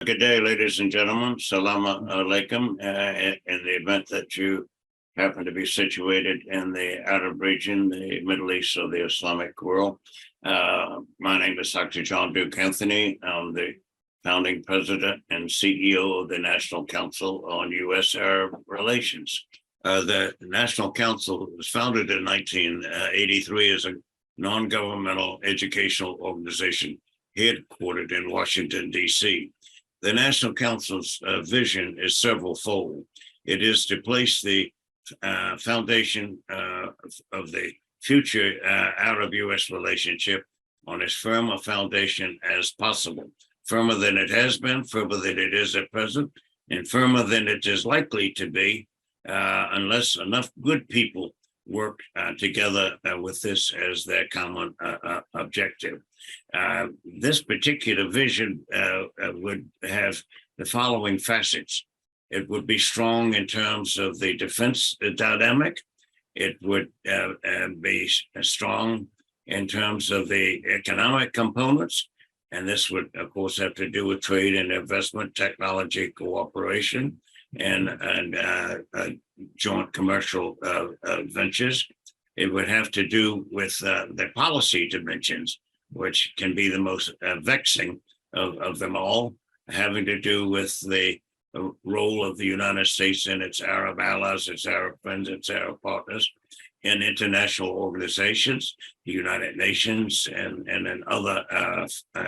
Good day, ladies and gentlemen. Salam alaikum. In the event that you happen to be situated in the Arab region, the Middle East, or the Islamic world, my name is Dr. John Duke Anthony. I'm the founding president and CEO of the National Council on U.S. Arab Relations. The National Council was founded in 1983 as a non-governmental educational organization headquartered in Washington, D.C. The National Council's vision is several-fold. It is to place the foundation of the future Arab-U.S. relationship on as firm a foundation as possible, firmer than it has been, firmer than it is at present, and firmer than it is likely to be unless enough good people work together with this as their common objective. This particular vision would have the following facets. It would be strong in terms of the defense dynamic. It would be strong in terms of the economic components. And this would, of course, have to do with trade and investment, technology cooperation, and joint commercial ventures. It would have to do with the policy dimensions, which can be the most vexing of them all, having to do with the role of the United States and its Arab allies, its Arab friends, its Arab partners in international organizations, the United Nations, and in other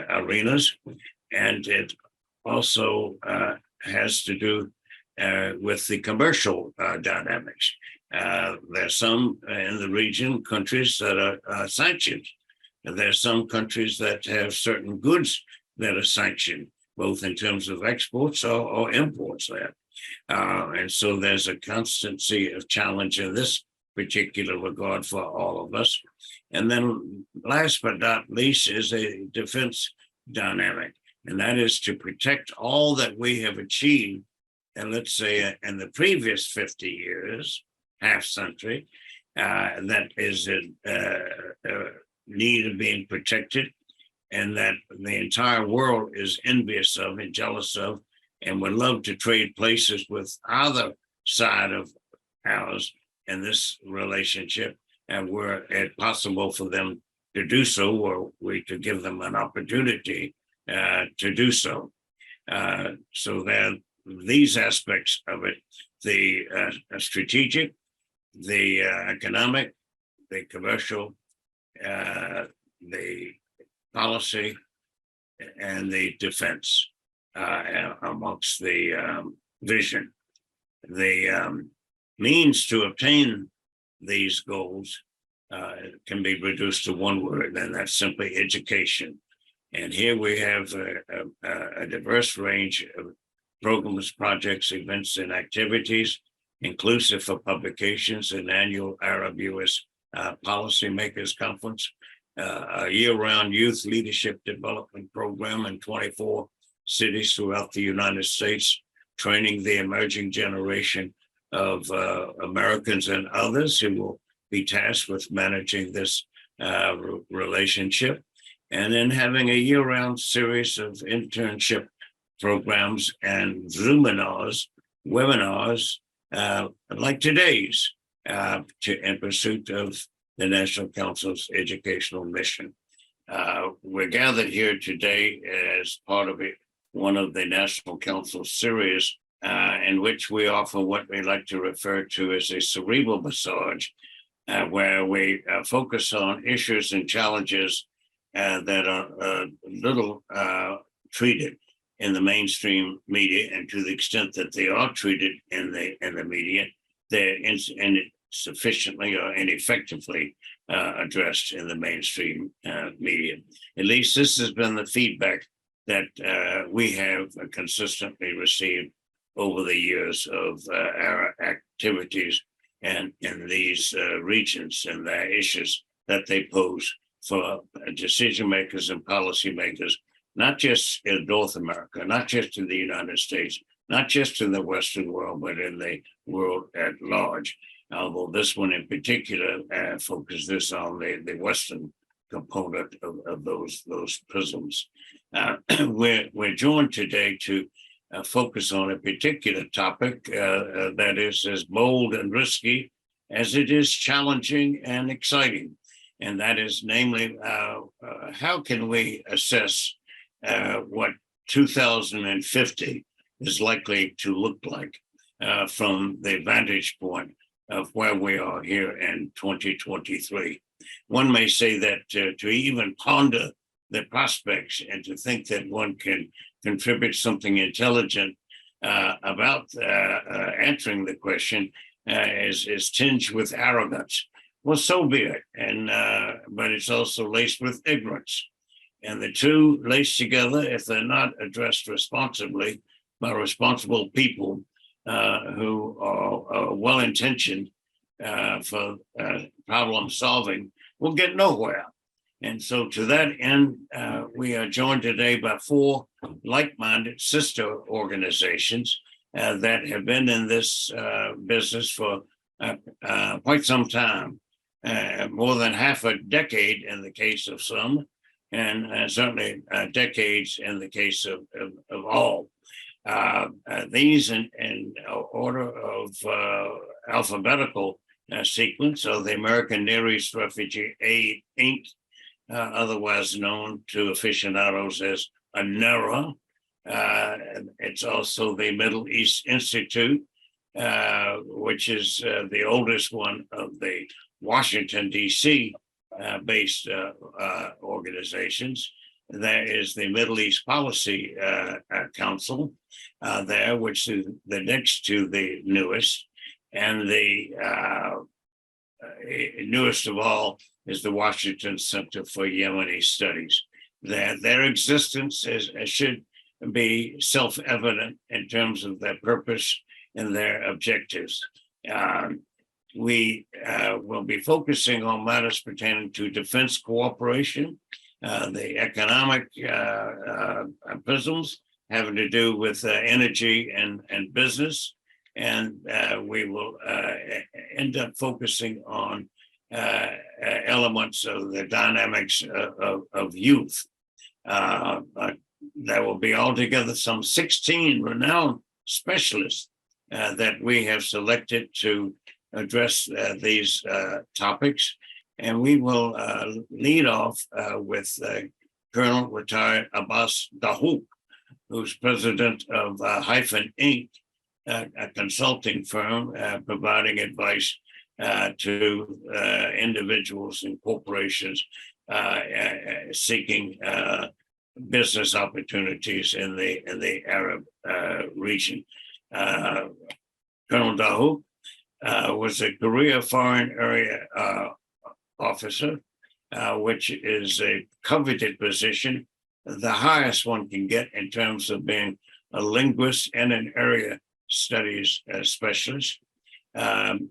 arenas. And it also has to do with the commercial dynamics. There's some in the region, countries that are sanctioned. There's some countries that have certain goods that are sanctioned, both in terms of exports or imports there. And so there's a constancy of challenge in this particular regard for all of us. And then last but not least is a defense dynamic, and that is to protect all that we have achieved. And let's say in the previous 50 years, half century, that is in need of being protected, and that the entire world is envious of and jealous of, and would love to trade places with either side of ours in this relationship, and were it possible for them to do so, or we to give them an opportunity to do so. So that these aspects of it, the strategic, the economic, the commercial, the policy, and the defense amongst the vision. The means to obtain these goals can be reduced to one word, and that's simply education. And here we have a diverse range of programs, projects, events, and activities, inclusive of publications, an annual Arab-U.S. Policymakers Conference, a year-round youth leadership development program in 24 cities throughout the United States, training the emerging generation of Americans and others who will be tasked with managing this relationship, and then having a year-round series of internship programs and webinars like today's in pursuit of the National Council's educational mission. We're gathered here today as part of one of the National Council series in which we offer what we like to refer to as a cerebral massage, where we focus on issues and challenges that are little treated in the mainstream media, and to the extent that they are treated in the media, they're insufficiently or ineffectively addressed in the mainstream media. At least this has been the feedback that we have consistently received over the years of our activities and in these regions and their issues that they pose for decision makers and policymakers, not just in North America, not just in the United States, not just in the Western world, but in the world at large. Although this one in particular focuses on the Western component of those prisms. We're joined today to focus on a particular topic that is as bold and risky as it is challenging and exciting. And that is namely, how can we assess what 2050 is likely to look like from the vantage point of where we are here in 2023. One may say that to even ponder the prospects and to think that one can contribute something intelligent about answering the question is tinged with arrogance. Well, so be it, but it's also laced with ignorance. And the two laced together, if they're not addressed responsibly by responsible people who are well-intentioned for problem solving, will get nowhere. And so to that end, we are joined today by four like-minded sister organizations that have been in this business for quite some time, more than half a decade in the case of some, and certainly decades in the case of all. These in order of alphabetical sequence of the American Near East Refugee Aid, Inc., otherwise known to aficionados as Anera. It's also the Middle East Institute, which is the oldest one of the Washington, D.C. Based organizations. There is the Middle East Policy Council there, which is the next to the newest. And the newest of all is the Washington Center for Yemeni Studies. Their existence should be self-evident in terms of their purpose and their objectives. We will be focusing on matters pertaining to defense cooperation, the economic prisms having to do with energy and business, and we will end up focusing on elements of the dynamics of youth. There will be altogether some 16 renowned specialists that we have selected to address these topics. And we will lead off with Colonel retired Abbas Dahouk, who's president of Hyphen Inc., a consulting firm providing advice to individuals and corporations seeking business opportunities in the Arab region. Colonel Dahouk was a career foreign area officer, which is a coveted position, the highest one can get in terms of being a linguist and an area studies specialist.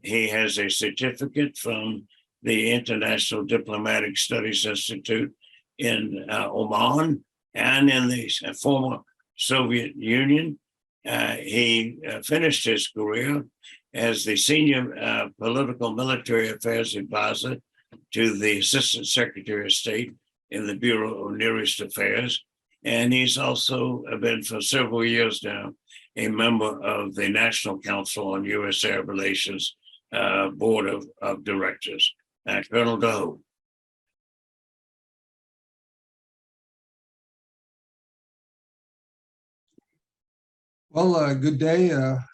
He has a certificate from the International Diplomatic Studies Institute in Oman and in the former Soviet Union. He finished his career as the senior political military affairs advisor to the Assistant Secretary of State in the Bureau of Near East Affairs. And he's also been for several years now a member of the National Council on U.S. Arab Relations Board of Directors. Colonel Dahouk. Well, good day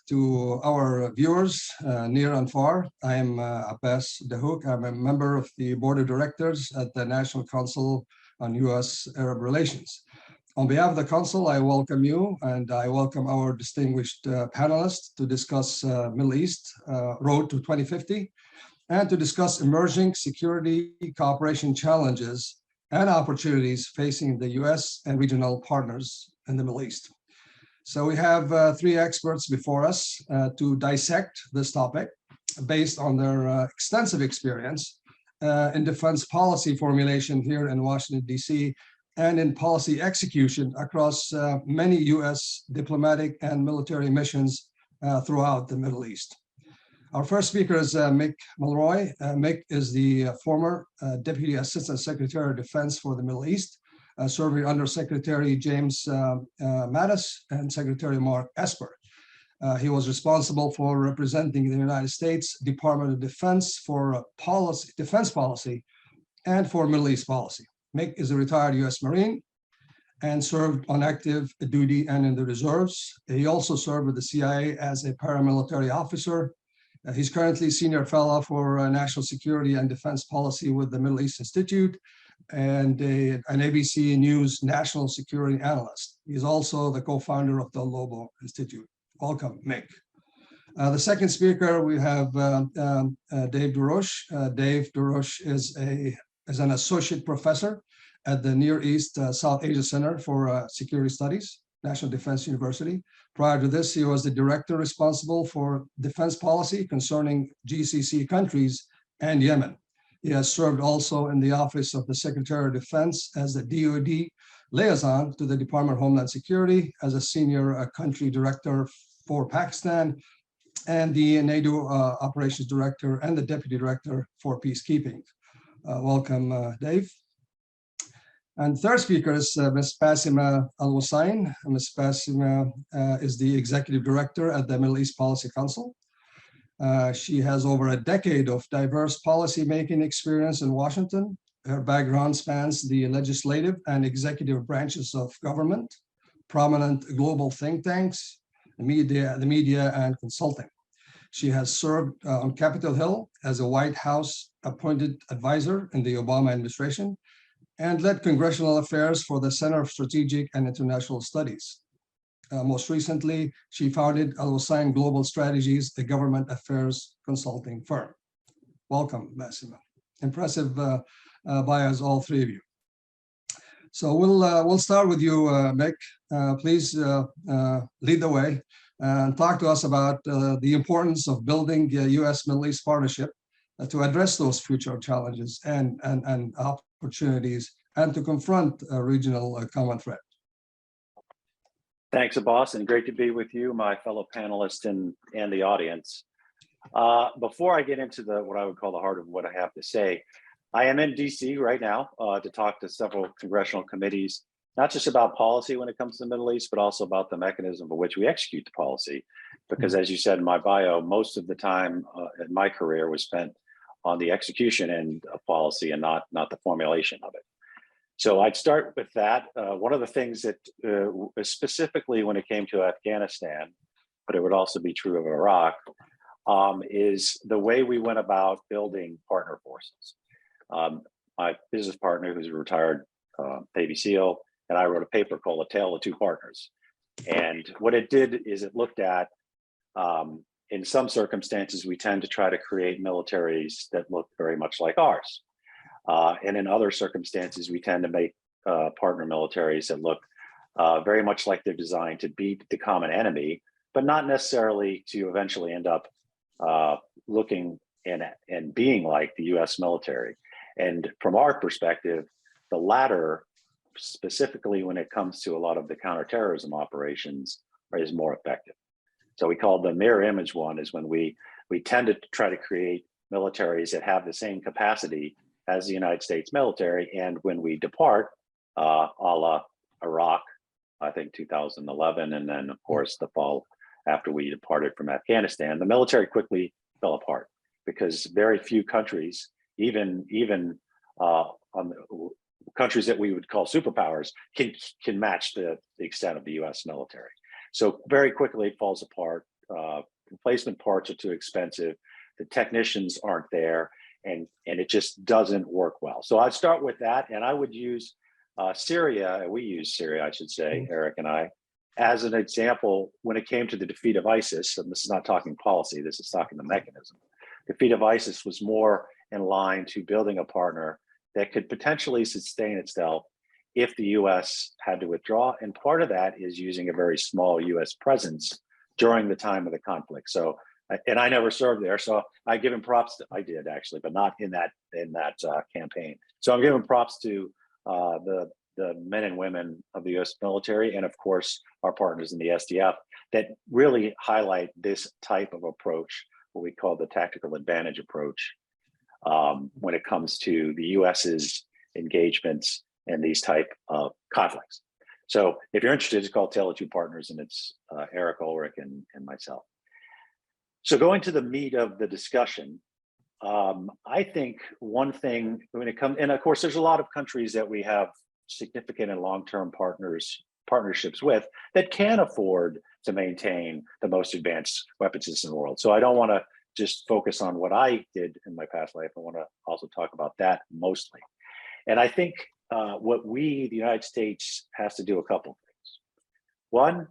to our viewers near and far. I am Abbas Dahouk. I'm a member of the Board of Directors at the National Council on U.S. Arab Relations. On behalf of the Council, I welcome you and I welcome our distinguished panelists to discuss Middle East Road to 2050 and to discuss emerging security cooperation challenges and opportunities facing the U.S. and regional partners in the Middle East. So we have three experts before us to dissect this topic based on their extensive experience in defense policy formulation here in Washington, D.C., and in policy execution across many U.S. diplomatic and military missions throughout the Middle East. Our first speaker is Mick Mulroy. Mick is the former Deputy Assistant Secretary of Defense for the Middle East, serving under Secretary James Mattis and Secretary Mark Esper. He was responsible for representing the United States Department of Defense for defense policy and for Middle East policy. Mick is a retired U.S. Marine and served on active duty and in the reserves. He also served with the CIA as a paramilitary officer. He's currently senior fellow for national security and defense policy with the Middle East Institute and an ABC News national security analyst. He's also the co-founder of the Lobo Institute. Welcome, Mick. The second speaker, we have Dave Durosh. Dave Durosh is an associate professor at the Near East South Asia Center for Security Studies, National Defense University. Prior to this, he was the director responsible for defense policy concerning GCC countries and Yemen. He has served also in the Office of the Secretary of Defense as the DoD liaison to the Department of Homeland Security, as a senior country director for Pakistan, and the NATO operations director and the deputy director for peacekeeping. Welcome, Dave. And third speaker is Ms. Basima Al-Hussein. Ms. Basima is the executive director at the Middle East Policy Council. She has over a decade of diverse policy-making experience in Washington. Her background spans the legislative and executive branches of government, prominent global think tanks, the media and consulting. She has served on Capitol Hill as a White House appointed advisor in the Obama administration and led congressional affairs for the Center of Strategic and International Studies. Most recently, she founded Al-Hussein Global Strategies, a government affairs consulting firm. Welcome, Basima. Impressive bios, all three of you. So we'll start with you, Mick. Please lead the way and talk to us about the importance of building a U.S. Middle East partnership to address those future challenges and opportunities and to confront a regional common threat. Thanks, Abbas, and great to be with you, my fellow panelists and the audience. Before I get into what I would call the heart of what I have to say, I am in DC right now to talk to several congressional committees, not just about policy when it comes to the Middle East, but also about the mechanism for which we execute the policy. Because as you said in my bio, most of the time in my career was spent on the execution end of policy and not the formulation of it. So I'd start with that. One of the things that specifically when it came to Afghanistan, but it would also be true of Iraq, is the way we went about building partner forces. My business partner, who's a retired Navy SEAL, and I wrote a paper called A Tale of Two Partners. And what it did is it looked at, in some circumstances, we tend to try to create militaries that look very much like ours. And in other circumstances, we tend to make partner militaries that look very much like they're designed to beat the common enemy, but not necessarily to eventually end up looking and being like the U.S. military. And from our perspective, the latter, specifically when it comes to a lot of the counterterrorism operations, is more effective. So we call the mirror image one is when we tend to try to create militaries that have the same capacity as the United States military. And when we depart, a la Iraq, I think 2011, and then of course the fall after we departed from Afghanistan, the military quickly fell apart because very few countries, even on the countries that we would call superpowers, can match the extent of the U.S. military. So very quickly it falls apart. Replacement parts are too expensive. The technicians aren't there, and it just doesn't work well. So I'd start with that, and I would use Syria. We use Syria, I should say, Eric and I, as an example when it came to the defeat of ISIS. And this is not talking policy. This is talking the mechanism. Defeat of ISIS was more in line to building a partner that could potentially sustain itself if the U.S. had to withdraw. And part of that is using a very small U.S. presence during the time of the conflict. So, and I never served there, so I give him props. I did actually, but not in that campaign. So I'm giving props to the men and women of the U.S. military, and of course our partners in the SDF, that really highlight this type of approach what we call the tactical advantage approach when it comes to the US's engagements in these type of conflicts. So if you're interested, it's called Tale of Two Partners, and it's Eric Ulrich and myself. So going to the meat of the discussion, I think one thing when it comes, and of course, there's a lot of countries that we have significant and long-term partnerships with that can afford to maintain the most advanced weapons systems in the world. So I don't want to just focus on what I did in my past life. I want to also talk about that mostly. And I think what the United States, has to do a couple of things. One,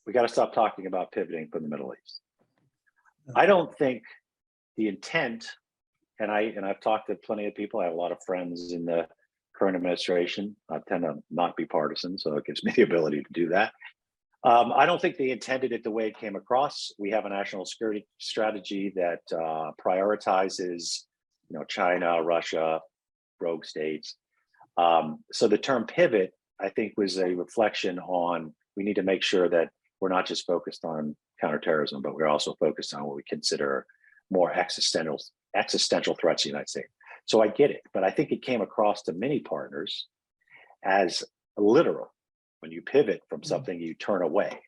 we got to stop talking about pivoting from the Middle East. I don't think the intent, and I've talked to plenty of people. I have a lot of friends in the current administration. I tend to not be partisan, so it gives me the ability to do that. I don't think they intended it the way it came across. We have a national security strategy that prioritizes, China, Russia, rogue states. So the term pivot, I think, was a reflection on we need to make sure that we're not just focused on counterterrorism, but we're also focused on what we consider more existential threats to the United States. So I get it, but I think it came across to many partners as literal. When you pivot from something, you turn away.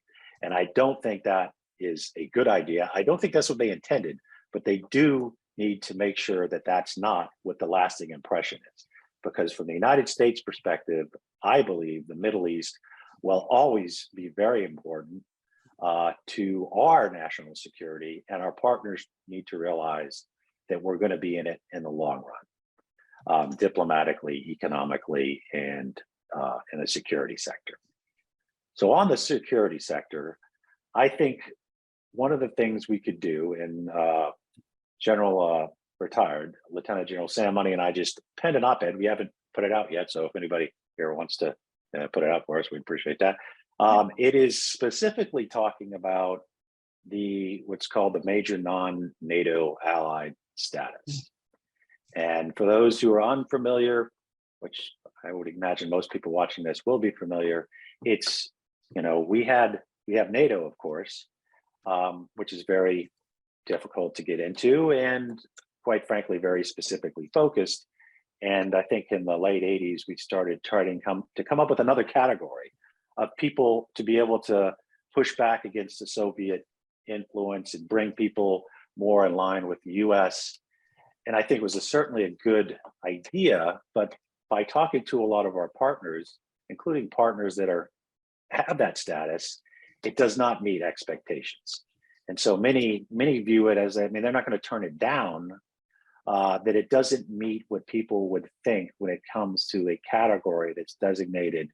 And I don't think that is a good idea. I don't think that's what they intended, but they do need to make sure that that's not what the lasting impression is. Because from the United States perspective, I believe the Middle East will always be very important to our national security, and our partners need to realize that we're going to be in it in the long run, diplomatically, economically, and in the security sector. So on the security sector, I think one of the things we could do, and retired Lieutenant General Sam Money and I just penned an op-ed. We haven't put it out yet, so if anybody here wants to put it out for us, we'd appreciate that. It is specifically talking about what's called the major non-NATO allied status. And for those who are unfamiliar, which I would imagine most people watching this will be familiar, it's, we have NATO, of course, which is very difficult to get into and quite frankly, very specifically focused. And I think in the late 80s, we started trying to come up with another category of people to be able to push back against the Soviet influence and bring people more in line with the U.S. And I think it was certainly a good idea, but by talking to a lot of our partners, including partners that have that status, it does not meet expectations. And so many view it as, they're not going to turn it down, that it doesn't meet what people would think when it comes to a category that's designated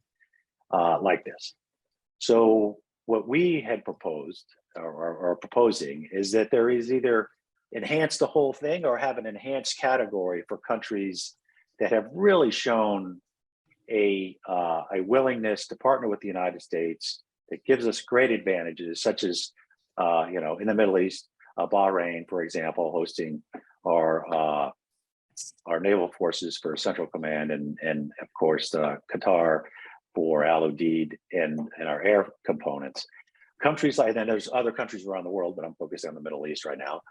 like this. So what we had proposed or are proposing is that there is either enhance the whole thing or have an enhanced category for countries that have really shown a willingness to partner with the United States that gives us great advantages, such as in the Middle East, Bahrain, for example, hosting our naval forces for Central Command, and of course Qatar for Al Udeid and our air components. Countries like that, there's other countries around the world, but I'm focusing on the Middle East right now,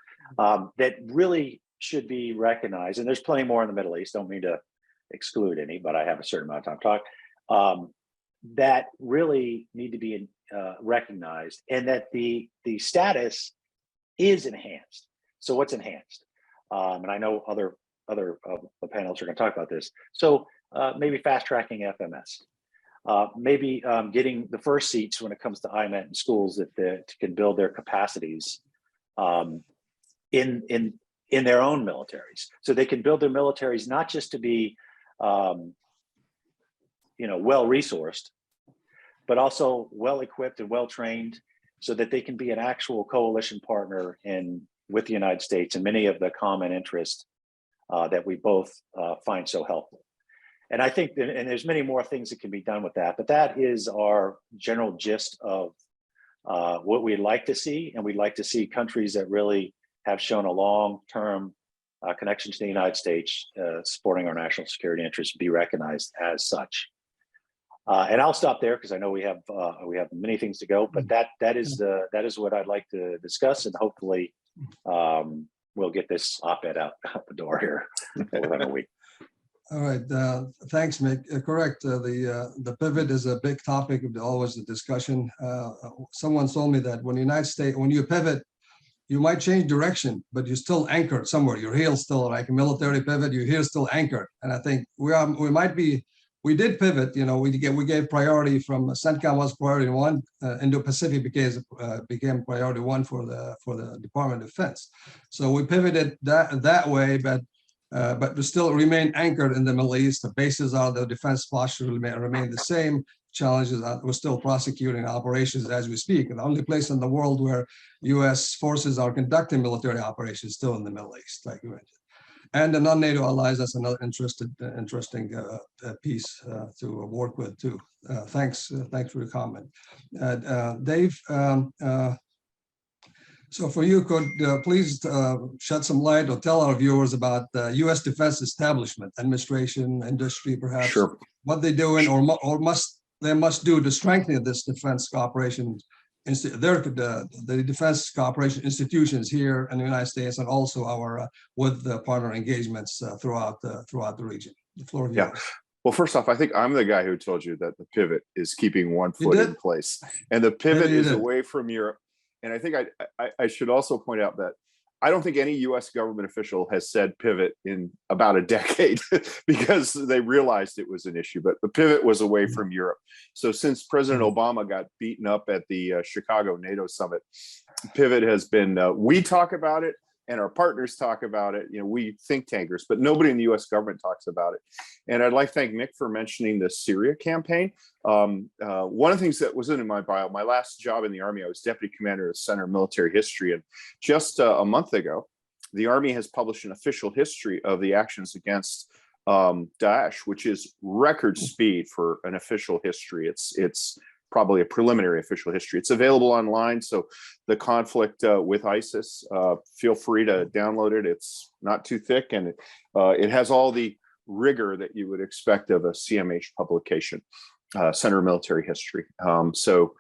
that really should be recognized. And there's plenty more in the Middle East. Don't mean to exclude any, but I have a certain amount of time to talk. That really need to be recognized, and that the status is enhanced. So what's enhanced? And I know other the panels are going to talk about this. So maybe fast tracking FMS, maybe getting the first seats when it comes to IMET in schools that can build their capacities in their own militaries, so they can build their militaries not just to be well resourced, but also well equipped and well trained, so that they can be an actual coalition partner with the United States and many of the common interests that we both find so helpful. And I think and there's many more things that can be done with that, but that is our general gist of what we'd like to see. And we'd like to see countries that really have shown a long-term connection to the United States, supporting our national security interests, be recognized as such. And I'll stop there because I know we have many things to go, but that is what I'd like to discuss, and hopefully we'll get this op-ed out the door here within a week. All right, thanks, Mick. Correct. The pivot is a big topic of always the discussion. Someone told me that when you pivot, you might change direction, but you're still anchored somewhere. Your heel's still like a military pivot. Your heel's still anchored. And I think we did pivot. We gave priority from CENTCOM was priority one. Indo-Pacific became priority one for the Department of Defense. So we pivoted that way, but we still remain anchored in the Middle East. The bases of the defense posture remain the same. Challenges we're still prosecuting operations as we speak. And the only place in the world where U.S. forces are conducting military operations still in the Middle East, like you mentioned. And the non-NATO allies, that's another interesting piece to work with too. Thanks for your comment. Dave, so for you, could please shed some light or tell our viewers about the U.S. defense establishment, administration, industry, perhaps, Sure. What they're doing or must do to strengthen this defense cooperation, the defense cooperation institutions here in the United States, and also our with the partner engagements throughout the region. The floor is yours. Yeah. Well, first off, I think I'm the guy who told you that the pivot is keeping one foot in place, and the pivot is away from Europe. And I think I should also point out that I don't think any U.S. government official has said pivot in about a decade because they realized it was an issue, but the pivot was away from Europe. So since President Obama got beaten up at the Chicago NATO summit, pivot has been, we talk about it and our partners talk about it. We think tankers, but nobody in the U.S. government talks about it. And I'd like to thank Mick for mentioning the Syria campaign. One of the things that wasn't in my bio, my last job in the Army, I was deputy commander of the Center of Military History. And just a month ago, the Army has published an official history of the actions against Daesh, which is record speed for an official history. It's probably a preliminary official history. It's available online. So the conflict with ISIS, feel free to download it. It's not too thick, and it has all the rigor that you would expect of a CMH publication, Center of Military History. So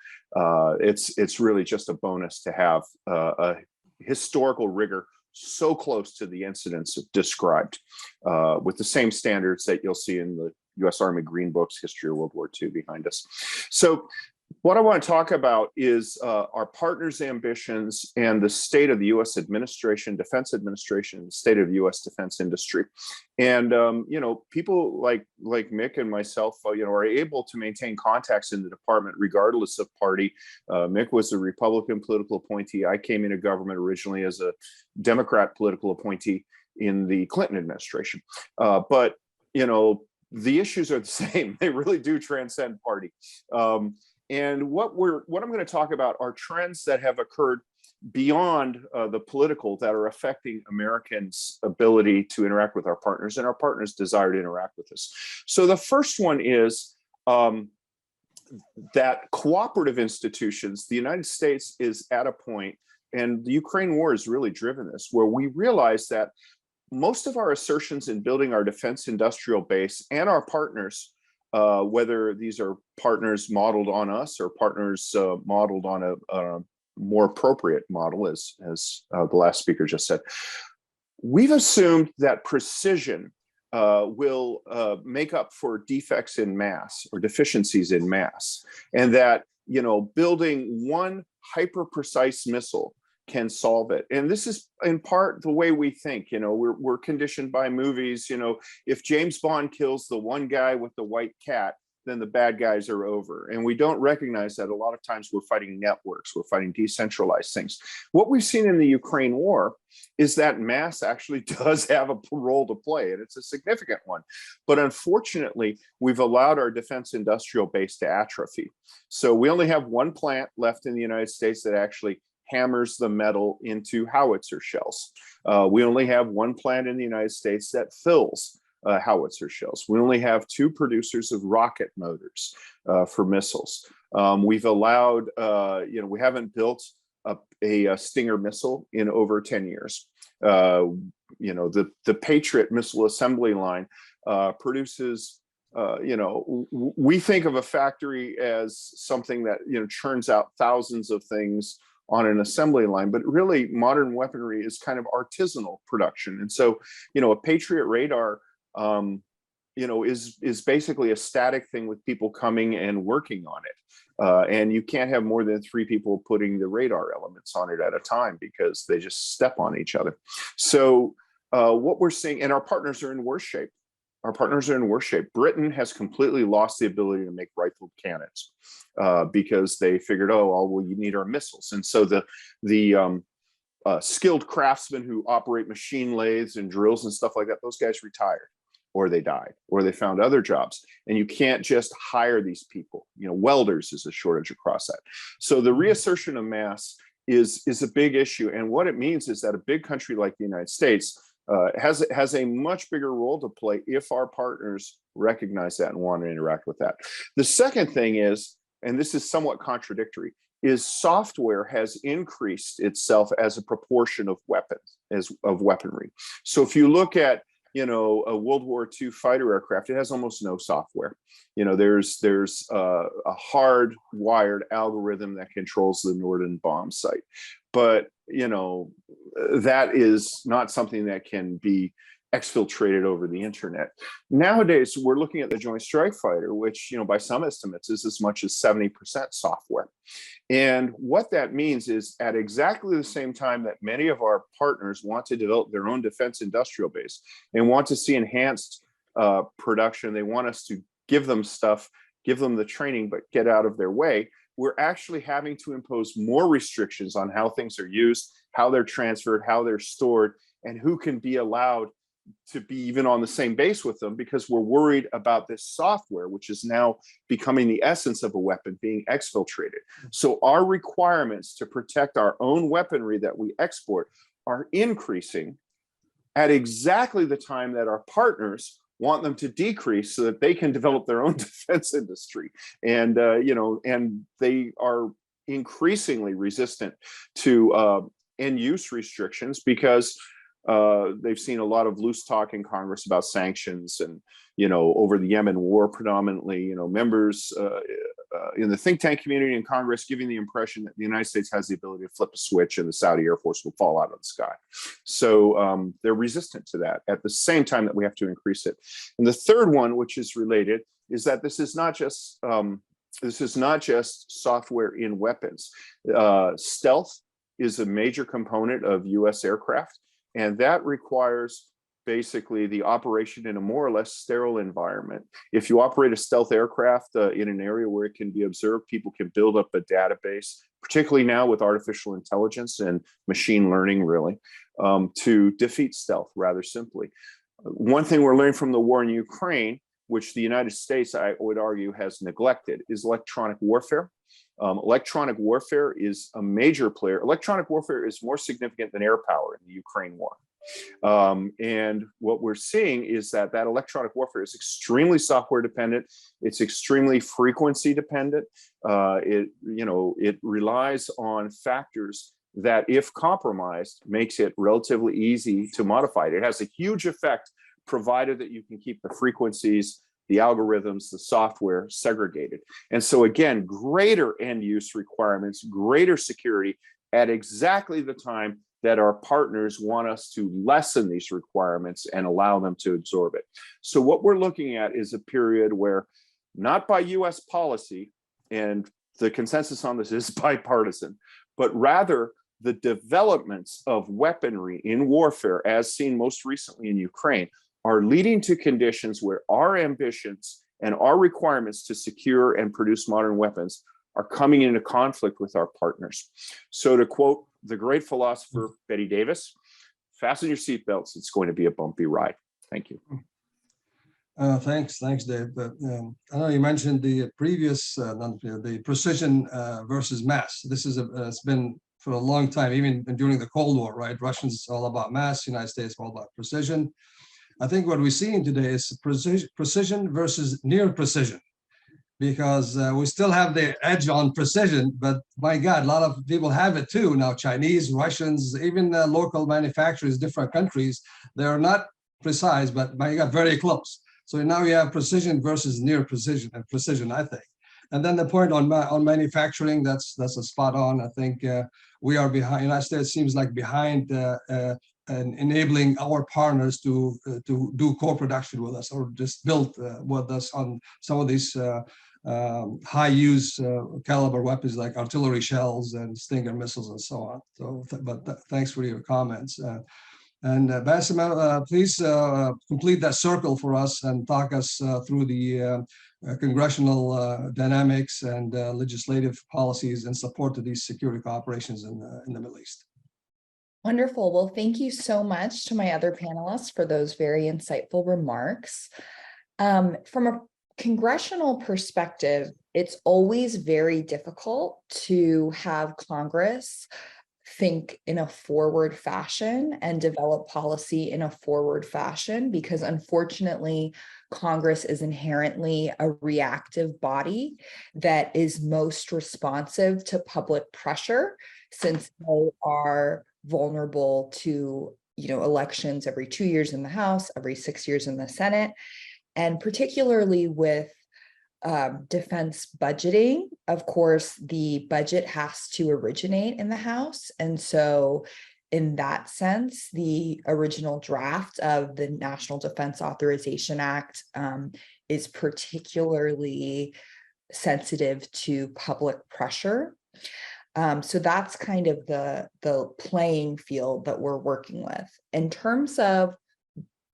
it's really just a bonus to have a historical rigor so close to the incidents described with the same standards that you'll see in the U.S. Army Green Books, History of World War II behind us. So what I want to talk about is our partners' ambitions and the state of the U.S. administration, defense administration, the state of U.S. defense industry. And, people like Mick and myself, are able to maintain contacts in the department regardless of party. Mick was a Republican political appointee. I came into government originally as a Democrat political appointee in the Clinton administration. But, the issues are the same. They really do transcend party. And what I'm going to talk about are trends that have occurred beyond the political that are affecting Americans' ability to interact with our partners and our partners' desire to interact with us. So the first one is that cooperative institutions, the United States is at a point, and the Ukraine war has really driven this, where we realize that most of our assertions in building our defense industrial base and our partners, whether these are partners modeled on us or partners modeled on a more appropriate model, as the last speaker just said, we've assumed that precision will make up for defects in mass or deficiencies in mass, and that building one hyper-precise missile can solve it. And this is in part the way we think. We're conditioned by movies. If James Bond kills the one guy with the white cat, then the bad guys are over. And we don't recognize that a lot of times we're fighting networks, we're fighting decentralized things. What we've seen in the Ukraine war is that mass actually does have a role to play, and it's a significant one. But unfortunately, we've allowed our defense industrial base to atrophy. So we only have one plant left in the United States that actually hammers the metal into howitzer shells. We only have one plant in the United States that fills howitzer shells. We only have two producers of rocket motors for missiles. We've allowed, we haven't built a Stinger missile in over 10 years. The Patriot missile assembly line produces, we think of a factory as something that churns out thousands of things on an assembly line, but really modern weaponry is kind of artisanal production. And so, a Patriot radar, is basically a static thing with people coming and working on it. And you can't have more than 3 people putting the radar elements on it at a time because they just step on each other. So what we're seeing, and our partners are in worse shape. Britain has completely lost the ability to make rifled cannons because they figured, well, you need our missiles. And so the skilled craftsmen who operate machine lathes and drills and stuff like that, those guys retired, or they died, or they found other jobs. And you can't just hire these people. Welders is a shortage across that. So the reassertion of mass is a big issue. And what it means is that a big country like the United States has a much bigger role to play if our partners recognize that and want to interact with that. The second thing is, and this is somewhat contradictory, is software has increased itself as a proportion of weaponry. So if you look at a World War II fighter aircraft, it has almost no software. There's a hardwired algorithm that controls the Norden bomb site, but that is not something that can be exfiltrated over the internet. Nowadays, we're looking at the Joint Strike Fighter, which by some estimates is as much as 70% software. And what that means is, at exactly the same time that many of our partners want to develop their own defense industrial base and want to see enhanced production, they want us to give them stuff, give them the training, but get out of their way. We're actually having to impose more restrictions on how things are used, how they're transferred, how they're stored, and who can be allowed to be even on the same base with them, because we're worried about this software, which is now becoming the essence of a weapon, being exfiltrated. So our requirements to protect our own weaponry that we export are increasing at exactly the time that our partners want them to decrease so that they can develop their own defense industry. And, and they are increasingly resistant to end use restrictions because they've seen a lot of loose talk in Congress about sanctions and, over the Yemen war predominantly, members in the think tank community in Congress giving the impression that the United States has the ability to flip a switch and the Saudi Air Force will fall out of the sky. So they're resistant to that at the same time that we have to increase it. And the third one, which is related, is that this is not just software in weapons. Stealth is a major component of U.S. aircraft. And that requires basically the operation in a more or less sterile environment. If you operate a stealth aircraft in an area where it can be observed, people can build up a database, particularly now with artificial intelligence and machine learning, really, to defeat stealth rather simply. One thing we're learning from the war in Ukraine, which the United States, I would argue, has neglected, is electronic warfare. Electronic warfare is a major player. Electronic warfare is more significant than air power in the Ukraine war. And what we're seeing is that electronic warfare is extremely software dependent. It's extremely frequency dependent. It relies on factors that, if compromised, makes it relatively easy to modify it. It has a huge effect, provided that you can keep the frequencies, the algorithms, the software segregated. And so again, greater end use requirements, greater security at exactly the time that our partners want us to lessen these requirements and allow them to absorb it. So what we're looking at is a period where, not by US policy, and the consensus on this is bipartisan, but rather the developments of weaponry in warfare, as seen most recently in Ukraine, are leading to conditions where our ambitions and our requirements to secure and produce modern weapons are coming into conflict with our partners. So to quote the great philosopher Betty Davis, fasten your seatbelts, it's going to be a bumpy ride. Thank you. Thanks, Dave. I know you mentioned the previous, the precision versus mass. This is it's been for a long time, even during the Cold War, right? Russians all about mass, United States all about precision. I think what we're seeing today is precision versus near precision, because we still have the edge on precision, but my God, a lot of people have it too now. Chinese, Russians, even local manufacturers, different countries, they are not precise, but my God, very close. So now you have precision versus near precision, I think. And then the point on manufacturing, that's a spot on. I think we are behind. United States seems like behind and enabling our partners to do co-production with us or just build with us on some of these high use caliber weapons like artillery shells and Stinger missiles and so on. So, thanks for your comments. And Bassem, please complete that circle for us and talk us through the congressional dynamics and legislative policies in support of these security cooperations in the Middle East. Wonderful. Well, thank you so much to my other panelists for those very insightful remarks. From a congressional perspective, it's always very difficult to have Congress think in a forward fashion and develop policy in a forward fashion, because unfortunately, Congress is inherently a reactive body that is most responsive to public pressure, since they are vulnerable to, elections every 2 years in the House, every 6 years in the Senate, and particularly with defense budgeting. Of course, the budget has to originate in the House. And so in that sense, the original draft of the National Defense Authorization Act is particularly sensitive to public pressure. So that's kind of the playing field that we're working with. In terms of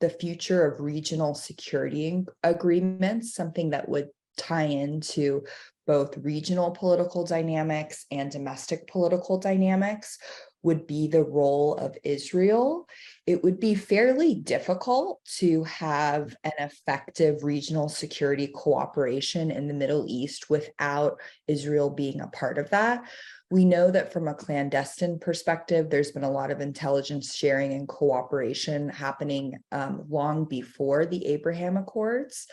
the future of regional security agreements, something that would tie into both regional political dynamics and domestic political dynamics, would be the role of Israel. It would be fairly difficult to have an effective regional security cooperation in the Middle East without Israel being a part of that. We know that from a clandestine perspective, there's been a lot of intelligence sharing and cooperation happening long before the Abraham Accords.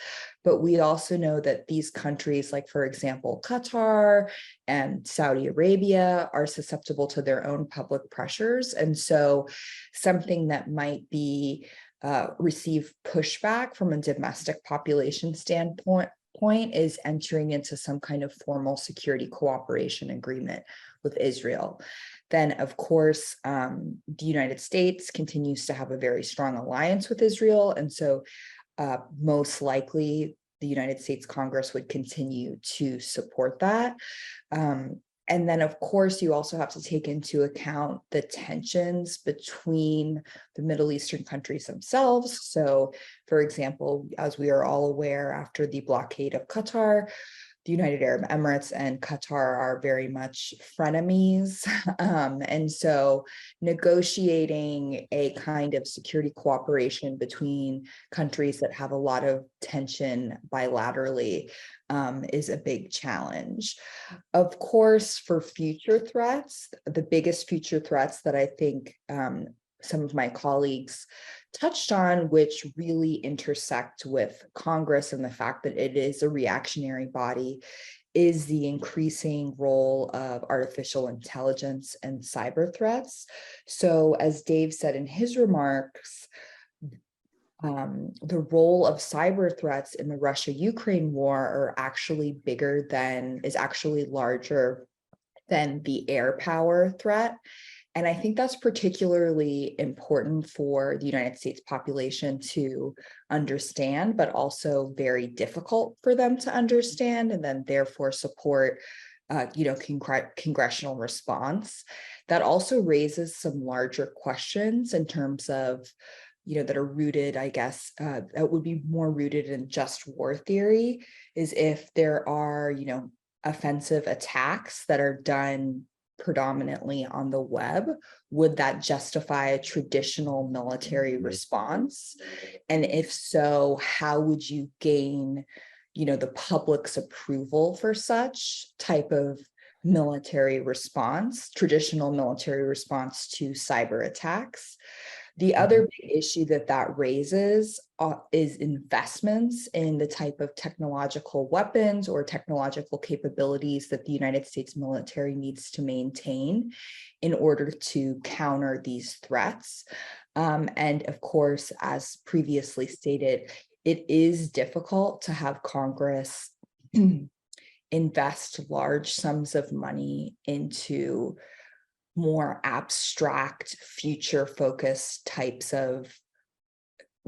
But we also know that these countries, like, for example, Qatar and Saudi Arabia, are susceptible to their own public pressures. And so something that might be receive pushback from a domestic population standpoint is entering into some kind of formal security cooperation agreement with Israel. Then, of course, the United States continues to have a very strong alliance with Israel. And so most likely the United States Congress would continue to support that. And then, of course, you also have to take into account the tensions between the Middle Eastern countries themselves. So, for example, as we are all aware, after the blockade of Qatar, the United Arab Emirates and Qatar are very much frenemies. And so negotiating a kind of security cooperation between countries that have a lot of tension bilaterally is a big challenge. Of course, for future threats, the biggest future threats that I think some of my colleagues touched on, which really intersect with Congress and the fact that it is a reactionary body, is the increasing role of artificial intelligence and cyber threats. So as Dave said in his remarks, the role of cyber threats in the Russia-Ukraine war is actually larger than the air power threat. And I think that's particularly important for the United States population to understand, but also very difficult for them to understand, and then therefore support, congressional response. That also raises some larger questions in terms of, that are rooted, I guess, that would be more rooted in just war theory, is if there are, offensive attacks that are done predominantly on the web, would that justify a traditional military response? And if so, how would you gain, the public's approval for such type of military response, traditional military response to cyber attacks? The other big issue that raises is investments in the type of technological weapons or technological capabilities that the United States military needs to maintain in order to counter these threats. And of course, as previously stated, it is difficult to have Congress invest large sums of money into more abstract, future-focused types of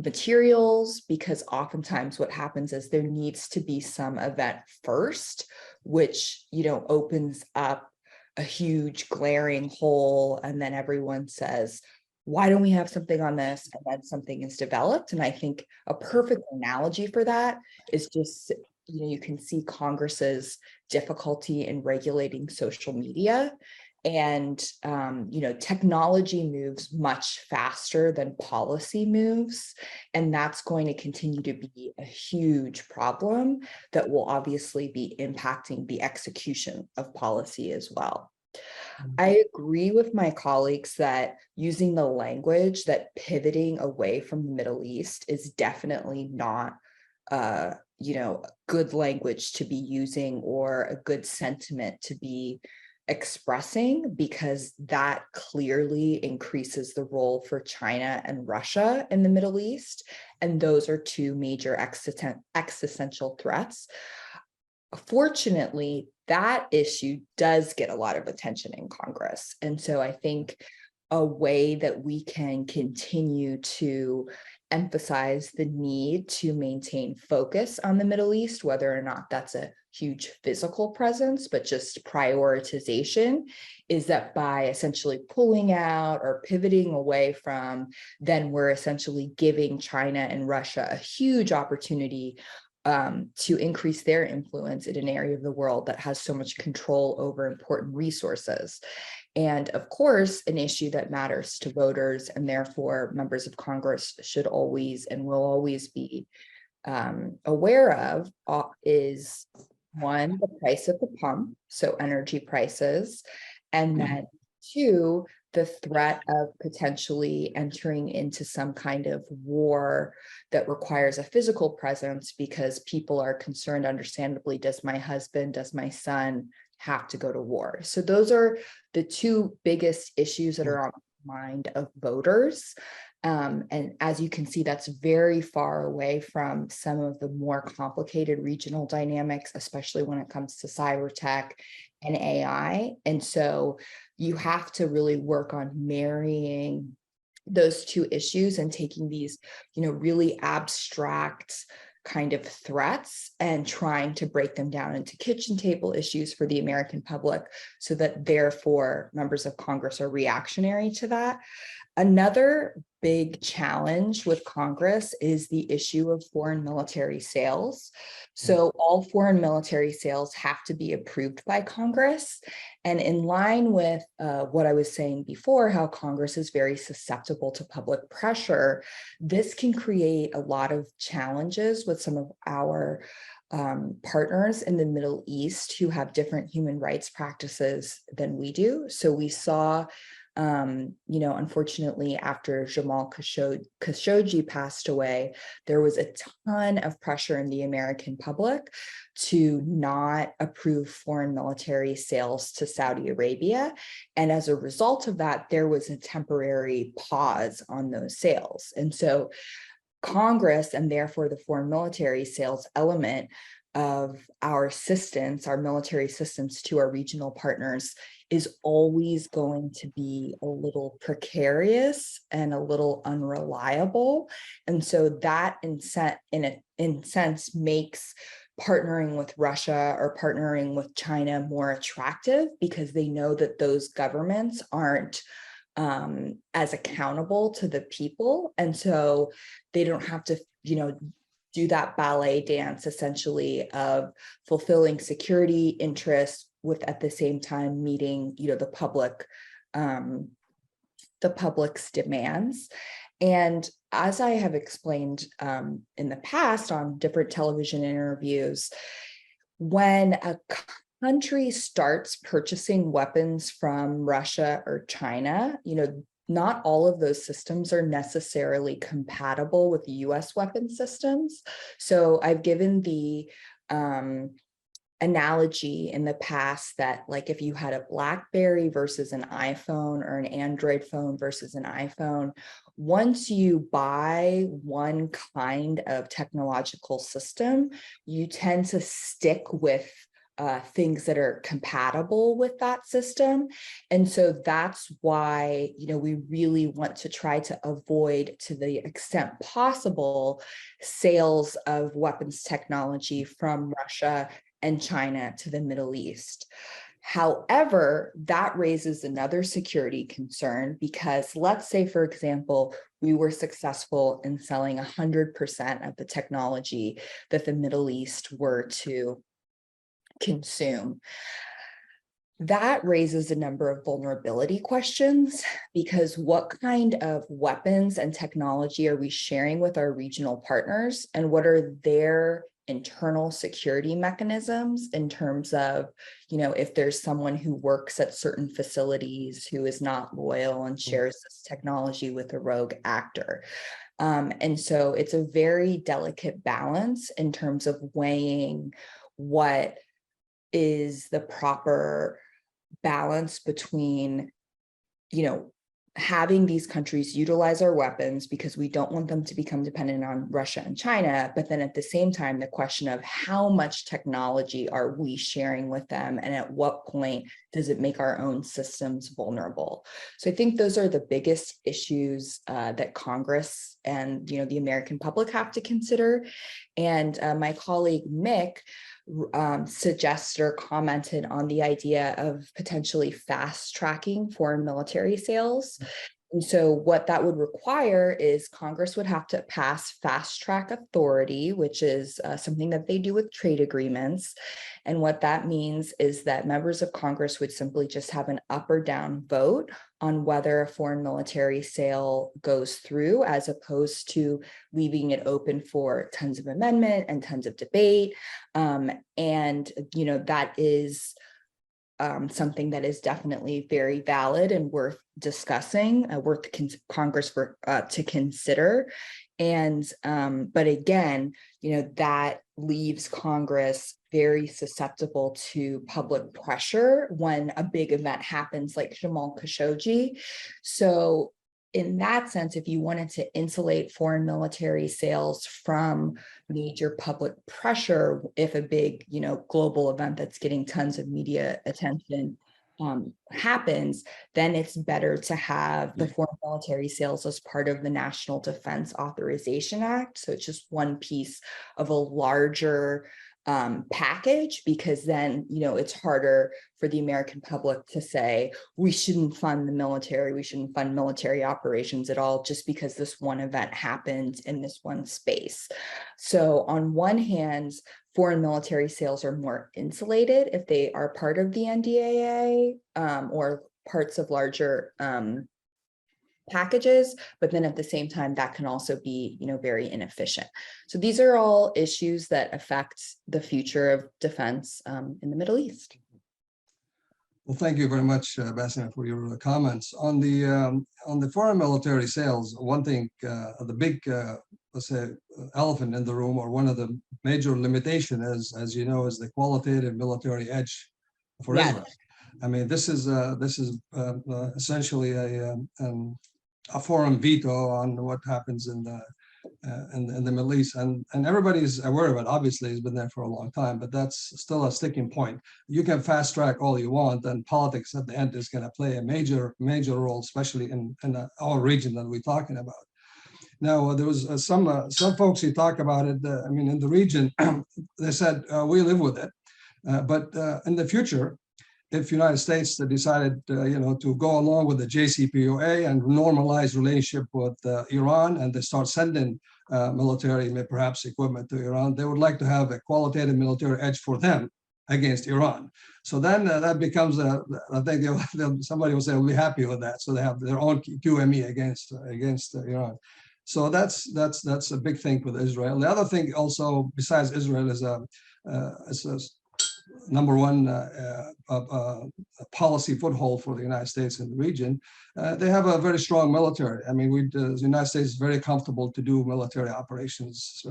materials, because oftentimes what happens is there needs to be some event first, which, opens up a huge glaring hole, and then everyone says, why don't we have something on this? And then something is developed. And I think a perfect analogy for that is just, you can see Congress's difficulty in regulating social media. And, technology moves much faster than policy moves. And that's going to continue to be a huge problem that will obviously be impacting the execution of policy as well. I agree with my colleagues that using the language that pivoting away from the Middle East is definitely not, good language to be using or a good sentiment to be expressing, because that clearly increases the role for China and Russia in the Middle East. And those are two major existential threats. Fortunately, that issue does get a lot of attention in Congress. And so I think a way that we can continue to emphasize the need to maintain focus on the Middle East, whether or not that's a huge physical presence, but just prioritization, is that by essentially pulling out or pivoting away from, then we're essentially giving China and Russia a huge opportunity to increase their influence in an area of the world that has so much control over important resources. And of course, an issue that matters to voters and therefore members of Congress should always and will always be aware of is, one, the price at the pump, so energy prices, and then two, the threat of potentially entering into some kind of war that requires a physical presence, because people are concerned, understandably, does my husband, does my son have to go to war? So those are the two biggest issues that are on the mind of voters. And as you can see, that's very far away from some of the more complicated regional dynamics, especially when it comes to cyber tech and AI. And so you have to really work on marrying those two issues and taking these, really abstract kind of threats and trying to break them down into kitchen table issues for the American public, so that therefore members of Congress are reactionary to that. Another big challenge with Congress is the issue of foreign military sales. So all foreign military sales have to be approved by Congress. And in line with what I was saying before, how Congress is very susceptible to public pressure, this can create a lot of challenges with some of our partners in the Middle East who have different human rights practices than we do. So we saw unfortunately, after Jamal Khashoggi passed away, there was a ton of pressure in the American public to not approve foreign military sales to Saudi Arabia. And as a result of that, there was a temporary pause on those sales. And so Congress, and therefore the foreign military sales element of our assistance, our military assistance to our regional partners, is always going to be a little precarious and a little unreliable. And so that in sense makes partnering with Russia or partnering with China more attractive, because they know that those governments aren't as accountable to the people. And so they don't have to, do that ballet dance essentially of fulfilling security interests with at the same time meeting, the public's demands. And as I have explained in the past on different television interviews, when a country starts purchasing weapons from Russia or China, not all of those systems are necessarily compatible with U.S. weapon systems. So I've given the analogy in the past that, like, if you had a BlackBerry versus an iPhone, or an Android phone versus an iPhone, once you buy one kind of technological system, you tend to stick with things that are compatible with that system. And so that's why, we really want to try to avoid, to the extent possible, sales of weapons technology from Russia and China to the Middle East. However, that raises another security concern, because let's say, for example, we were successful in selling 100% of the technology that the Middle East were to consume. That raises a number of vulnerability questions, because what kind of weapons and technology are we sharing with our regional partners, and what are their internal security mechanisms in terms of, if there's someone who works at certain facilities who is not loyal and shares this technology with a rogue actor. And so it's a very delicate balance in terms of weighing what is the proper balance between, having these countries utilize our weapons because we don't want them to become dependent on Russia and China, but then at the same time, the question of how much technology are we sharing with them, and at what point does it make our own systems vulnerable? So I think those are the biggest issues that Congress and the American public have to consider. And my colleague Mick suggested or commented on the idea of potentially fast tracking foreign military sales. And so what that would require is Congress would have to pass fast track authority, which is something that they do with trade agreements. And what that means is that members of Congress would simply just have an up or down vote on whether a foreign military sale goes through, as opposed to leaving it open for tons of amendment and tons of debate. That is something that is definitely very valid and worth discussing, worth Congress to consider. And but again, that leaves Congress very susceptible to public pressure when a big event happens like Jamal Khashoggi. So in that sense, if you wanted to insulate foreign military sales from major public pressure, if a big, global event that's getting tons of media attention happens, then it's better to have the foreign military sales as part of the National Defense Authorization Act. So it's just one piece of a larger package, because then, it's harder for the American public to say, we shouldn't fund the military, we shouldn't fund military operations at all, just because this one event happened in this one space. So on one hand, foreign military sales are more insulated if they are part of the NDAA or parts of larger packages, but then at the same time, that can also be, very inefficient. So these are all issues that affect the future of defense in the Middle East. Well, thank you very much, Bassem, for your comments on the foreign military sales. One thing, the big, let's say, elephant in the room, or one of the major limitation is, as you know, is the qualitative military edge for Israel. I mean, this is essentially a foreign veto on what happens in the Middle East, and everybody's aware of it. Obviously, it's been there for a long time, but that's still a sticking point. You can fast track all you want, and politics at the end is going to play a major role, especially in our region that we're talking about. Now, there was some folks who talk about it. I mean, in the region, they said we live with it, but in the future, if the United States decided, to go along with the JCPOA and normalize relationship with Iran, and they start sending military, perhaps equipment to Iran, they would like to have a qualitative military edge for them against Iran. So then that becomes I think somebody will say, we'll be happy with that. So they have their own QME against Iran. So that's a big thing with Israel. The other thing also, besides Israel, is a number one policy foothold for the United States in the region. They have a very strong military. I mean, the United States is very comfortable to do military operations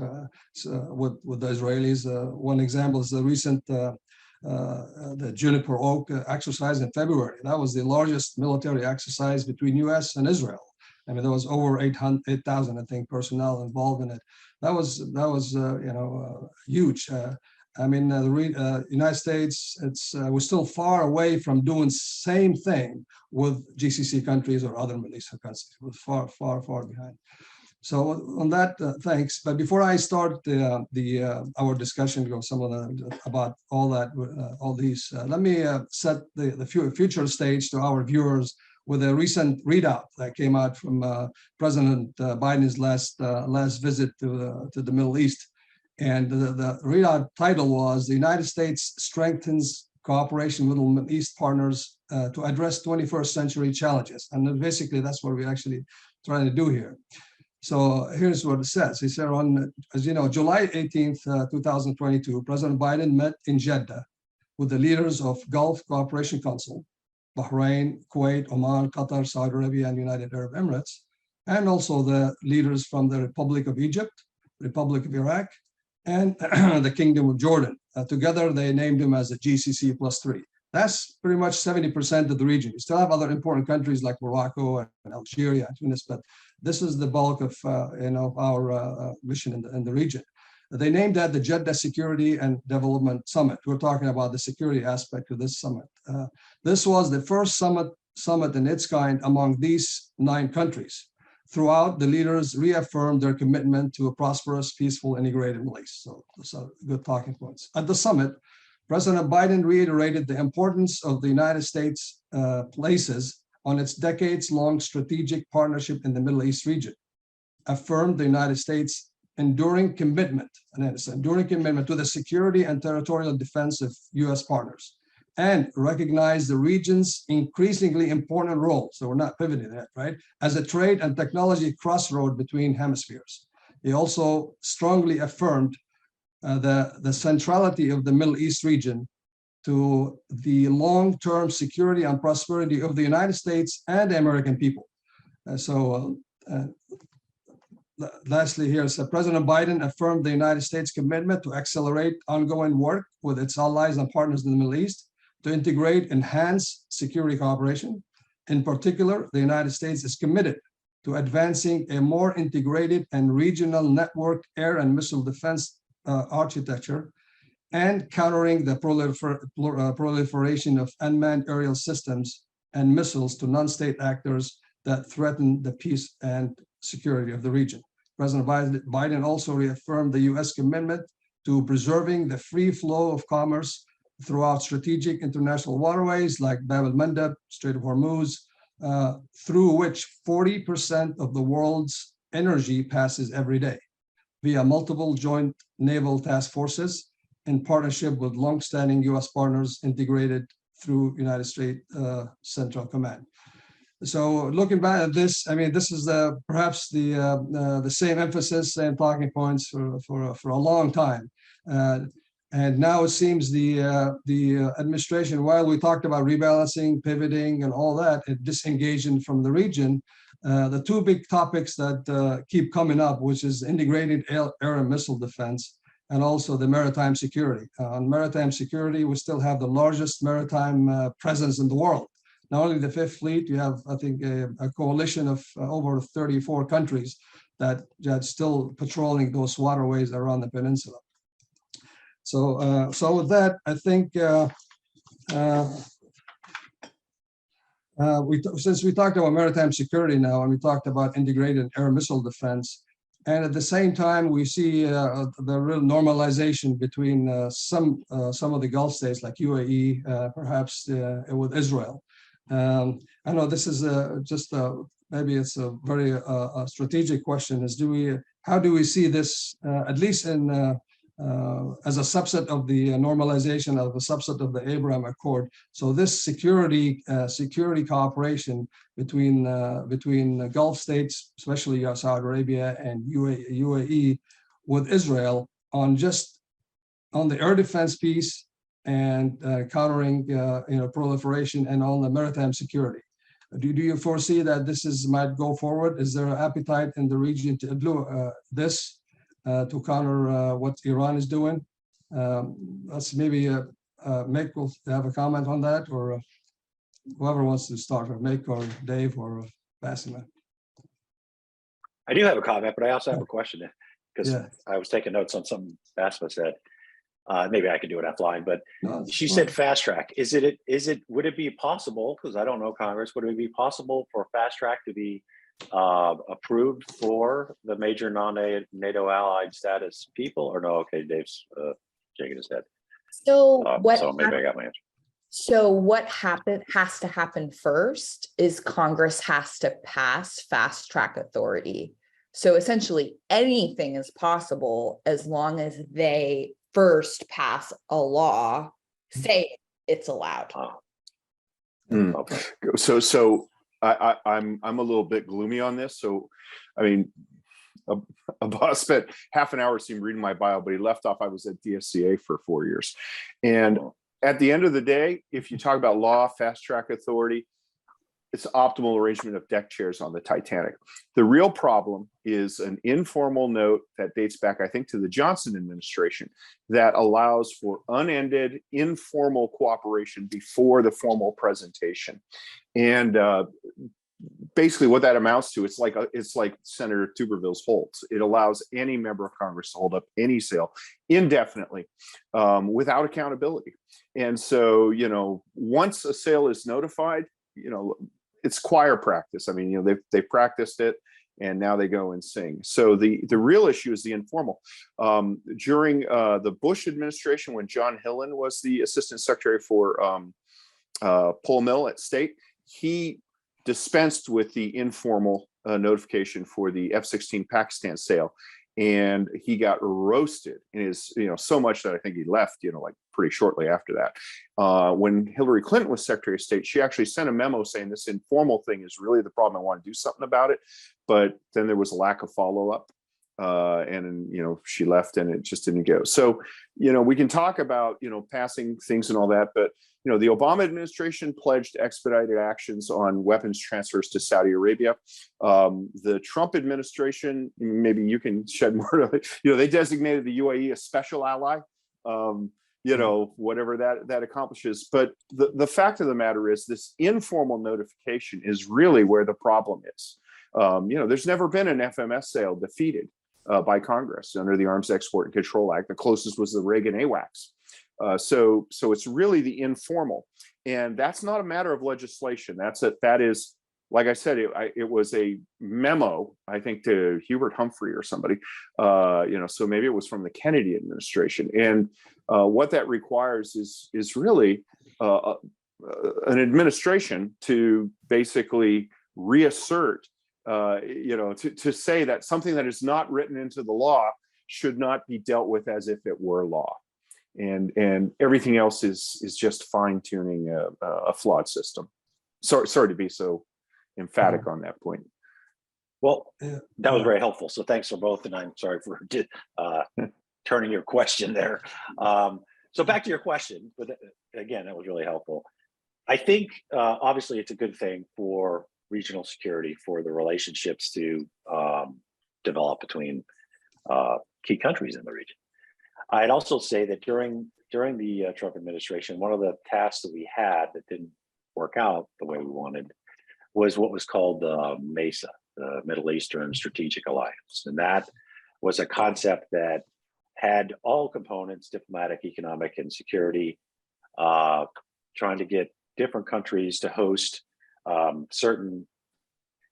with the Israelis. One example is the recent the Juniper Oak exercise in February. That was the largest military exercise between U.S. and Israel. I mean, there was over 8,000, I think, personnel involved in it. That was huge. I mean, United States, we're still far away from doing same thing with GCC countries or other Middle Eastern countries. We're far, far, far behind. So on that, thanks. But before I start our discussion about all that, all these, let me set the future stage to our viewers with a recent readout that came out from President Biden's last visit to the Middle East. And the readout title was "The United States Strengthens Cooperation with Middle East Partners to Address 21st Century Challenges." And basically, that's what we're actually trying to do here. So here's what it says. He said on, as you know, July 18th, 2022, President Biden met in Jeddah with the leaders of Gulf Cooperation Council, Bahrain, Kuwait, Oman, Qatar, Saudi Arabia, and United Arab Emirates, and also the leaders from the Republic of Egypt, Republic of Iraq, and the Kingdom of Jordan. Together, they named him as a GCC +3. That's pretty much 70% of the region. You still have other important countries like Morocco and Algeria and Tunis, but this is the bulk of our mission in the region. They named that the Jeddah Security and Development Summit. We're talking about the security aspect of this summit. This was the first summit in its kind among these 9 countries. Throughout, the leaders reaffirmed their commitment to a prosperous, peaceful, integrated Middle East. So those are good talking points. At the summit, President Biden reiterated the importance of the United States places on its decades-long strategic partnership in the Middle East region, affirmed the United States' enduring commitment to the security and territorial defense of U.S. partners, and recognized the region's increasingly important role, so we're not pivoting that, right, as a trade and technology crossroad between hemispheres. He also strongly affirmed the centrality of the Middle East region to the long-term security and prosperity of the United States and the American people. Lastly here, so President Biden affirmed the United States' commitment to accelerate ongoing work with its allies and partners in the Middle East to integrate, enhance security cooperation. In particular, the United States is committed to advancing a more integrated and regional network air and missile defense architecture, and countering the proliferation of unmanned aerial systems and missiles to non-state actors that threaten the peace and security of the region. President Biden also reaffirmed the U.S. commitment to preserving the free flow of commerce throughout strategic international waterways like Bab el-Mandeb, Strait of Hormuz, through which 40% of the world's energy passes every day, via multiple joint naval task forces in partnership with longstanding U.S. partners integrated through United States Central Command. So looking back at this, I mean, this is perhaps the same emphasis, same talking points for a long time. And now it seems the administration, while we talked about rebalancing, pivoting, and all that, disengaging from the region, the 2 big topics that keep coming up, which is integrated air and missile defense, and also the maritime security. On maritime security, we still have the largest maritime presence in the world. Not only the Fifth Fleet, you have, I think, a coalition of over 34 countries that still patrolling those waterways around the peninsula. So, so with that, I think since we talked about maritime security now, and we talked about integrated air missile defense, and at the same time, we see the real normalization between some of the Gulf states like UAE, perhaps with Israel. I know this is just maybe it's a very strategic question. How do we see this, at least in as a subset of the normalization of a subset of the Abraham Accord? So this security cooperation between the Gulf states, especially Saudi Arabia and UAE, with Israel on the air defense piece and countering proliferation and on the maritime security. Do you foresee that might go forward? Is there an appetite in the region to do this to counter what Iran is doing? Let's maybe Mick will have a comment on that, or whoever wants to start, or Mick or Dave or Basima. I do have a comment, but I also have a question because I was taking notes on something Basma said. maybe I could do it offline, but No, it's she fine. said fast track. Would it be possible, because I don't know Congress, would it be possible for fast track to be approved for the major non-NATO allied status people, or no? Okay, Dave's shaking his head. So So maybe I got my answer. So what has to happen first is Congress has to pass fast track authority. So essentially anything is possible as long as they first pass a law, say it's allowed. Okay. So I'm a little bit gloomy on this. So, I mean, a boss spent half an hour reading my bio, but he left off. I was at DSCA for 4 years, and at the end of the day, if you talk about law, fast track authority, it's optimal arrangement of deck chairs on the Titanic. The real problem is an informal note that dates back, I think, to the Johnson administration that allows for unended informal cooperation before the formal presentation. And basically what that amounts to, it's like Senator Tuberville's holds. It allows any member of Congress to hold up any sale indefinitely without accountability. And so, once a sale is notified, it's choir practice. I mean, they practiced it and now they go and sing. So the real issue is the informal. During the Bush administration, when John Hillen was the assistant secretary for Pull Mill at State, he dispensed with the informal notification for the F-16 Pakistan sale. And he got roasted in his, so much that I think he left, like pretty shortly after that. When Hillary Clinton was Secretary of State, she actually sent a memo saying this informal thing is really the problem. I want to do something about it. But then there was a lack of follow-up. And she left and it just didn't go. So, we can talk about, passing things and all that, but, the Obama administration pledged expedited actions on weapons transfers to Saudi Arabia. The Trump administration, maybe you can shed more of it, they designated the UAE a special ally, whatever that accomplishes. But the fact of the matter is this informal notification is really where the problem is. There's never been an FMS sale defeated by Congress under the Arms Export and Control Act. The closest was the Reagan AWACS. So it's really the informal, and that's not a matter of legislation. That is, like I said, it was a memo, I think, to Hubert Humphrey or somebody, so maybe it was from the Kennedy administration. And what that requires is really an administration to basically reassert, to say that something that is not written into the law should not be dealt with as if it were law. And everything else is just fine tuning a flawed system. Sorry to be so emphatic on that point. Well, that was very helpful. So thanks for both, and I'm sorry for turning your question there. So back to your question, but again, that was really helpful. I think obviously it's a good thing for regional security, for the relationships to develop between key countries in the region. I'd also say that during the Trump administration, one of the tasks that we had that didn't work out the way we wanted was what was called MESA, the Middle Eastern Strategic Alliance. And that was a concept that had all components, diplomatic, economic, and security, trying to get different countries to host certain,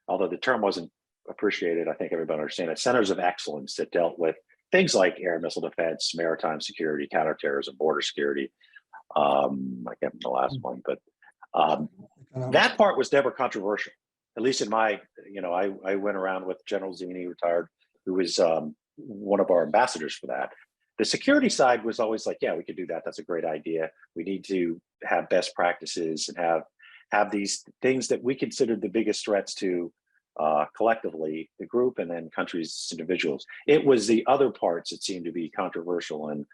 although the term wasn't appreciated, I think everybody understands it, centers of excellence that dealt with things like air and missile defense, maritime security, counterterrorism, border security. I can't remember the last one, but that part was never controversial. At least in my, I went around with General Zinni, retired, who was one of our ambassadors for that. The security side was always like, yeah, we could do that. That's a great idea. We need to have best practices and have these things that we considered the biggest threats to collectively, the group, and then countries, individuals. It was the other parts that seemed to be controversial and,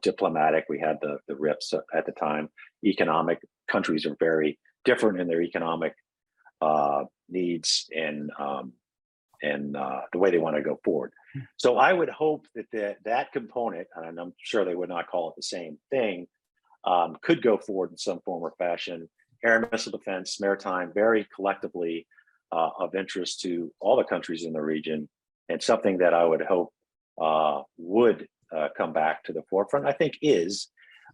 diplomatic. We had the RIPS at the time. Economic, countries are very different in their economic needs and the way they want to go forward. So I would hope that that component, and I'm sure they would not call it the same thing, could go forward in some form or fashion. Air and missile defense, maritime, very collectively of interest to all the countries in the region, and something that I would hope would come back to the forefront, I think is,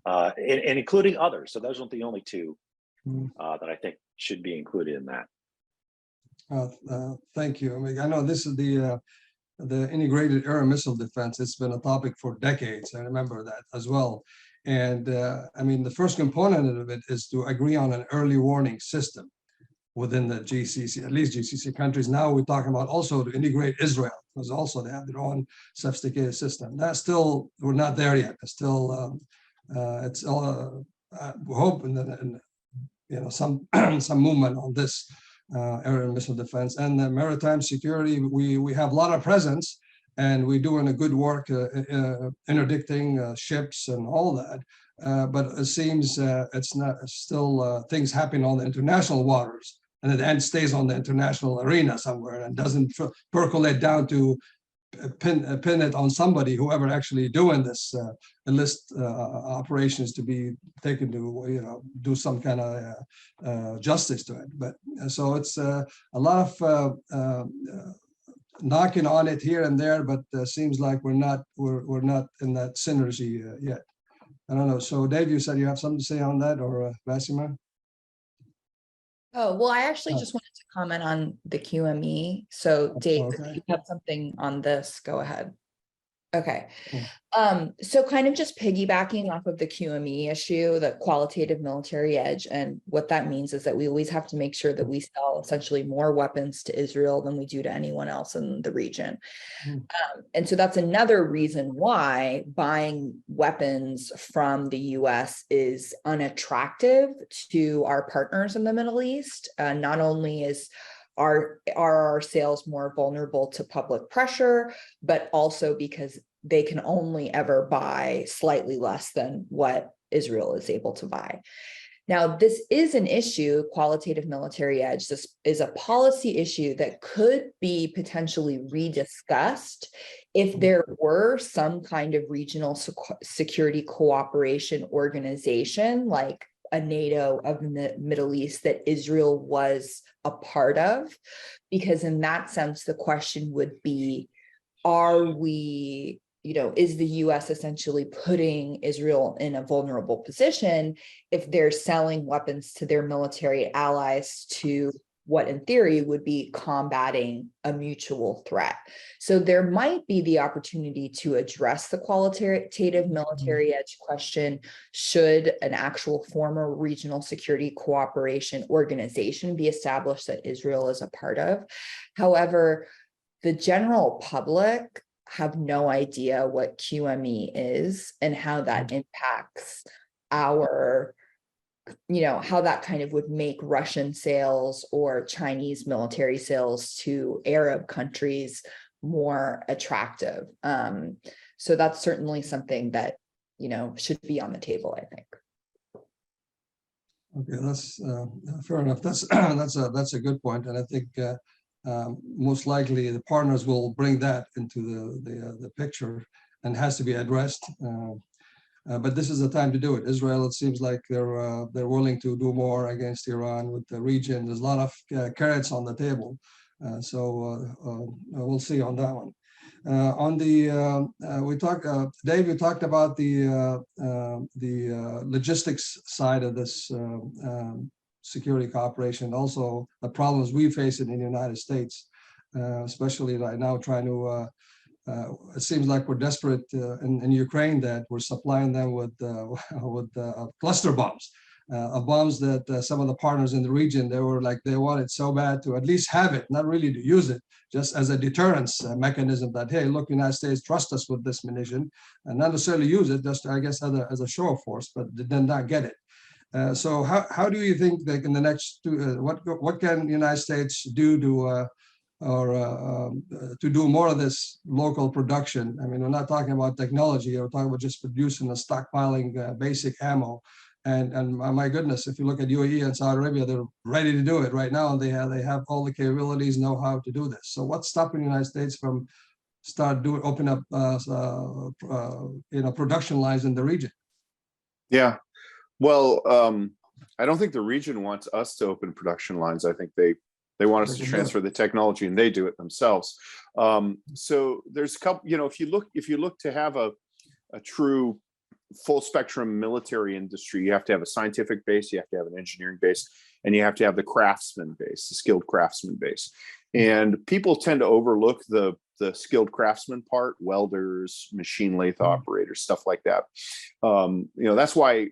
and including others. So those aren't the only two that I think should be included in that. Thank you. I mean, I know this is the integrated air and missile defense. It's been a topic for decades. I remember that as well. And I mean, the first component of it is to agree on an early warning system within the GCC, at least GCC countries. Now we're talking about also to integrate Israel, because also they have their own sophisticated system. That's still, we're not there yet. It's still, it's all, we hope and you know, some movement on this air and missile defense and the maritime security. We have a lot of presence, and we're doing a good work interdicting ships and all that. But it seems it's not still things happening on the international waters, and at the end stays on the international arena somewhere and doesn't percolate down to pin it on somebody, whoever actually doing this enlist operations to be taken to, you know, do some kind of justice to it. But so it's a lot of knocking on it here and there, but seems like we're not in that synergy yet. I don't know. So Dave, you said you have something to say on that, or Basima? Oh, well, I actually just wanted to comment on the QME. So Dave, Okay. if you have something on this, go ahead. Okay. Cool. So kind of just piggybacking off of the QME issue, the qualitative military edge, and what that means is that we always have to make sure that we sell essentially more weapons to Israel than we do to anyone else in the region. And so that's another reason why buying weapons from the U.S. is unattractive to our partners in the Middle East. Not only are our sales more vulnerable to public pressure, but also because they can only ever buy slightly less than what Israel is able to buy. Now, this is an issue, qualitative military edge. This is a policy issue that could be potentially rediscussed if there were some kind of regional security cooperation organization like a NATO of the Middle East that Israel was a part of, because in that sense, the question would be, are we, you know, is the US essentially putting Israel in a vulnerable position if they're selling weapons to their military allies to what in theory would be combating a mutual threat? So there might be the opportunity to address the qualitative military edge question should an actual former regional security cooperation organization be established that Israel is a part of. However, the general public have no idea what QME is and how that impacts our, you know, how that kind of would make Russian sales or Chinese military sales to Arab countries more attractive. So that's certainly something that, you know, should be on the table, I think. Okay, that's fair enough. That's a good point, and I think most likely the partners will bring that into the picture and has to be addressed. But this is the time to do it. Israel, it seems like they're willing to do more against Iran with the region. There's a lot of carrots on the table, so we'll see on that one. On the Dave, you talked about the logistics side of this security cooperation, also the problems we face in the United States, especially right now trying to. It seems like we're desperate in Ukraine that we're supplying them with cluster bombs, bombs that some of the partners in the region, they wanted so bad to at least have it, not really to use it, just as a deterrence mechanism that, hey, look, United States, trust us with this munition, and not necessarily use it, just I guess as a show of force, but did not get it. So how do you think that in the next what can the United States do to to do more of this local production? I mean, we're not talking about technology, we're talking about just producing and stockpiling basic ammo. And my goodness, if you look at UAE and Saudi Arabia, they're ready to do it right now. They have all the capabilities, know how to do this. So what's stopping the United States from open up production lines in the region? Yeah, well, I don't think the region wants us to open production lines. I think they want us to transfer the technology, and they do it themselves. So there's a couple. You know, if you look to have a true full spectrum military industry, you have to have a scientific base, you have to have an engineering base, and you have to have the craftsman base, the skilled craftsman base. And people tend to overlook the skilled craftsman part, welders, machine lathe operators, stuff like that. That's why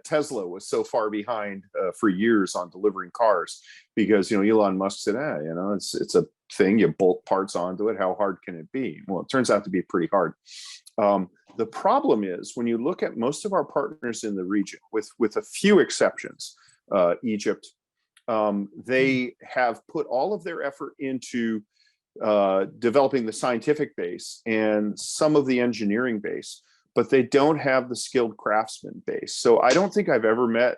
Tesla was so far behind for years on delivering cars, because Elon Musk said, it's a thing, you bolt parts onto it, how hard can it be? Well, it turns out to be pretty hard. The problem is, when you look at most of our partners in the region, with a few exceptions, Egypt, they have put all of their effort into developing the scientific base and some of the engineering base, but they don't have the skilled craftsman base. So I don't think I've ever met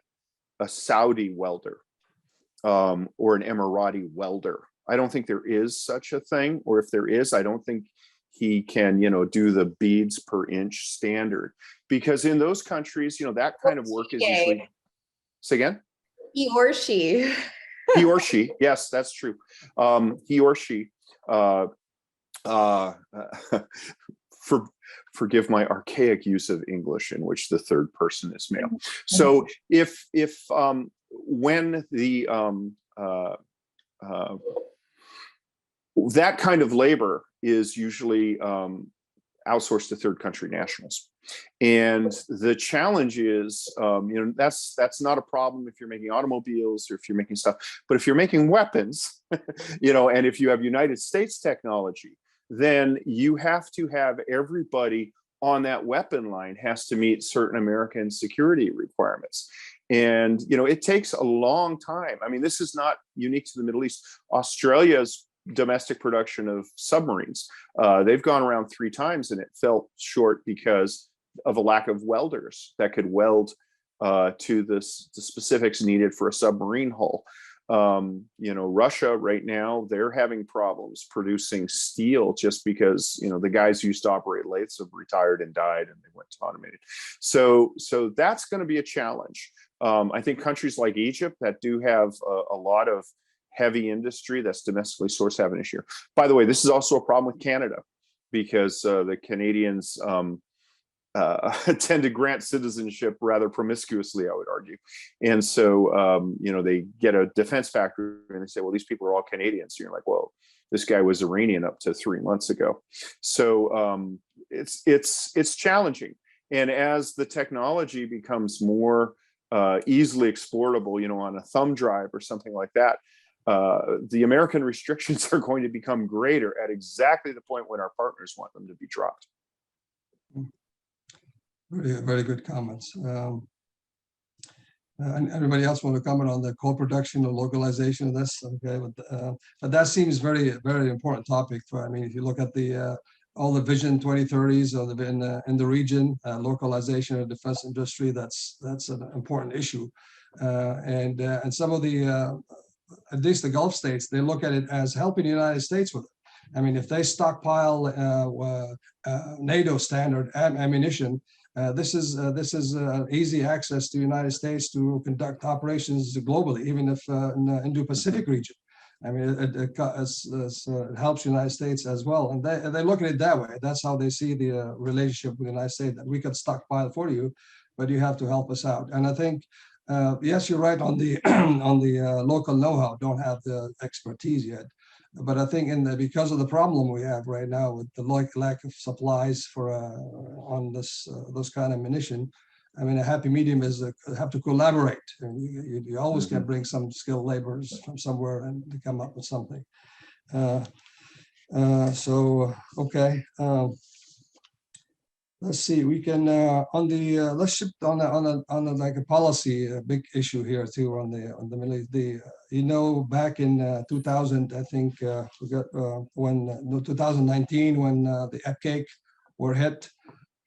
a Saudi welder or an Emirati welder. I don't think there is such a thing, or if there is, I don't think he can, do the beads per inch standard, because in those countries, that kind of work is usually. Say again? He or she. He or she, yes, that's true. He or she. Forgive my archaic use of English, in which the third person is male. So if when the that kind of labor is usually outsourced to third country nationals. And the challenge is, that's not a problem if you're making automobiles or if you're making stuff, but if you're making weapons, and if you have United States technology, then you have to have everybody on that weapon line has to meet certain American security requirements. And, it takes a long time. I mean, this is not unique to the Middle East. Australia's domestic production of submarines, they've gone around 3 times and it fell short because of a lack of welders that could weld to the specifics needed for a submarine hull. Russia right now, they're having problems producing steel just because, the guys who used to operate lathes have retired and died and they went to automated. So that's going to be a challenge. I think countries like Egypt that do have a lot of heavy industry that's domestically sourced have an issue. By the way, this is also a problem with Canada, because the Canadians tend to grant citizenship rather promiscuously, I would argue. And so, they get a defense factory and they say, well, these people are all Canadians. And you're like, well, this guy was Iranian up to 3 months ago. So it's challenging. And as the technology becomes more easily exportable, on a thumb drive or something like that, the American restrictions are going to become greater at exactly the point when our partners want them to be dropped. Very, very good comments. Anybody else want to comment on the co-production or localization of this? Okay, but that seems very, very important topic. If you look at the all the Vision 2030s in the region, localization of the defense industry, that's an important issue. And some of the at least the Gulf states, they look at it as helping the United States with it. If they stockpile NATO standard ammunition, this is easy access to the United States to conduct operations globally, even if in the Indo-Pacific region. It helps the United States as well, and they look at it that way. That's how they see the relationship with the United States, that we could stockpile for you, but you have to help us out. And I think, yes, you're right on the on the local know-how, don't have the expertise yet. But I think because of the problem we have right now with the lack of supplies for on those kind of munition, a happy medium is have to collaborate. And you always can bring some skilled laborers from somewhere and to come up with something. Okay. Let's see. We can let's shift on like a policy, a big issue here too on the Middle East. Back in 2000, I think we got 2019 when the FCAIC were hit,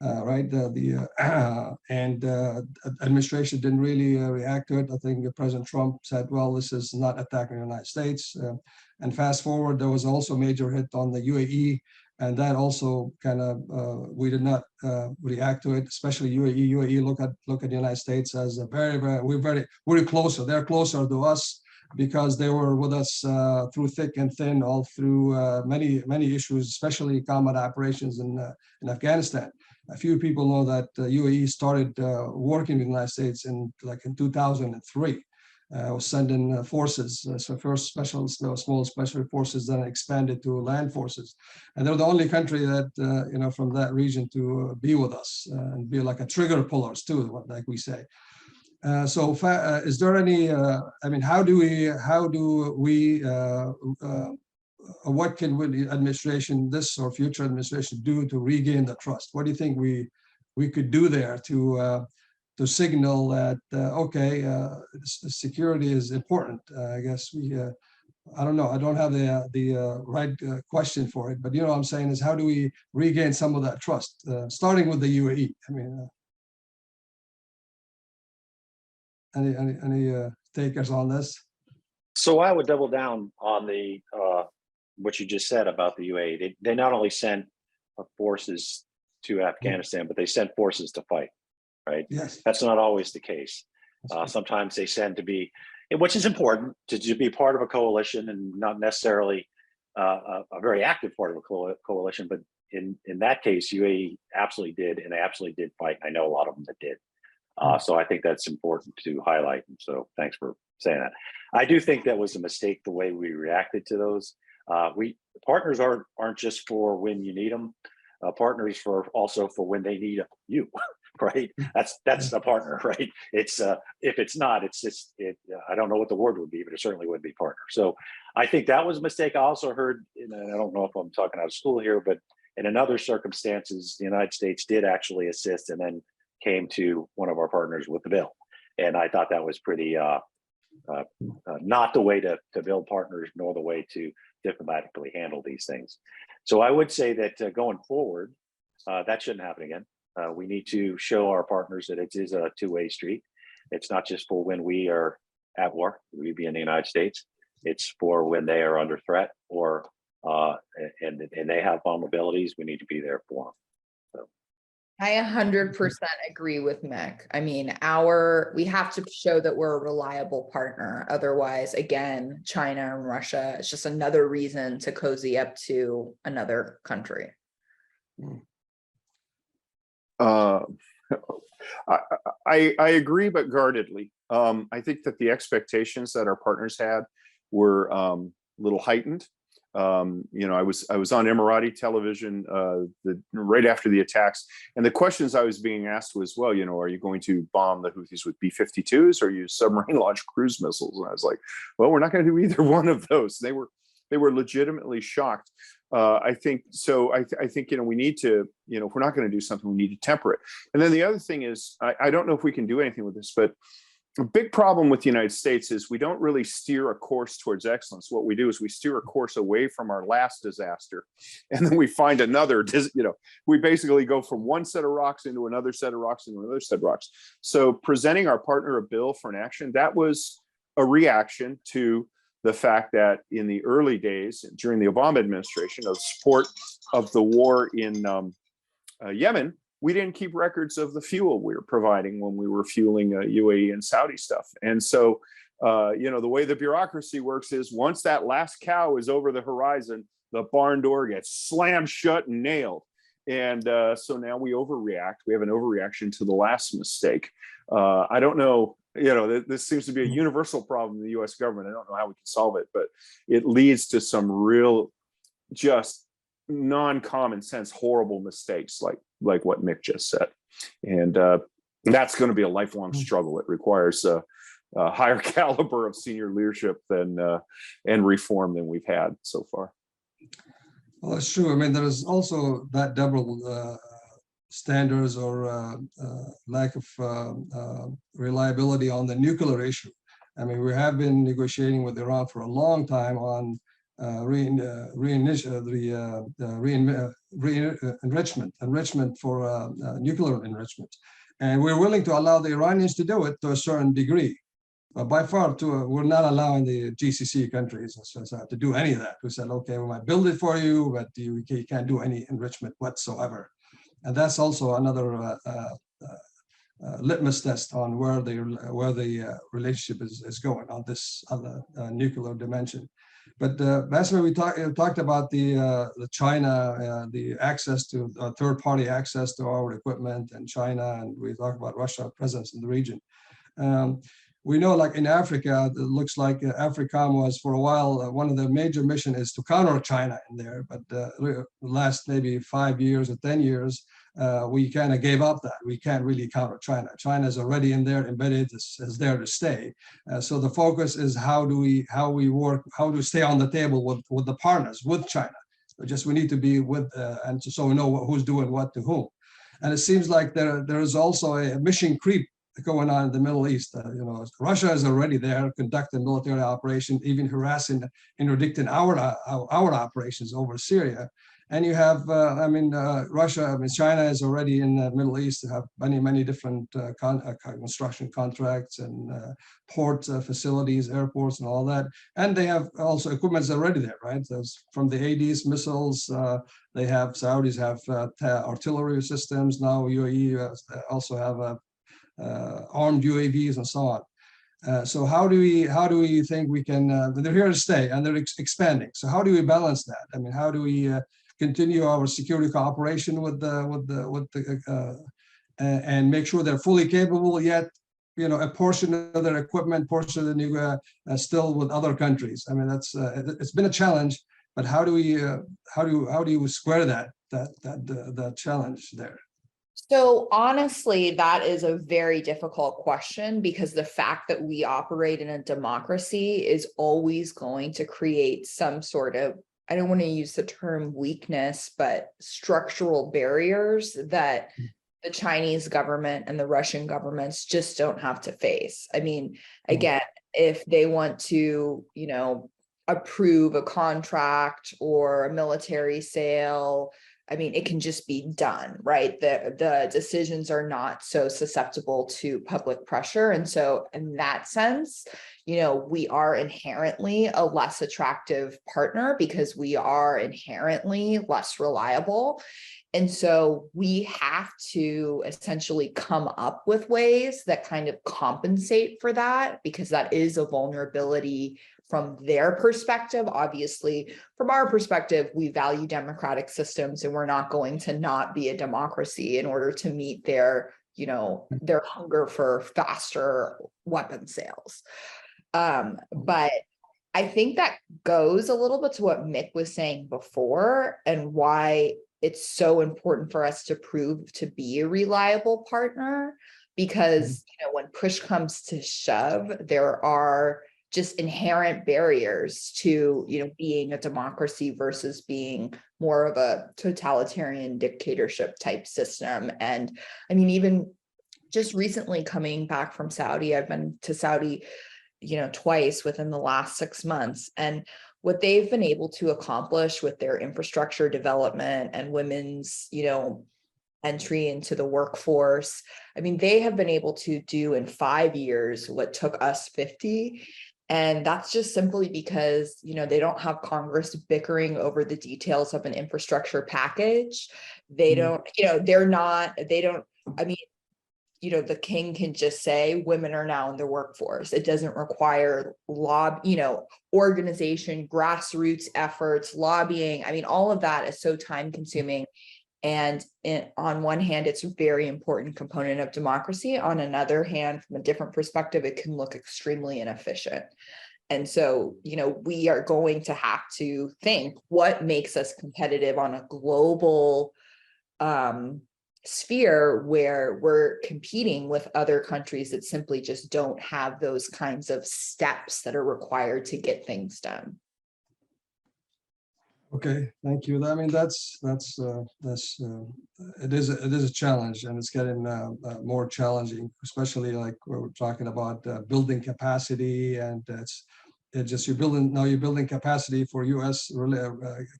right? And administration didn't really react to it. I think President Trump said, "Well, this is not attacking the United States." And fast forward, there was also a major hit on the UAE. And that also kind of we did not react to it, especially UAE. UAE look at the United States as a very, very, we're very closer. They're closer to us because they were with us through thick and thin, all through many issues, especially combat operations in Afghanistan. A few people know that UAE started working with the United States in 2003. Was sending forces, so first small special forces, then expanded to land forces, and they're the only country that from that region to be with us and be like a trigger pullers too, like we say. Is there any? How do we? What can the administration, this or future administration, do to regain the trust? What do you think we could do there to signal that security is important? I guess I don't know. I don't have the right question for it, but you know what I'm saying is, how do we regain some of that trust, starting with the UAE? Any takers on this? So I would double down on the what you just said about the UAE. They not only sent forces to Afghanistan, but they sent forces to fight. Right. Yes. That's not always the case. Sometimes they send to be, which is important, to be part of a coalition, and not necessarily a very active part of a coalition. But in that case, UAE absolutely did, and they absolutely did fight. I know a lot of them that did. So I think that's important to highlight. And so thanks for saying that. I do think that was a mistake, the way we reacted to those. Partners aren't just for when you need them. Partners also for when they need you. Right, that's the partner, right? It's if it's not, it's just I don't know what the word would be, but it certainly would be partner. So I think that was a mistake. I also heard, and I don't know if I'm talking out of school here, but in other circumstances, the United States did actually assist, and then came to one of our partners with the bill, and I thought that was pretty not the way to build partners, nor the way to diplomatically handle these things. So I would say that going forward, that shouldn't happen again. We need to show our partners that it is a two-way street. It's not just for when we are at war, we be in the United States. It's for when they are under threat, or and they have vulnerabilities. We need to be there for them. So. I 100% agree with Mick. I mean, we have to show that we're a reliable partner. Otherwise, again, China and Russia, it's just another reason to cozy up to another country. I agree, but guardedly. I think that the expectations that our partners had were a little heightened. I was on Emirati television right after the attacks, and the questions I was being asked was, well, are you going to bomb the Houthis with B-52s or use submarine-launched cruise missiles? And I was like, well, we're not going to do either one of those. They were legitimately shocked. I think so. I think we need to, if we're not going to do something, we need to temper it. And then the other thing is, I don't know if we can do anything with this, but a big problem with the United States is we don't really steer a course towards excellence. What we do is we steer a course away from our last disaster, and then we find another. We basically go from one set of rocks into another set of rocks into another set of rocks. So presenting our partner a bill for an action, that was a reaction to the fact that in the early days during the Obama administration of support of the war in Yemen, we didn't keep records of the fuel we were providing when we were fueling UAE and Saudi stuff. And so, the way the bureaucracy works is once that last cow is over the horizon, the barn door gets slammed shut and nailed. And so now we overreact. We have an overreaction to the last mistake. I don't know. This seems to be a universal problem in the U.S. government. I don't know how we can solve it, but it leads to some real, just non-common sense, horrible mistakes like what Mick just said. And that's going to be a lifelong struggle. It requires a higher caliber of senior leadership and reform than we've had so far. Well, that's true. I mean, there is also that double standards or lack of reliability on the nuclear issue. I mean, we have been negotiating with Iran for a long time on enrichment for nuclear enrichment. And we're willing to allow the Iranians to do it to a certain degree. But by far, we're not allowing the GCC countries to do any of that. We said, okay, we might build it for you, but you can't do any enrichment whatsoever. And that's also another litmus test on where the relationship is going on this other nuclear dimension. But that's where we talked about the China, the access to third-party access to our equipment, and China, and we talked about Russia presence in the region. We know, like in Africa, it looks like AFRICOM was for a while, one of the major mission is to counter China in there, but the last maybe 5 years or 10 years, we kind of gave up that. We can't really counter China. China is already in there, embedded, is there to stay. So the focus is how do we work, how to stay on the table with the partners, with China. We need to be with, and so we know who's doing what to whom. And it seems like there is also a mission creep going on in the Middle East. Russia is already there conducting military operation, even harassing, interdicting our operations over Syria. And you have, Russia, China is already in the Middle East, have many different construction contracts and port facilities, airports, and all that. And they have also equipment's already there, right? There's from the ADs missiles. They have, Saudis have artillery systems. Now UAE also have armed UAVs and so on. So how do we think we can? They're here to stay and they're expanding. So how do we balance that? I mean, how do we continue our security cooperation with and make sure they're fully capable, yet a portion of their equipment, portion of the new still with other countries. I mean, that's it's been a challenge, but how do you square that challenge there? So honestly, that is a very difficult question, because the fact that we operate in a democracy is always going to create some sort of, I don't want to use the term weakness, but structural barriers that the Chinese government and the Russian governments just don't have to face. I mean, again, if they want to, approve a contract or a military sale, I mean, it can just be done, right? The decisions are not so susceptible to public pressure. And so in that sense, we are inherently a less attractive partner because we are inherently less reliable. And so we have to essentially come up with ways that kind of compensate for that, because that is a vulnerability from their perspective. Obviously, from our perspective, we value democratic systems, and we're not going to not be a democracy in order to meet their hunger for faster weapon sales. But I think that goes a little bit to what Mick was saying before, and why it's so important for us to prove to be a reliable partner, because when push comes to shove, there are just inherent barriers to being a democracy versus being more of a totalitarian dictatorship type system. And I mean, even just recently coming back from Saudi, I've been to Saudi twice within the last 6 months, and what they've been able to accomplish with their infrastructure development and women's entry into the workforce, I mean, they have been able to do in 5 years what took us 50. And that's just simply because, they don't have Congress bickering over the details of an infrastructure package. They don't, the king can just say women are now in the workforce. It doesn't require organization, grassroots efforts, lobbying. I mean, all of that is so time consuming. And on one hand, it's a very important component of democracy. On another hand, from a different perspective, it can look extremely inefficient. And so, we are going to have to think what makes us competitive on a global sphere, where we're competing with other countries that simply just don't have those kinds of steps that are required to get things done. Okay, thank you. I mean, it is a challenge, and it's getting more challenging, especially like where we're talking about building capacity, and you're building capacity for U.S.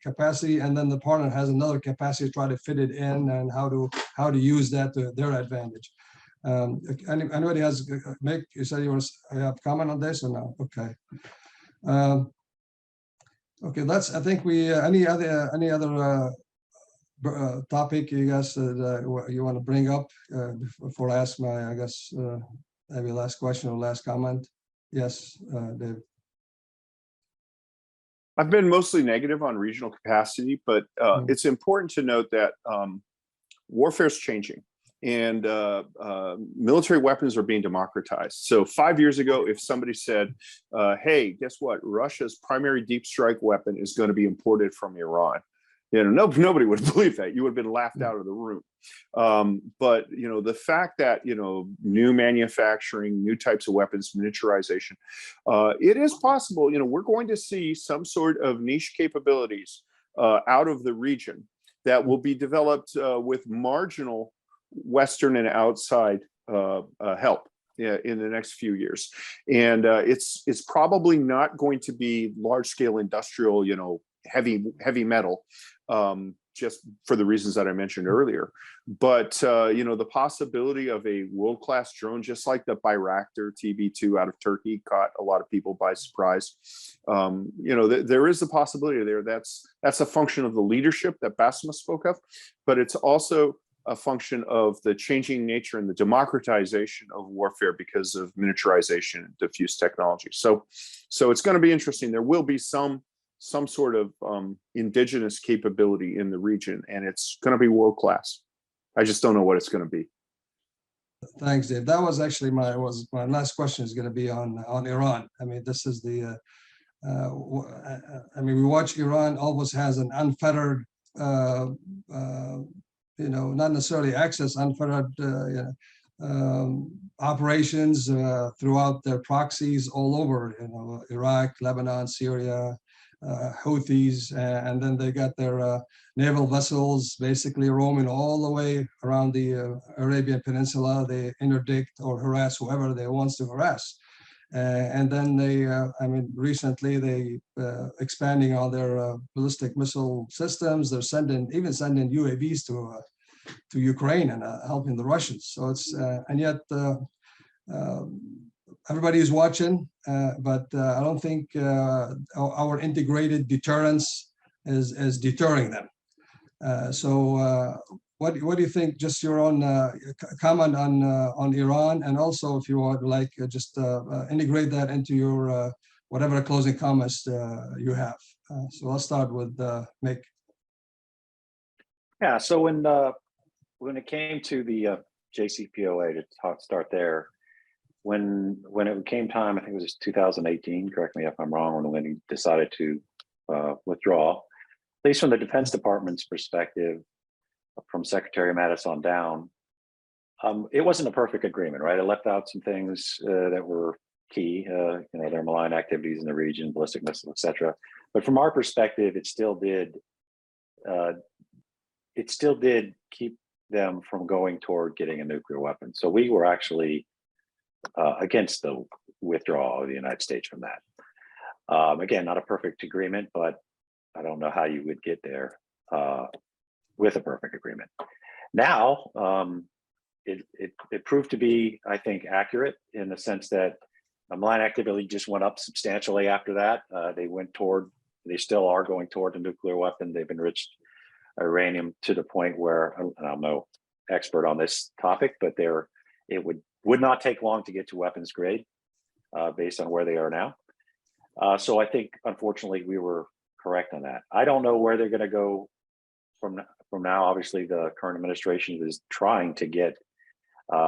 capacity, and then the partner has another capacity to try to fit it in, and how to use that to their advantage. Anybody has, Mick, you said you have a comment on this or no? Okay. Okay, I think any other topic you guys you want to bring up before I ask my, I guess, maybe last question or last comment? Yes, Dave. I've been mostly negative on regional capacity, but it's important to note that warfare is changing, and military weapons are being democratized. So 5 years ago, if somebody said, hey, guess what? Russia's primary deep strike weapon is going to be imported from Iran. Nobody would believe that. You would have been laughed out of the room. But the fact that new manufacturing, new types of weapons, miniaturization, it is possible. We're going to see some sort of niche capabilities out of the region that will be developed with marginal Western and outside help in the next few years. And it's probably not going to be large scale industrial, heavy metal, just for the reasons that I mentioned earlier. But the possibility of a world-class drone, just like the Bayraktar TB2 out of Turkey, caught a lot of people by surprise. There is a possibility there. That's a function of the leadership that Basma spoke of, but it's also a function of the changing nature and the democratization of warfare because of miniaturization and diffuse technology. So it's going to be interesting. There will be some sort of indigenous capability in the region, and it's going to be world class. I just don't know what it's going to be. Thanks, Dave. That was actually my last question is going to be on Iran. I mean, this is the we watch Iran almost has an unfettered not necessarily access, unfettered operations throughout their proxies all over, Iraq, Lebanon, Syria, Houthis, and then they got their naval vessels basically roaming all the way around the Arabian Peninsula. They interdict or harass whoever they want to harass. And then they, recently they expanding on their ballistic missile systems. They're even sending UAVs to Ukraine and helping the Russians. So it's and yet everybody is watching, but I don't think our integrated deterrence is deterring them. What do you think? Just your own comment on Iran, and also if you would like just integrate that into your whatever closing comments you have. So I'll start with Mick. Yeah. So when it came to the JCPOA, to start there, when it came time, I think it was 2018. Correct me if I'm wrong. When he decided to withdraw, at least from the Defense Department's perspective, from Secretary Mattis on down, it wasn't a perfect agreement, right? It left out some things that were key, their malign activities in the region, ballistic missiles, etc. But from our perspective, it still did keep them from going toward getting a nuclear weapon. So we were actually against the withdrawal of the United States from that. Again, not a perfect agreement, but I don't know how you would get there with a perfect agreement. Now, it proved to be, I think, accurate in the sense that malign activity just went up substantially after that. They still are going toward a nuclear weapon. They've enriched uranium to the point where, and I'm no expert on this topic, but it would not take long to get to weapons grade based on where they are now. So I think, unfortunately, we were correct on that. I don't know where they're going to go from now. Obviously, the current administration is trying to get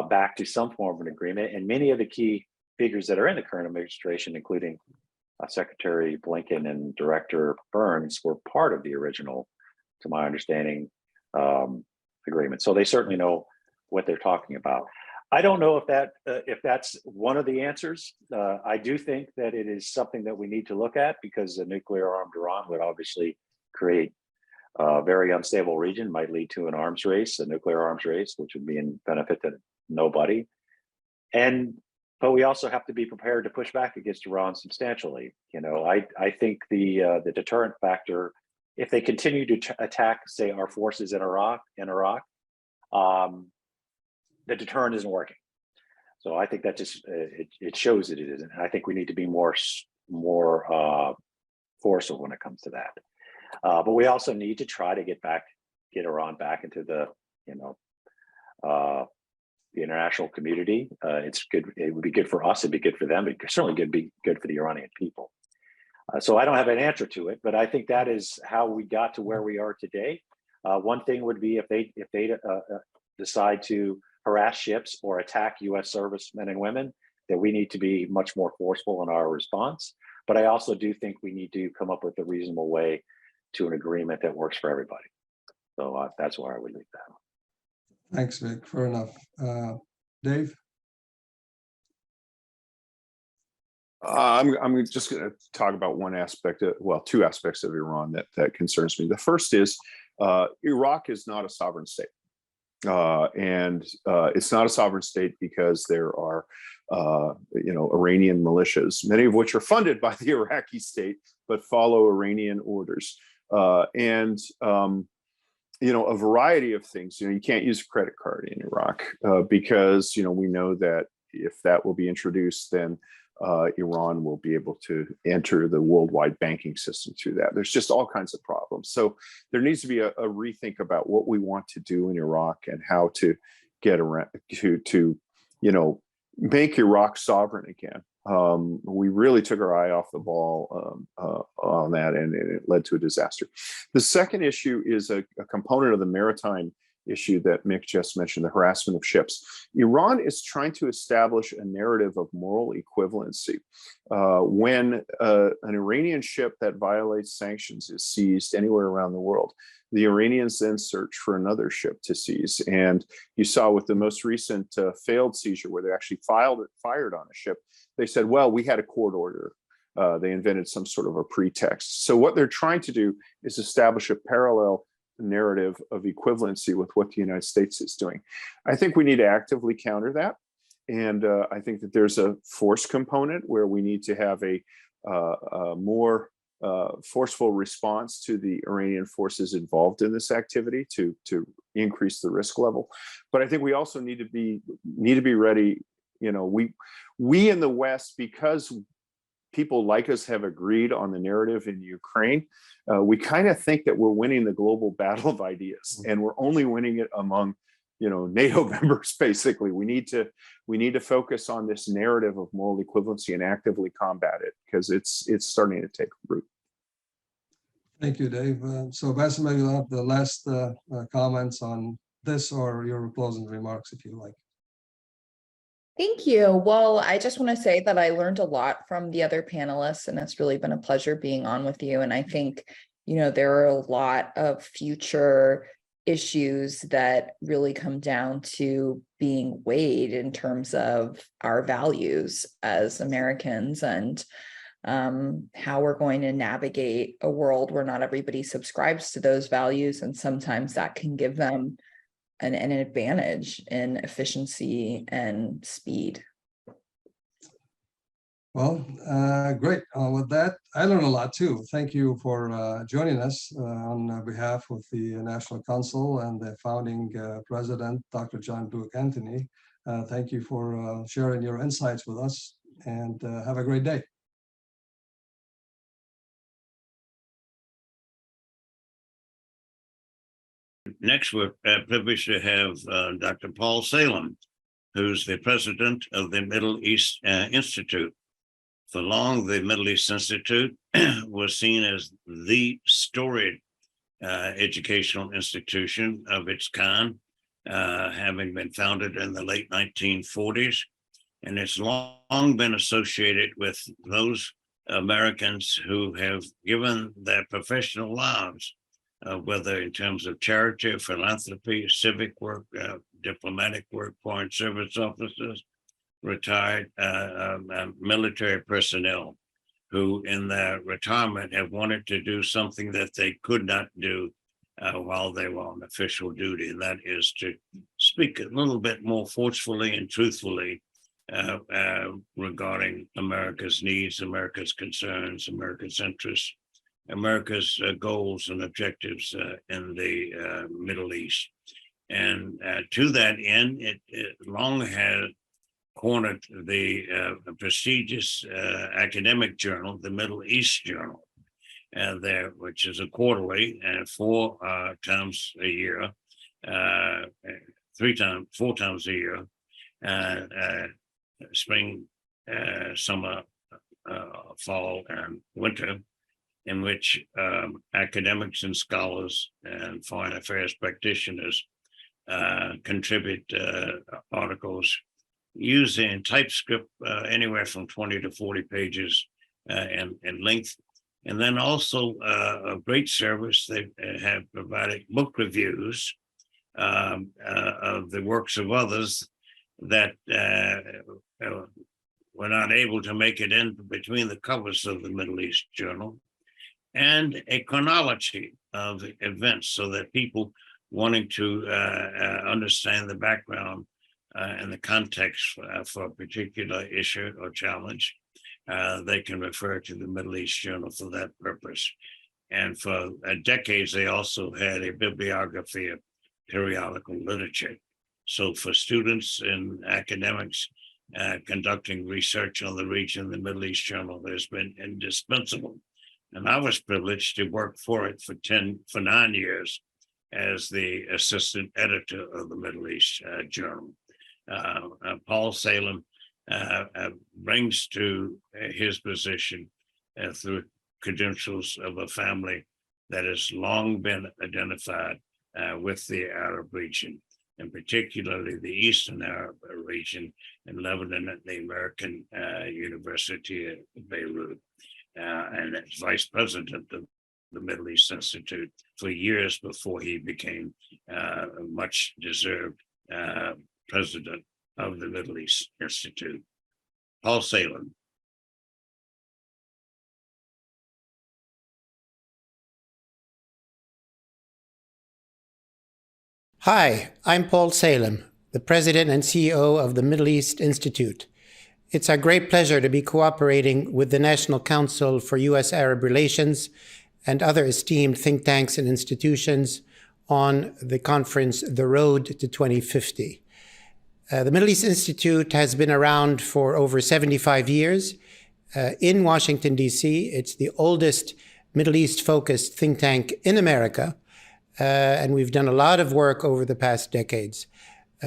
back to some form of an agreement, and many of the key figures that are in the current administration, including Secretary Blinken and Director Burns, were part of the original, to my understanding, agreement. So they certainly know what they're talking about. I don't know if that's one of the answers. I do think that it is something that we need to look at, because a nuclear-armed Iran would obviously create a very unstable region, might lead to an arms race, a nuclear arms race, which would be in benefit to nobody. But we also have to be prepared to push back against Iran substantially. I think the deterrent factor, if they continue to attack, say, our forces in Iraq, the deterrent isn't working. So I think that just it shows that it isn't. I think we need to be more forceful when it comes to that. But we also need to try to get back get Iran back into the, the international community. It's good. It would be good for us. It'd be good for them. It certainly could be good for the Iranian people. So I don't have an answer to it, but I think that is how we got to where we are today. One thing would be if they decide to harass ships or attack U.S. servicemen and women, that we need to be much more forceful in our response. But I also do think we need to come up with a reasonable way to an agreement that works for everybody. So that's where I would leave that. Thanks, Vic. Fair enough. Dave? I'm just going to talk about one aspect, two aspects of Iran that concerns me. The first is Iraq is not a sovereign state. And it's not a sovereign state because there are, Iranian militias, many of which are funded by the Iraqi state, but follow Iranian orders. A variety of things. You can't use a credit card in Iraq because, we know that if that will be introduced, then Iran will be able to enter the worldwide banking system through that. There's just all kinds of problems. So there needs to be a rethink about what we want to do in Iraq and how to get around to make Iraq sovereign again. We really took our eye off the ball on that, and it led to a disaster. The second issue is a component of the maritime issue that Mick just mentioned, the harassment of ships. Iran is trying to establish a narrative of moral equivalency. When an Iranian ship that violates sanctions is seized anywhere around the world, the Iranians then search for another ship to seize. And you saw with the most recent failed seizure where they actually fired on a ship, they said, well, we had a court order. They invented some sort of a pretext. So what they're trying to do is establish a parallel narrative of equivalency with what the United States is doing. I think we need to actively counter that. And I think that there's a force component where we need to have a more forceful response to the Iranian forces involved in this activity to increase the risk level. But I think we also need to be ready. We in the West, because people like us have agreed on the narrative in Ukraine, we kind of think that we're winning the global battle of ideas, and we're only winning it among NATO members. Basically, we need to focus on this narrative of moral equivalency and actively combat it, because it's starting to take root. Thank you, Dave. So Bassem, maybe you'll have the last comments on this, or your closing remarks if you like. Thank you. Well, I just want to say that I learned a lot from the other panelists, and it's really been a pleasure being on with you. And I think, there are a lot of future issues that really come down to being weighed in terms of our values as Americans, and how we're going to navigate a world where not everybody subscribes to those values. And sometimes that can give them an advantage in efficiency and speed. Well, great. With that, I learned a lot too. Thank you for joining us on behalf of the National Council and the founding president, Dr. John Duke Anthony. Thank you for sharing your insights with us, and have a great day. Next, we're privileged to have Dr. Paul Salem, who's the president of the Middle East Institute. For long, the Middle East Institute was seen as the storied educational institution of its kind, having been founded in the late 1940s. And it's long been associated with those Americans who have given their professional lives, whether in terms of charity, philanthropy, civic work, diplomatic work, foreign service officers, retired military personnel who in their retirement have wanted to do something that they could not do while they were on official duty, and that is to speak a little bit more forcefully and truthfully regarding America's needs, America's concerns, America's interests, America's goals and objectives in the Middle East. And to that end, it long had cornered the prestigious academic journal, the Middle East Journal. there, which is a quarterly and 4 times a year, 4 times a year, spring, summer, fall, and winter, in which academics and scholars and foreign affairs practitioners contribute articles using TypeScript anywhere from 20 to 40 pages in length. And then also a great service, they have provided book reviews of the works of others that were not able to make it in between the covers of the Middle East Journal, and a chronology of events so that people wanting to understand the background and the context for a particular issue or challenge, they can refer to the Middle East Journal for that purpose. And for decades, they also had a bibliography of periodical literature. So for students and academics conducting research on the region, the Middle East Journal has been indispensable. And I was privileged to work for it for 9 years as the assistant editor of the Middle East Journal. Paul Salem brings to his position through credentials of a family that has long been identified with the Arab region, and particularly the Eastern Arab region in Lebanon at the American University of Beirut, and as vice president of the Middle East Institute for years before he became a much deserved president of the Middle East Institute. Paul Salem. Hi, I'm Paul Salem, the President and CEO of the Middle East Institute. It's our great pleasure to be cooperating with the National Council for U.S. Arab Relations and other esteemed think tanks and institutions on the conference, The Road to 2050. The Middle East Institute has been around for over 75 years in Washington, D.C. It's the oldest Middle East-focused think tank in America, and we've done a lot of work over the past decades.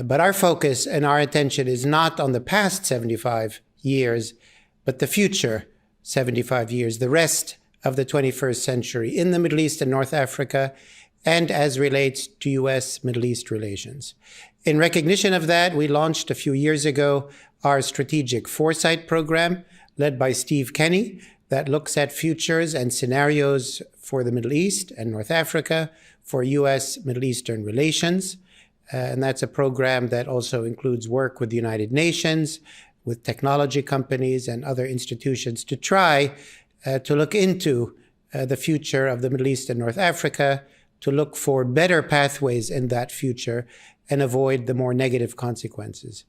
But our focus and our attention is not on the past 75 years, but the future 75 years, the rest of the 21st century in the Middle East and North Africa, and as relates to U.S.-Middle East relations. In recognition of that, we launched a few years ago our Strategic Foresight Program, led by Steve Kenny, that looks at futures and scenarios for the Middle East and North Africa, for U.S.-Middle Eastern relations. And that's a program that also includes work with the United Nations, with technology companies and other institutions to try to look into the future of the Middle East and North Africa, to look for better pathways in that future and avoid the more negative consequences.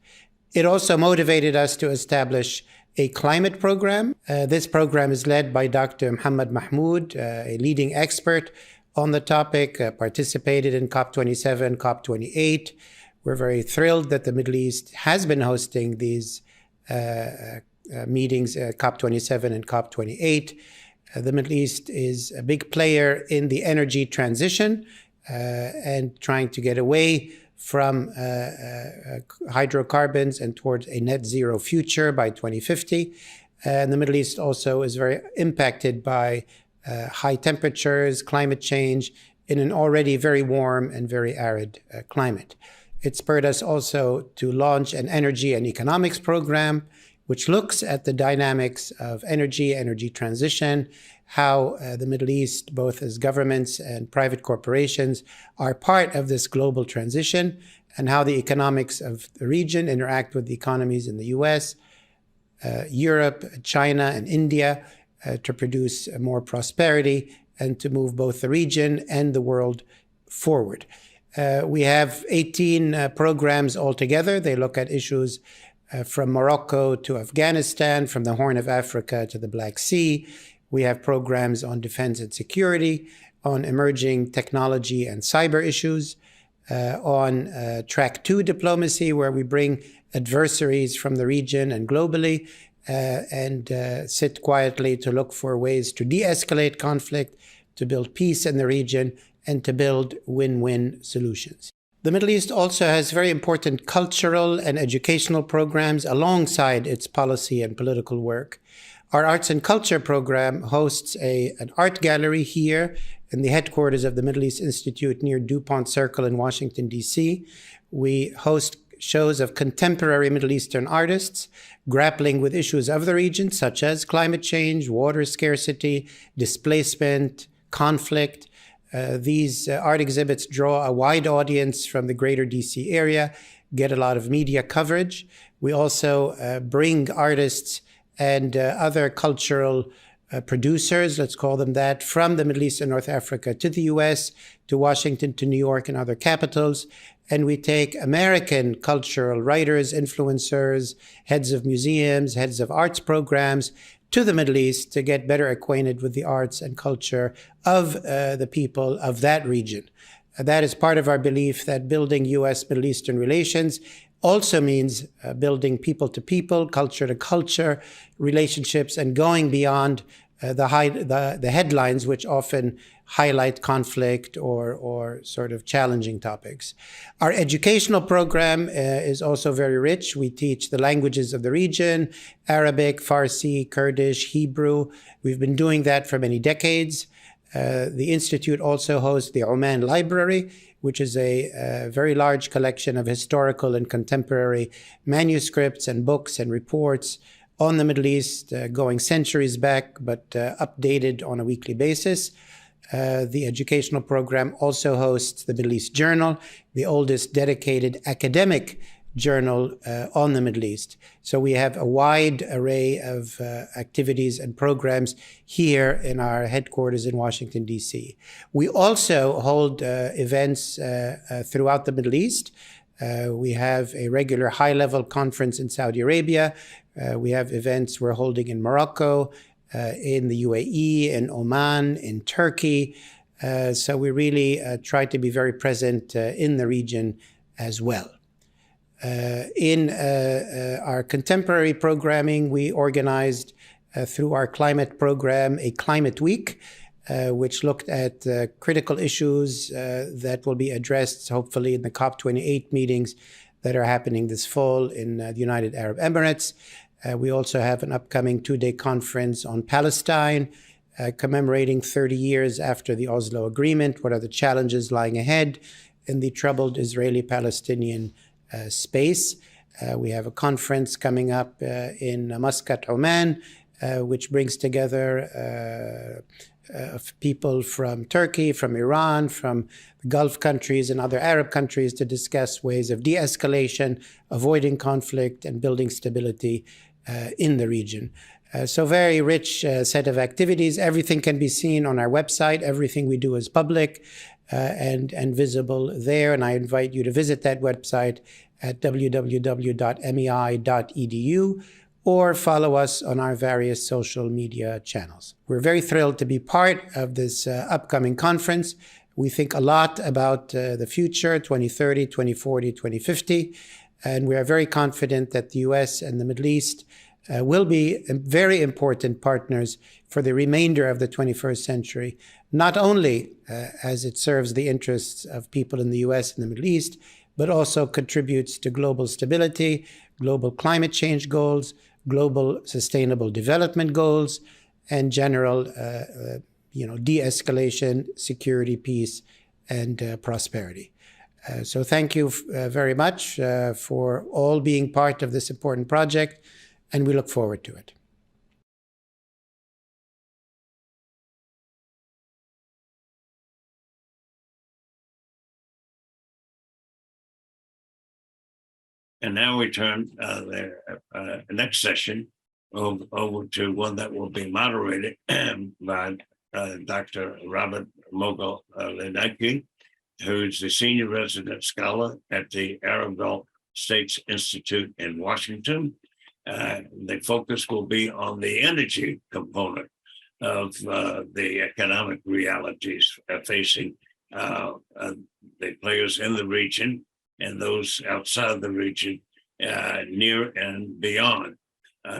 It also motivated us to establish a climate program. This program is led by Dr. Mohammed Mahmoud, a leading expert on the topic, participated in COP27, COP28. We're very thrilled that the Middle East has been hosting these meetings, COP27 and COP28. The Middle East is a big player in the energy transition and trying to get away from hydrocarbons and towards a net zero future by 2050. And the Middle East also is very impacted by high temperatures, climate change in an already very warm and very arid climate. It spurred us also to launch an energy and economics program, which looks at the dynamics of energy transition, how the Middle East, both as governments and private corporations, are part of this global transition, and how the economics of the region interact with the economies in the US, Europe, China, and India, to produce more prosperity and to move both the region and the world forward. We have 18 programs altogether. They look at issues from Morocco to Afghanistan, from the Horn of Africa to the Black Sea. We have programs on defense and security, on emerging technology and cyber issues, on track 2 diplomacy, where we bring adversaries from the region and globally and sit quietly to look for ways to de-escalate conflict, to build peace in the region, and to build win-win solutions. The Middle East also has very important cultural and educational programs alongside its policy and political work. Our Arts and Culture program hosts an art gallery here in the headquarters of the Middle East Institute near DuPont Circle in Washington, D.C. We host shows of contemporary Middle Eastern artists grappling with issues of the region, such as climate change, water scarcity, displacement, conflict. These art exhibits draw a wide audience from the greater DC area, get a lot of media coverage. We also bring artists and other cultural producers, let's call them that, from the Middle East and North Africa to the U.S., to Washington, to New York and other capitals. And we take American cultural writers, influencers, heads of museums, heads of arts programs to the Middle East to get better acquainted with the arts and culture of the people of that region. That is part of our belief that building U.S. Middle Eastern relations also means building people-to-people, culture-to-culture relationships, and going beyond the headlines, which often highlight conflict or sort of challenging topics. Our educational program is also very rich. We teach the languages of the region: Arabic, Farsi, Kurdish, Hebrew. We've been doing that for many decades. The Institute also hosts the Oman Library, which is a very large collection of historical and contemporary manuscripts and books and reports on the Middle East, going centuries back, but updated on a weekly basis. The educational program also hosts the Middle East Journal, the oldest dedicated academic journal on the Middle East. So we have a wide array of activities and programs here in our headquarters in Washington, D.C. We also hold events throughout the Middle East. We have a regular high-level conference in Saudi Arabia. We have events we're holding in Morocco, in the UAE, in Oman, in Turkey. So we really try to be very present in the region as well. In our contemporary programming, we organized through our climate program a Climate Week, which looked at critical issues that will be addressed hopefully in the COP28 meetings that are happening this fall in the United Arab Emirates. We also have an upcoming two-day conference on Palestine, commemorating 30 years after the Oslo Agreement. What are the challenges lying ahead in the troubled Israeli-Palestinian space? We have a conference coming up in Muscat, Oman, which brings together people from Turkey, from Iran, from the Gulf countries and other Arab countries to discuss ways of de-escalation, avoiding conflict, and building stability in the region. So very rich set of activities. Everything can be seen on our website. Everything we do is public and visible there. And I invite you to visit that website at www.mei.edu or follow us on our various social media channels. We're very thrilled to be part of this upcoming conference. We think a lot about the future, 2030, 2040, 2050. And we are very confident that the U.S. and the Middle East will be very important partners for the remainder of the 21st century, not only as it serves the interests of people in the U.S. and the Middle East, but also contributes to global stability, global climate change goals, global sustainable development goals, and general de-escalation, security, peace, and prosperity. So thank you very much for all being part of this important project, and we look forward to it. And now we turn the next session over to one that will be moderated by Dr. Robert Mogul-Lenaki, who's the senior resident scholar at the Arab Gulf States Institute in Washington. The focus will be on the energy component of the economic realities facing the players in the region and those outside the region, near and beyond.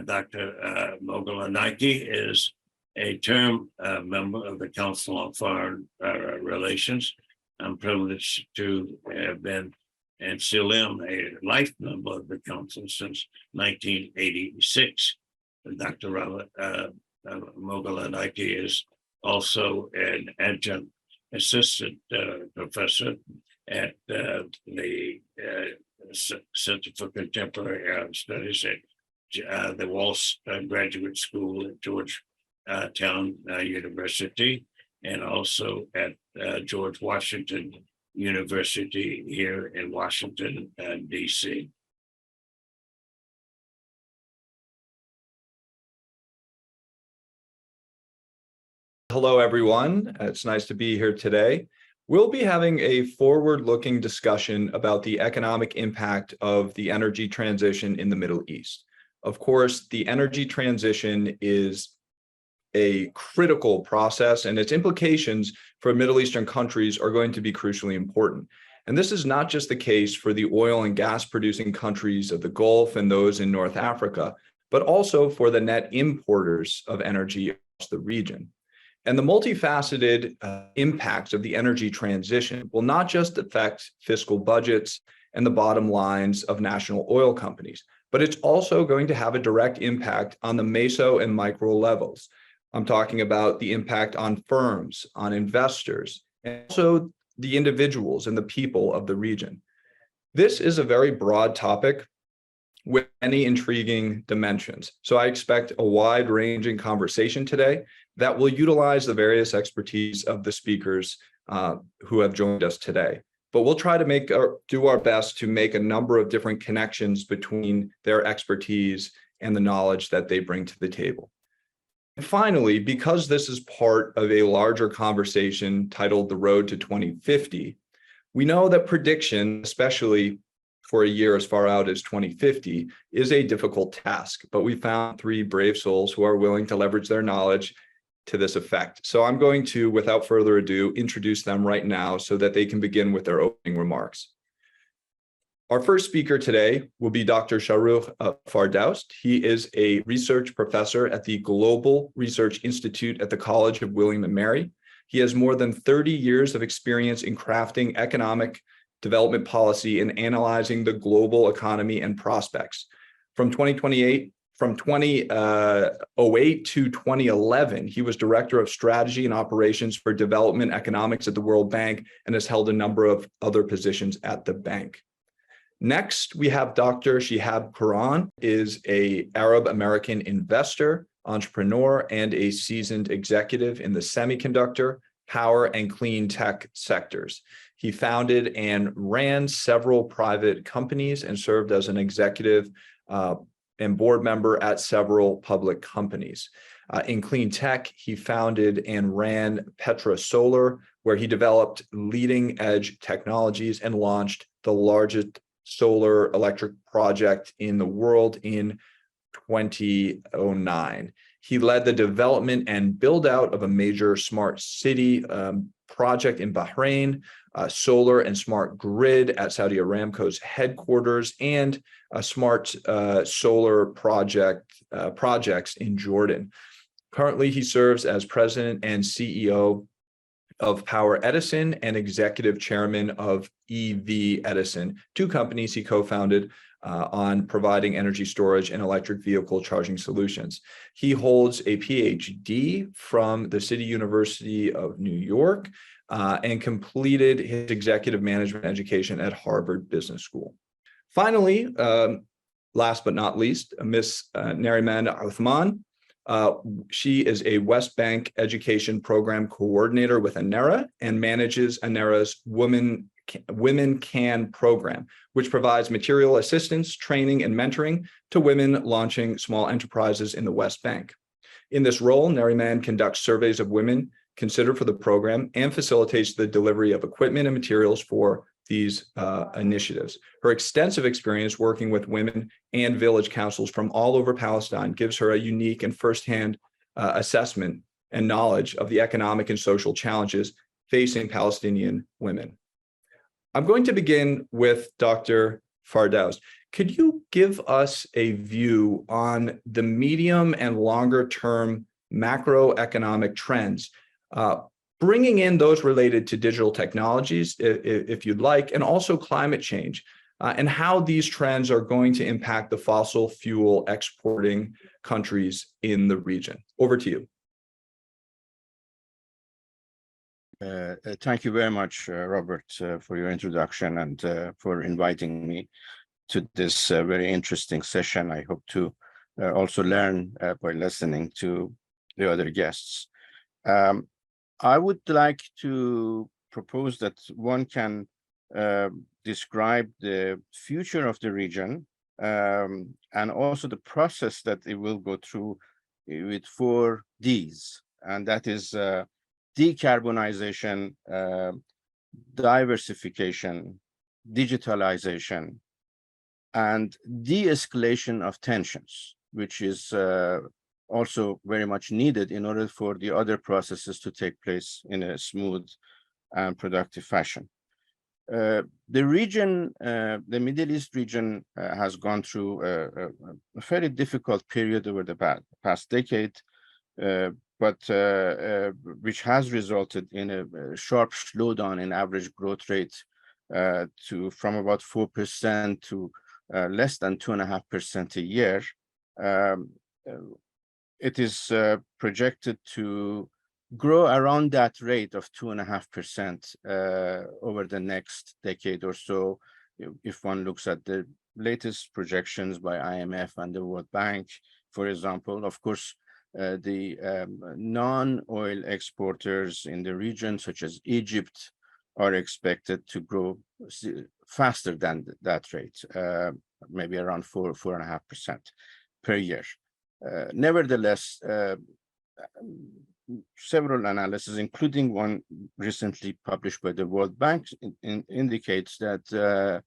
Dr. Mogalanaki is a term member of the Council on Foreign Relations. I'm privileged to have been and still am a life member of the council since 1986. Dr. Mogalanaki is also an adjunct assistant professor at the Center for Contemporary Arab Studies at the Walsh Graduate School at Georgetown University, and also at George Washington University here in Washington, D.C. Hello, everyone. It's nice to be here today. We'll be having a forward-looking discussion about the economic impact of the energy transition in the Middle East. Of course, the energy transition is a critical process, and its implications for Middle Eastern countries are going to be crucially important. And this is not just the case for the oil and gas producing countries of the Gulf and those in North Africa, but also for the net importers of energy across the region. And the multifaceted impacts of the energy transition will not just affect fiscal budgets and the bottom lines of national oil companies, but it's also going to have a direct impact on the meso and micro levels. I'm talking about the impact on firms, on investors, and also the individuals and the people of the region. This is a very broad topic with many intriguing dimensions. So I expect a wide-ranging conversation today that will utilize the various expertise of the speakers who have joined us today. But we'll try to do our best to make a number of different connections between their expertise and the knowledge that they bring to the table. And finally, because this is part of a larger conversation titled The Road to 2050, we know that prediction, especially for a year as far out as 2050, is a difficult task, but we found three brave souls who are willing to leverage their knowledge to this effect. So I'm going to, without further ado, introduce them right now so that they can begin with their opening remarks. Our first speaker today will be Dr. Shahrukh Fardoust. He is a research professor at the Global Research Institute at the College of William & Mary. He has more than 30 years of experience in crafting economic development policy and analyzing the global economy and prospects. From 2008 to 2011, he was Director of Strategy and Operations for Development Economics at the World Bank and has held a number of other positions at the bank. Next, we have Dr. Shihab Quran, is an Arab American investor, entrepreneur, and a seasoned executive in the semiconductor, power, and clean tech sectors. He founded and ran several private companies and served as an executive and board member at several public companies. In clean tech, he founded and ran Petra Solar, where he developed leading edge technologies and launched the largest solar electric project in the world in 2009. He led the development and build out of a major smart city project in Bahrain, solar and smart grid at Saudi Aramco's headquarters, and a smart solar projects in Jordan. Currently, he serves as president and CEO of Power Edison and executive chairman of EV Edison, two companies he co-founded on providing energy storage and electric vehicle charging solutions. He holds a PhD from the City University of New York and completed his executive management education at Harvard Business School. Finally, last but not least, Ms. Nariman Uthman. She is a West Bank Education Program Coordinator with Anera and manages Anera's Women Can program, which provides material assistance, training, and mentoring to women launching small enterprises in the West Bank. In this role, Nariman conducts surveys of women considered for the program and facilitates the delivery of equipment and materials for these initiatives. Her extensive experience working with women and village councils from all over Palestine gives her a unique and firsthand assessment and knowledge of the economic and social challenges facing Palestinian women. I'm going to begin with Dr. Fardows. Could you give us a view on the medium and longer term macroeconomic trends, bringing in those related to digital technologies, if you'd like, and also climate change, and how these trends are going to impact the fossil fuel exporting countries in the region? Over to you. Thank you very much, Robert, for your introduction and for inviting me to this very interesting session. I hope to also learn by listening to the other guests. I would like to propose that one can describe the future of the region and also the process that it will go through with 4 Ds, and that is decarbonization, diversification, digitalization, and de-escalation of tensions, which is also very much needed in order for the other processes to take place in a smooth and productive fashion. The region, the Middle East region, has gone through a very difficult period over the past decade, but which has resulted in a sharp slowdown in average growth rate from about 4% to less than 2.5% a year. It is projected to grow around that rate of 2.5% over the next decade or so, if one looks at the latest projections by IMF and the World Bank, for example. Of course, the non-oil exporters in the region, such as Egypt, are expected to grow faster than that rate, maybe around 4.5% per year. Nevertheless, several analyses, including one recently published by the World Bank, indicates that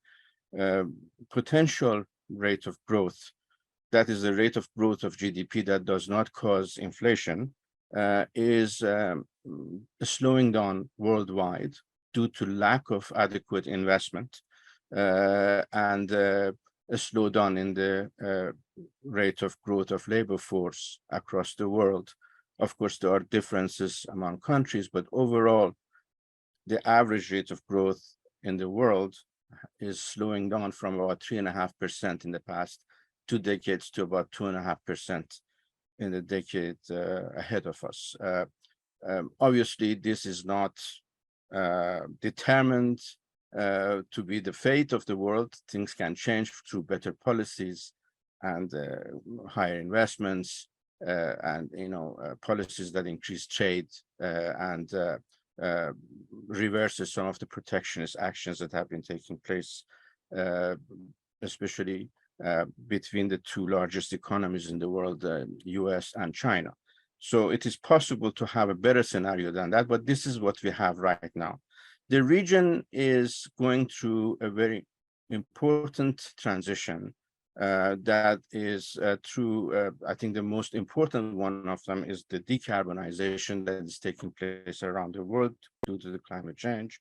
potential rate of growth, that is the rate of growth of GDP that does not cause inflation, is slowing down worldwide due to lack of adequate investment and a slowdown in the rate of growth of labor force across the world. Of course, there are differences among countries, but overall, the average rate of growth in the world is slowing down from about 3.5% in the past 2 decades to about 2.5% in the decade ahead of us. Obviously, this is not determined to be the fate of the world. Things can change through better policies and higher investments and policies that increase trade and reverses some of the protectionist actions that have been taking place, especially between the 2 largest economies in the world, U.S. and China. So it is possible to have a better scenario than that, but this is what we have right now. The region is going through a very important transition that is through, I think the most important one of them is the decarbonization that is taking place around the world due to the climate change.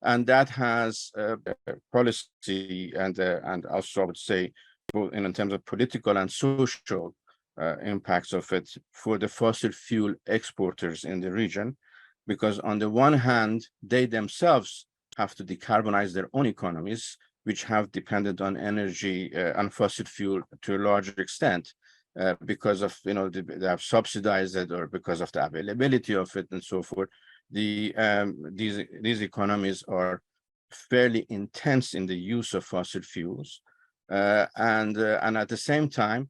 And that has policy and also I would say both in terms of political and social impacts of it for the fossil fuel exporters in the region, because on the one hand, they themselves have to decarbonize their own economies, which have depended on energy and fossil fuel to a larger extent because of, they have subsidized it or because of the availability of it and so forth. These economies are fairly intense in the use of fossil fuels, and at the same time,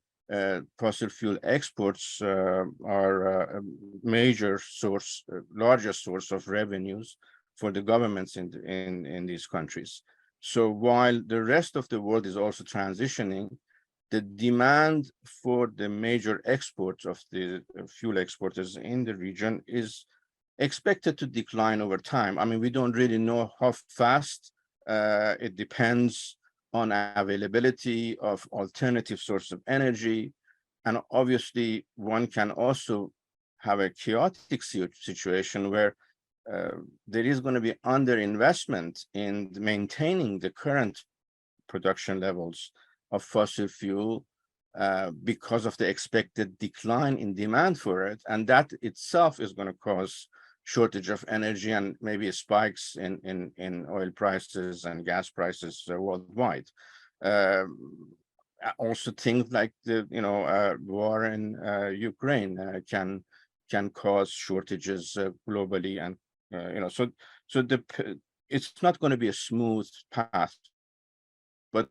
fossil fuel exports are a major source, largest source of revenues for the governments in these countries. So while the rest of the world is also transitioning, the demand for the major exports of the fuel exporters in the region is expected to decline over time. I mean, we don't really know how fast. It depends on availability of alternative sources of energy. And obviously, one can also have a chaotic situation where there is going to be underinvestment in maintaining the current production levels of fossil fuel because of the expected decline in demand for it. And that itself is going to cause shortage of energy and maybe spikes in oil prices and gas prices worldwide. Also things like the war in Ukraine can cause shortages globally, and so it's not going to be a smooth path, but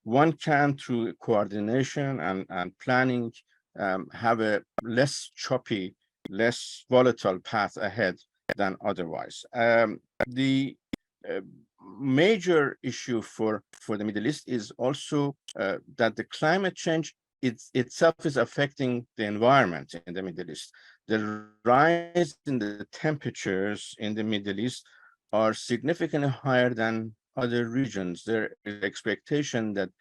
one can, through coordination and planning, have a less choppy, less volatile path ahead than otherwise. The major issue for the Middle East is also that the climate change itself is affecting the environment in the Middle East. The rise in the temperatures in the Middle East are significantly higher than other regions. There is expectation that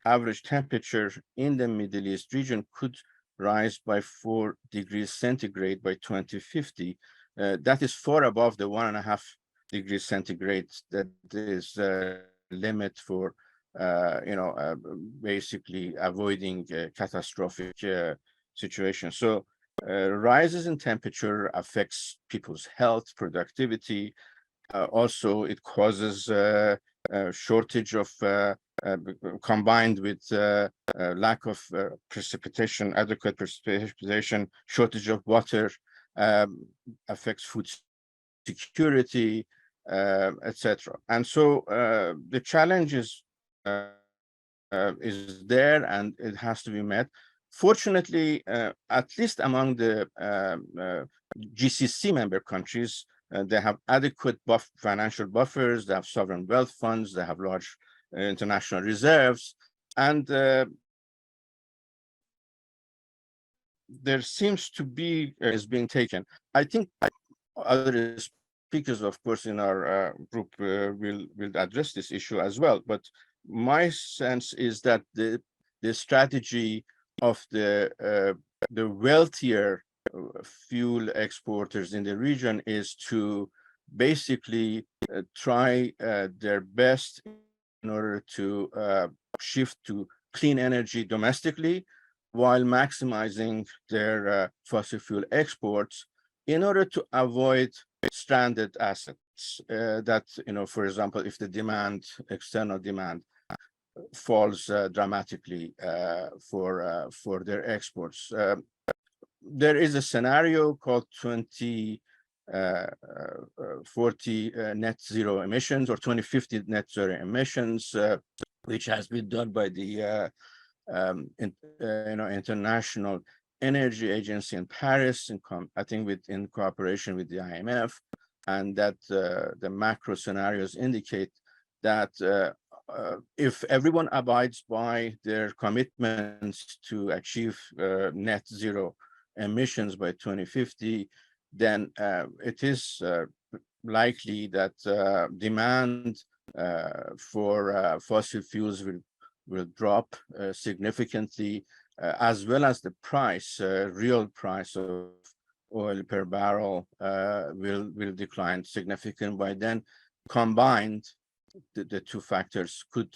average temperature in the Middle East region could rise by 4 degrees centigrade by 2050. That is far above the 1.5 degrees centigrade that is limit for basically avoiding catastrophic situations. So rises in temperature affects people's health, productivity. Also, it causes shortage of combined with lack of precipitation, adequate precipitation, shortage of water, affects food security, etc. And so the challenge is there, and it has to be met. Fortunately, at least among the GCC member countries, they have adequate financial buffers, they have sovereign wealth funds, they have large international reserves, and there seems to be is being taken. I think other speakers, of course, in our group will address this issue as well. But my sense is that the strategy of the wealthier fuel exporters in the region is to basically try their best in order to shift to clean energy domestically, while maximizing their fossil fuel exports in order to avoid stranded assets that, for example, if the external demand falls dramatically for their exports. There is a scenario called 2040 net zero emissions, or 2050 net zero emissions, which has been done by the International Energy Agency in Paris, I think in cooperation with the IMF, and that the macro scenarios indicate that if everyone abides by their commitments to achieve net zero emissions by 2050, then it is likely that demand for fossil fuels will drop significantly, as well as the real price of oil per barrel will decline significantly. By then, combined, the two factors could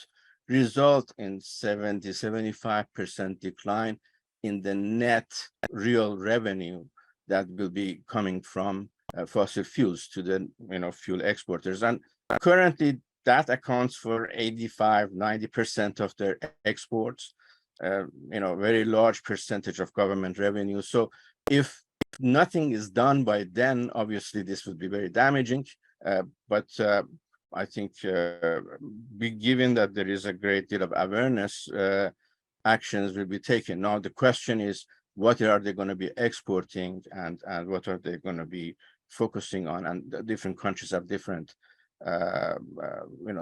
result in 70-75% decline in the net real revenue that will be coming from fossil fuels to the fuel exporters. And currently, that accounts for 85-90% of their exports, very large percentage of government revenue. So if nothing is done by then, obviously this would be very damaging. But I think given that there is a great deal of awareness, actions will be taken. Now, the question is, what are they going to be exporting, and what are they going to be focusing on? And the different countries have different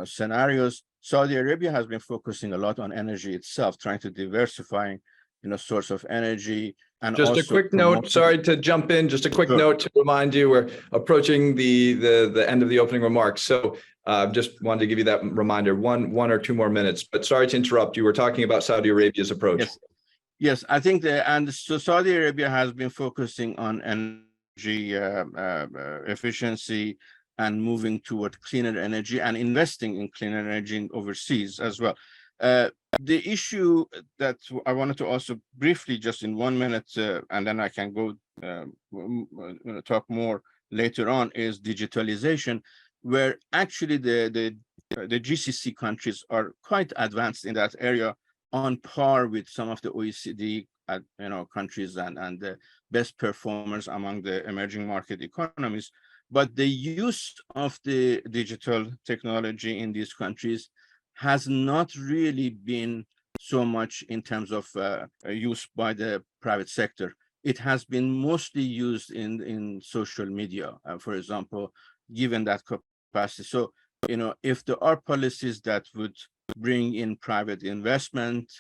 scenarios. Saudi Arabia has been focusing a lot on energy itself, trying to diversify source of energy. And just a quick note, sorry to jump in, just a quick note to remind you, we're approaching the end of the opening remarks. So just wanted to give you that reminder, one or two more minutes, but sorry to interrupt. You were talking about Saudi Arabia's approach. Yes, I think so Saudi Arabia has been focusing on efficiency and moving toward cleaner energy and investing in cleaner energy overseas as well. The issue that I wanted to also briefly, just in 1 minute, and then I can go talk more later on, is digitalization, where actually the GCC countries are quite advanced in that area, on par with some of the OECD countries and the best performers among the emerging market economies. But the use of the digital technology in these countries has not really been so much in terms of use by the private sector. It has been mostly used in social media, for example, given that capacity. So, if there are policies that would bring in private investment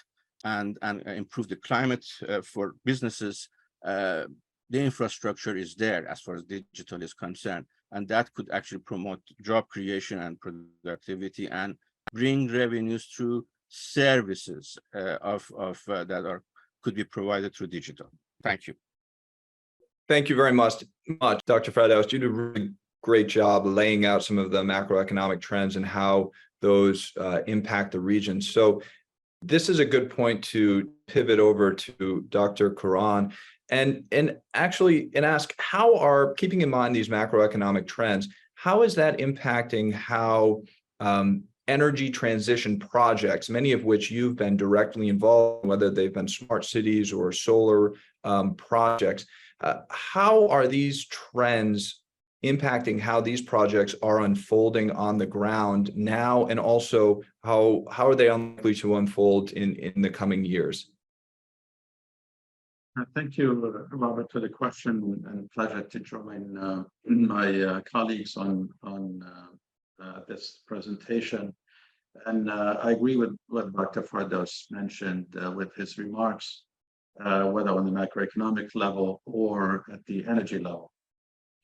and improve the climate for businesses, the infrastructure is there as far as digital is concerned, and that could actually promote job creation and productivity and bring revenues through services that could be provided through digital. Thank you. Thank you very much, Dr. Firdaus. You did a really great job laying out some of the macroeconomic trends and how those impact the region. So this is a good point to pivot over to Dr. Quran and ask, how are, keeping in mind these macroeconomic trends, how is that impacting how energy transition projects, many of which you've been directly involved in, whether they've been smart cities or solar projects, how are these trends impacting how these projects are unfolding on the ground now, and also how are they unlikely to unfold in the coming years? Thank you, Robert, for the question, and a pleasure to join my colleagues on this presentation. And I agree with what Dr. Firdaus mentioned with his remarks, whether on the macroeconomic level or at the energy level.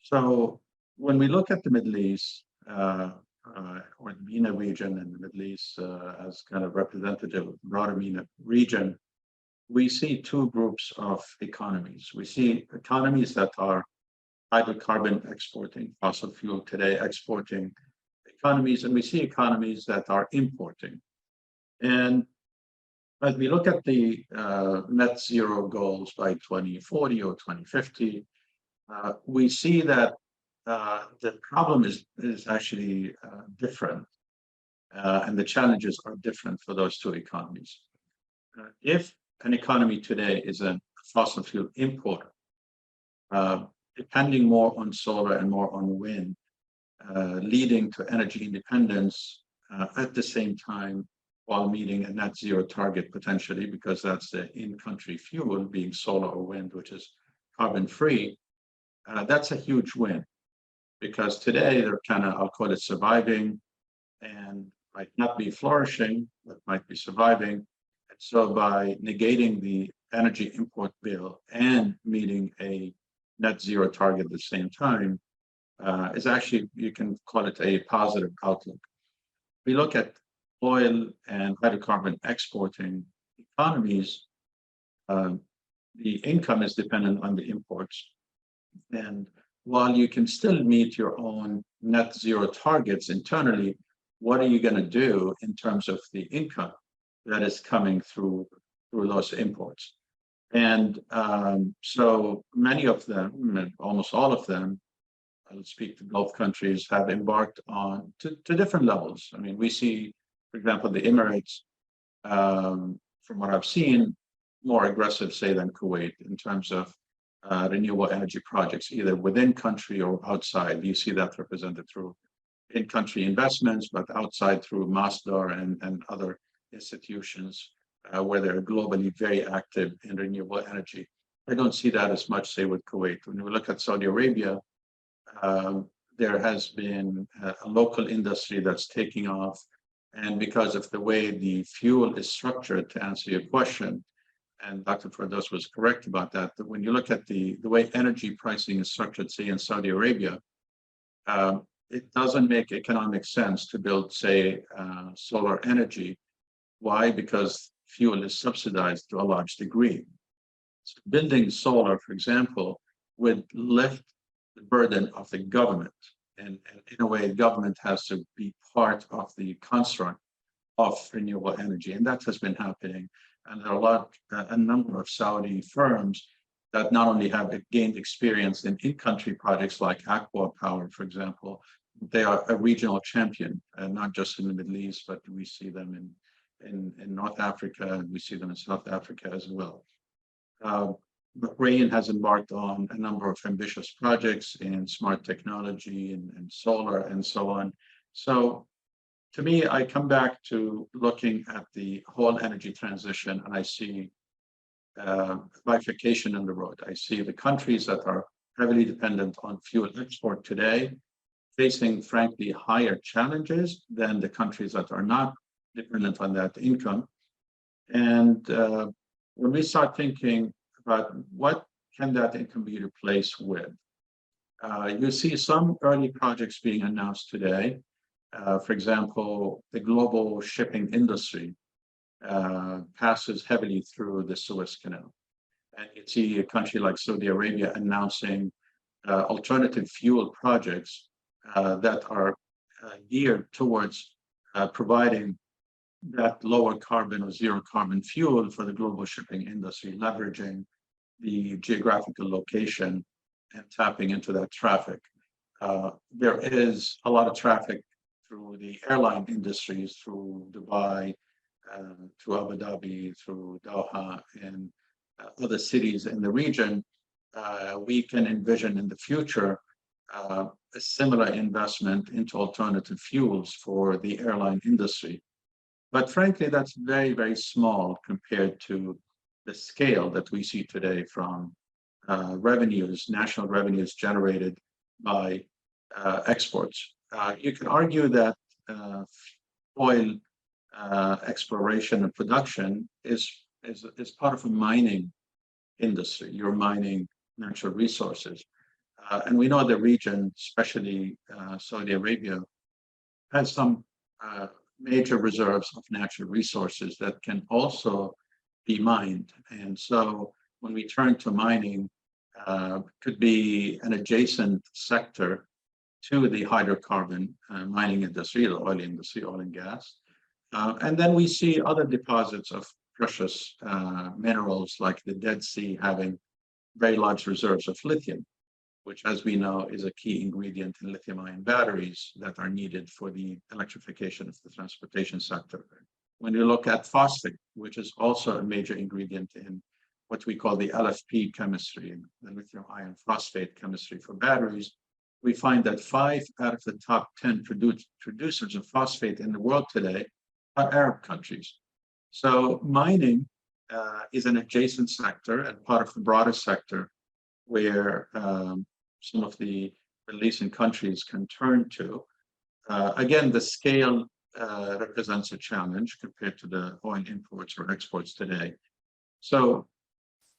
So when we look at the Middle East, or the MENA region and the Middle East as kind of representative of the broader MENA region, we see two groups of economies. We see economies that are hydrocarbon exporting, fossil fuel today exporting economies, and we see economies that are importing. And as we look at the net zero goals by 2040 or 2050, we see that the problem is actually different, and the challenges are different for those two economies. If an economy today is a fossil fuel importer, depending more on solar and more on wind, leading to energy independence at the same time while meeting a net zero target potentially, because that's the in-country fuel being solar or wind, which is carbon free, that's a huge win. Because today they're kind of, I'll call it surviving, and might not be flourishing, but might be surviving. And so by negating the energy import bill and meeting a net zero target at the same time, is actually, you can call it a positive outlook. We look at oil and hydrocarbon exporting economies, the income is dependent on the imports. And while you can still meet your own net zero targets internally, what are you going to do in terms of the income that is coming through those imports? And so many of them, almost all of them, I'll speak to Gulf countries, have embarked on to different levels. I mean, we see, for example, the Emirates, from what I've seen, more aggressive, say, than Kuwait in terms of renewable energy projects, either within country or outside. You see that represented through in-country investments, but outside through Masdar and other institutions where they're globally very active in renewable energy. I don't see that as much, say, with Kuwait. When we look at Saudi Arabia, there has been a local industry that's taking off. And because of the way the fuel is structured, to answer your question, and Dr. Firdaus was correct about that, that when you look at the way energy pricing is structured, say in Saudi Arabia, it doesn't make economic sense to build, say, solar energy. Why? Because fuel is subsidized to a large degree. So building solar, for example, would lift the burden of the government. And in a way, government has to be part of the construct of renewable energy. And that has been happening. And there are a number of Saudi firms that not only have gained experience in-country projects like Aqua Power, for example, they are a regional champion, not just in the Middle East, but we see them in North Africa, and we see them in South Africa as well. Bahrain has embarked on a number of ambitious projects in smart technology and solar and so on. So to me, I come back to looking at the whole energy transition, and I see bifurcation in the road. I see the countries that are heavily dependent on fuel export today facing, frankly, higher challenges than the countries that are not dependent on that income. And when we start thinking about what can that income be replaced with, you see some early projects being announced today. For example, the global shipping industry passes heavily through the Suez Canal. And you see a country like Saudi Arabia announcing alternative fuel projects that are geared towards providing that lower carbon or zero carbon fuel for the global shipping industry, leveraging the geographical location and tapping into that traffic. There is a lot of traffic through the airline industries, through Dubai, through Abu Dhabi, through Doha, and other cities in the region. We can envision in the future a similar investment into alternative fuels for the airline industry. But frankly, that's very, very small compared to the scale that we see today from revenues, national revenues generated by exports. You can argue that oil exploration and production is part of a mining industry. You're mining natural resources. And we know the region, especially Saudi Arabia, has some major reserves of natural resources that can also be mined. And so when we turn to mining, could be an adjacent sector to the hydrocarbon mining industry, the oil industry, oil and gas. And then we see other deposits of precious minerals like the Dead Sea having very large reserves of lithium, which, as we know, is a key ingredient in lithium-ion batteries that are needed for the electrification of the transportation sector. When you look at phosphate, which is also a major ingredient in what we call the LFP chemistry, the lithium iron phosphate chemistry for batteries, we find that 5 out of the top 10 producers of phosphate in the world today are Arab countries. So mining is an adjacent sector and part of the broader sector where some of the Middle Eastern countries can turn to. Again, the scale represents a challenge compared to the oil imports or exports today. So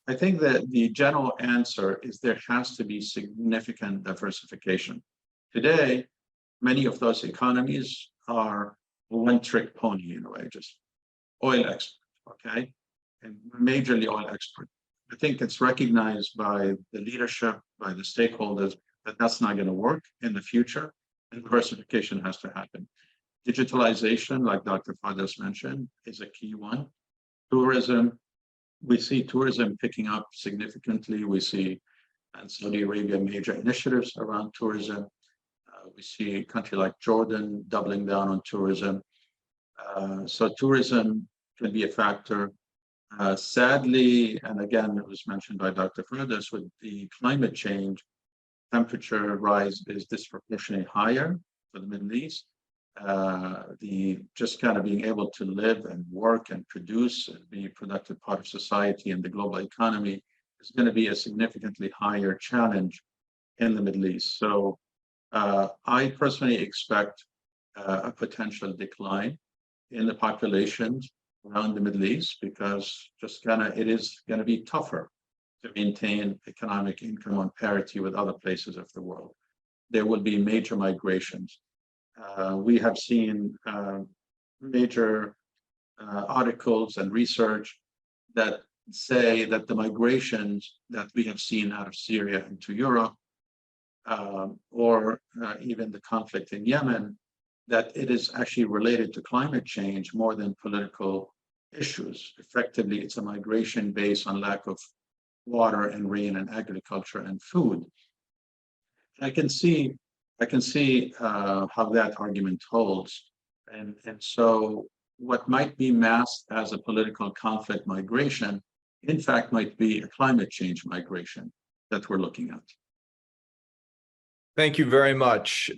I think that the general answer is there has to be significant diversification. Today, many of those economies are a one-trick pony in a way, just oil export, okay? And majorly oil export. I think it's recognized by the leadership, by the stakeholders, that that's not going to work in the future, and diversification has to happen. Digitalization, like Dr. Fadas mentioned, is a key one. Tourism, we see tourism picking up significantly. We see in Saudi Arabia major initiatives around tourism. We see a country like Jordan doubling down on tourism. So tourism can be a factor. Sadly, and again, it was mentioned by Dr. Fadas, with the climate change, temperature rise is disproportionately higher for the Middle East. The just kind of being able to live and work and produce and be a productive part of society and the global economy is going to be a significantly higher challenge in the Middle East. So I personally expect a potential decline in the populations around the Middle East, because just kind of it is going to be tougher to maintain economic income on parity with other places of the world. There will be major migrations. We have seen major articles and research that say that the migrations that we have seen out of Syria into Europe or even the conflict in Yemen, that it is actually related to climate change more than political issues. Effectively, it's a migration based on lack of water and rain and agriculture and food. I can see how that argument holds. And so what might be masked as a political conflict migration, in fact, might be a climate change migration that we're looking at. Thank you very much.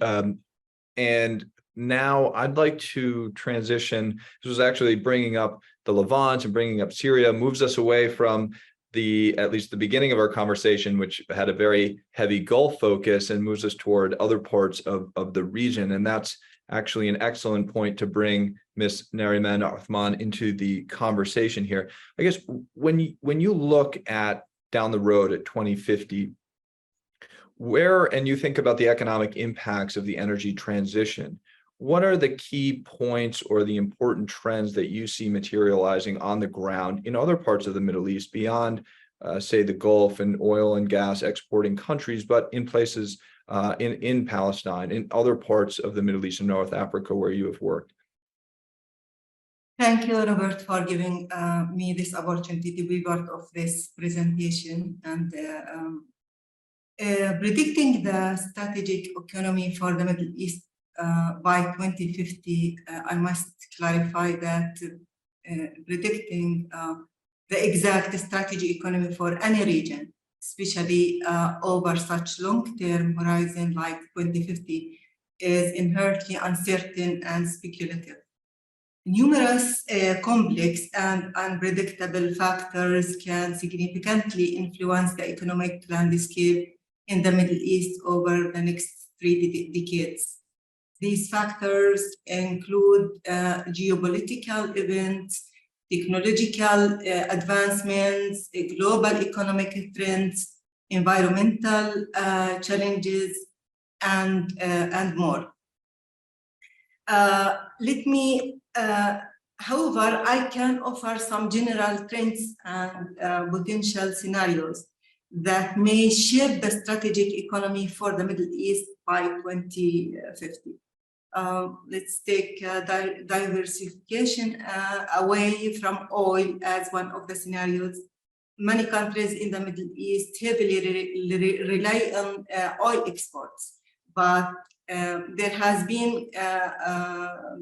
And now I'd like to transition. This was actually bringing up the Levant and bringing up Syria, moves us away from at least the beginning of our conversation, which had a very heavy Gulf focus, and moves us toward other parts of the region. And that's actually an excellent point to bring Ms. Nariman Othman into the conversation here. I guess when you look at down the road at 2050, and you think about the economic impacts of the energy transition, what are the key points or the important trends that you see materializing on the ground in other parts of the Middle East beyond, say, the Gulf and oil and gas exporting countries, but in places in Palestine, in other parts of the Middle East and North Africa where you have worked? Thank you, Robert, for giving me this opportunity to be part of this presentation. And predicting the strategic economy for the Middle East by 2050, I must clarify that predicting the exact strategic economy for any region, especially over such long-term horizon like 2050, is inherently uncertain and speculative. Numerous complex and unpredictable factors can significantly influence the economic landscape in the Middle East over the next 3 decades. These factors include geopolitical events, technological advancements, global economic trends, environmental challenges, and more. However, I can offer some general trends and potential scenarios that may shape the strategic economy for the Middle East by 2050. Let's take diversification away from oil as one of the scenarios. Many countries in the Middle East heavily rely on oil exports, but there has been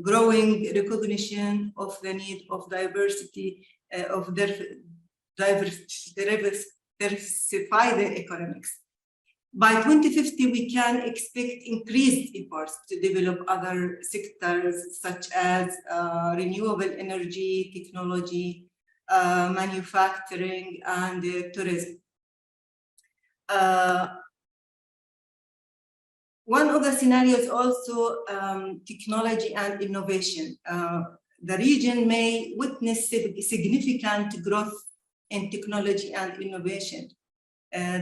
growing recognition of the need of diversify their economics. By 2050, we can expect increased efforts to develop other sectors such as renewable energy, technology, manufacturing, and tourism. One of the scenarios also technology and innovation. The region may witness significant growth in technology and innovation,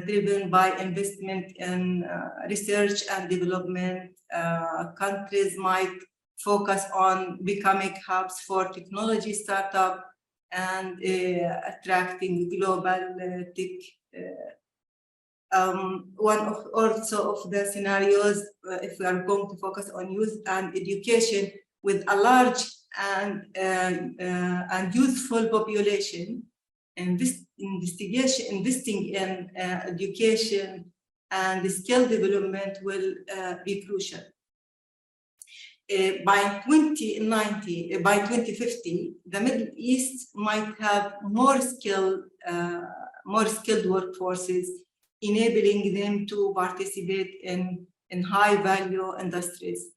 driven by investment in research and development. Countries might focus on becoming hubs for technology startup and attracting global tech. One of the scenarios, if we are going to focus on youth and education, with a large and youthful population, investing in education and skill development will be crucial. By 2050, the Middle East might have more skilled workforces, enabling them to participate in high-value industries.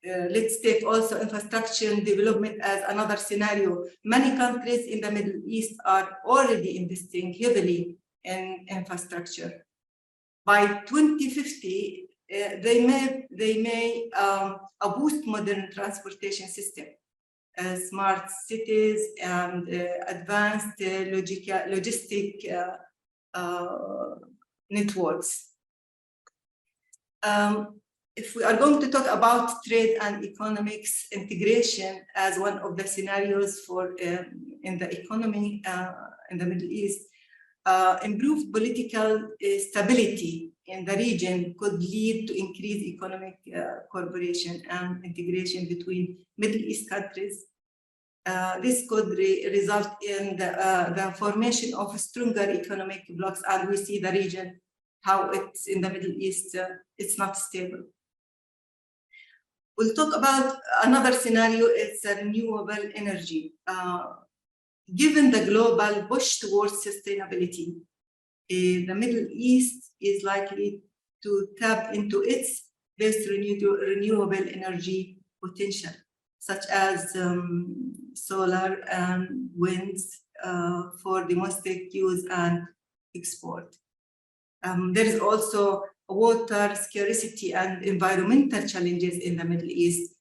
Let's take also infrastructure development as another scenario. Many countries in the Middle East are already investing heavily in infrastructure. By 2050, they may boost modern transportation system, smart cities, and advanced logistic networks. If we are going to talk about trade and economics integration as one of the scenarios for in the economy in the Middle East, improved political stability in the region could lead to increased economic cooperation and integration between Middle East countries. This could result in the formation of stronger economic blocs, and we see the region, how it's in the Middle East, it's not stable. We'll talk about another scenario, it's renewable energy. Given the global push towards sustainability, the Middle East is likely to tap into its best renewable energy potential, such as solar and winds for domestic use and export. There is also water scarcity and environmental challenges in the Middle East.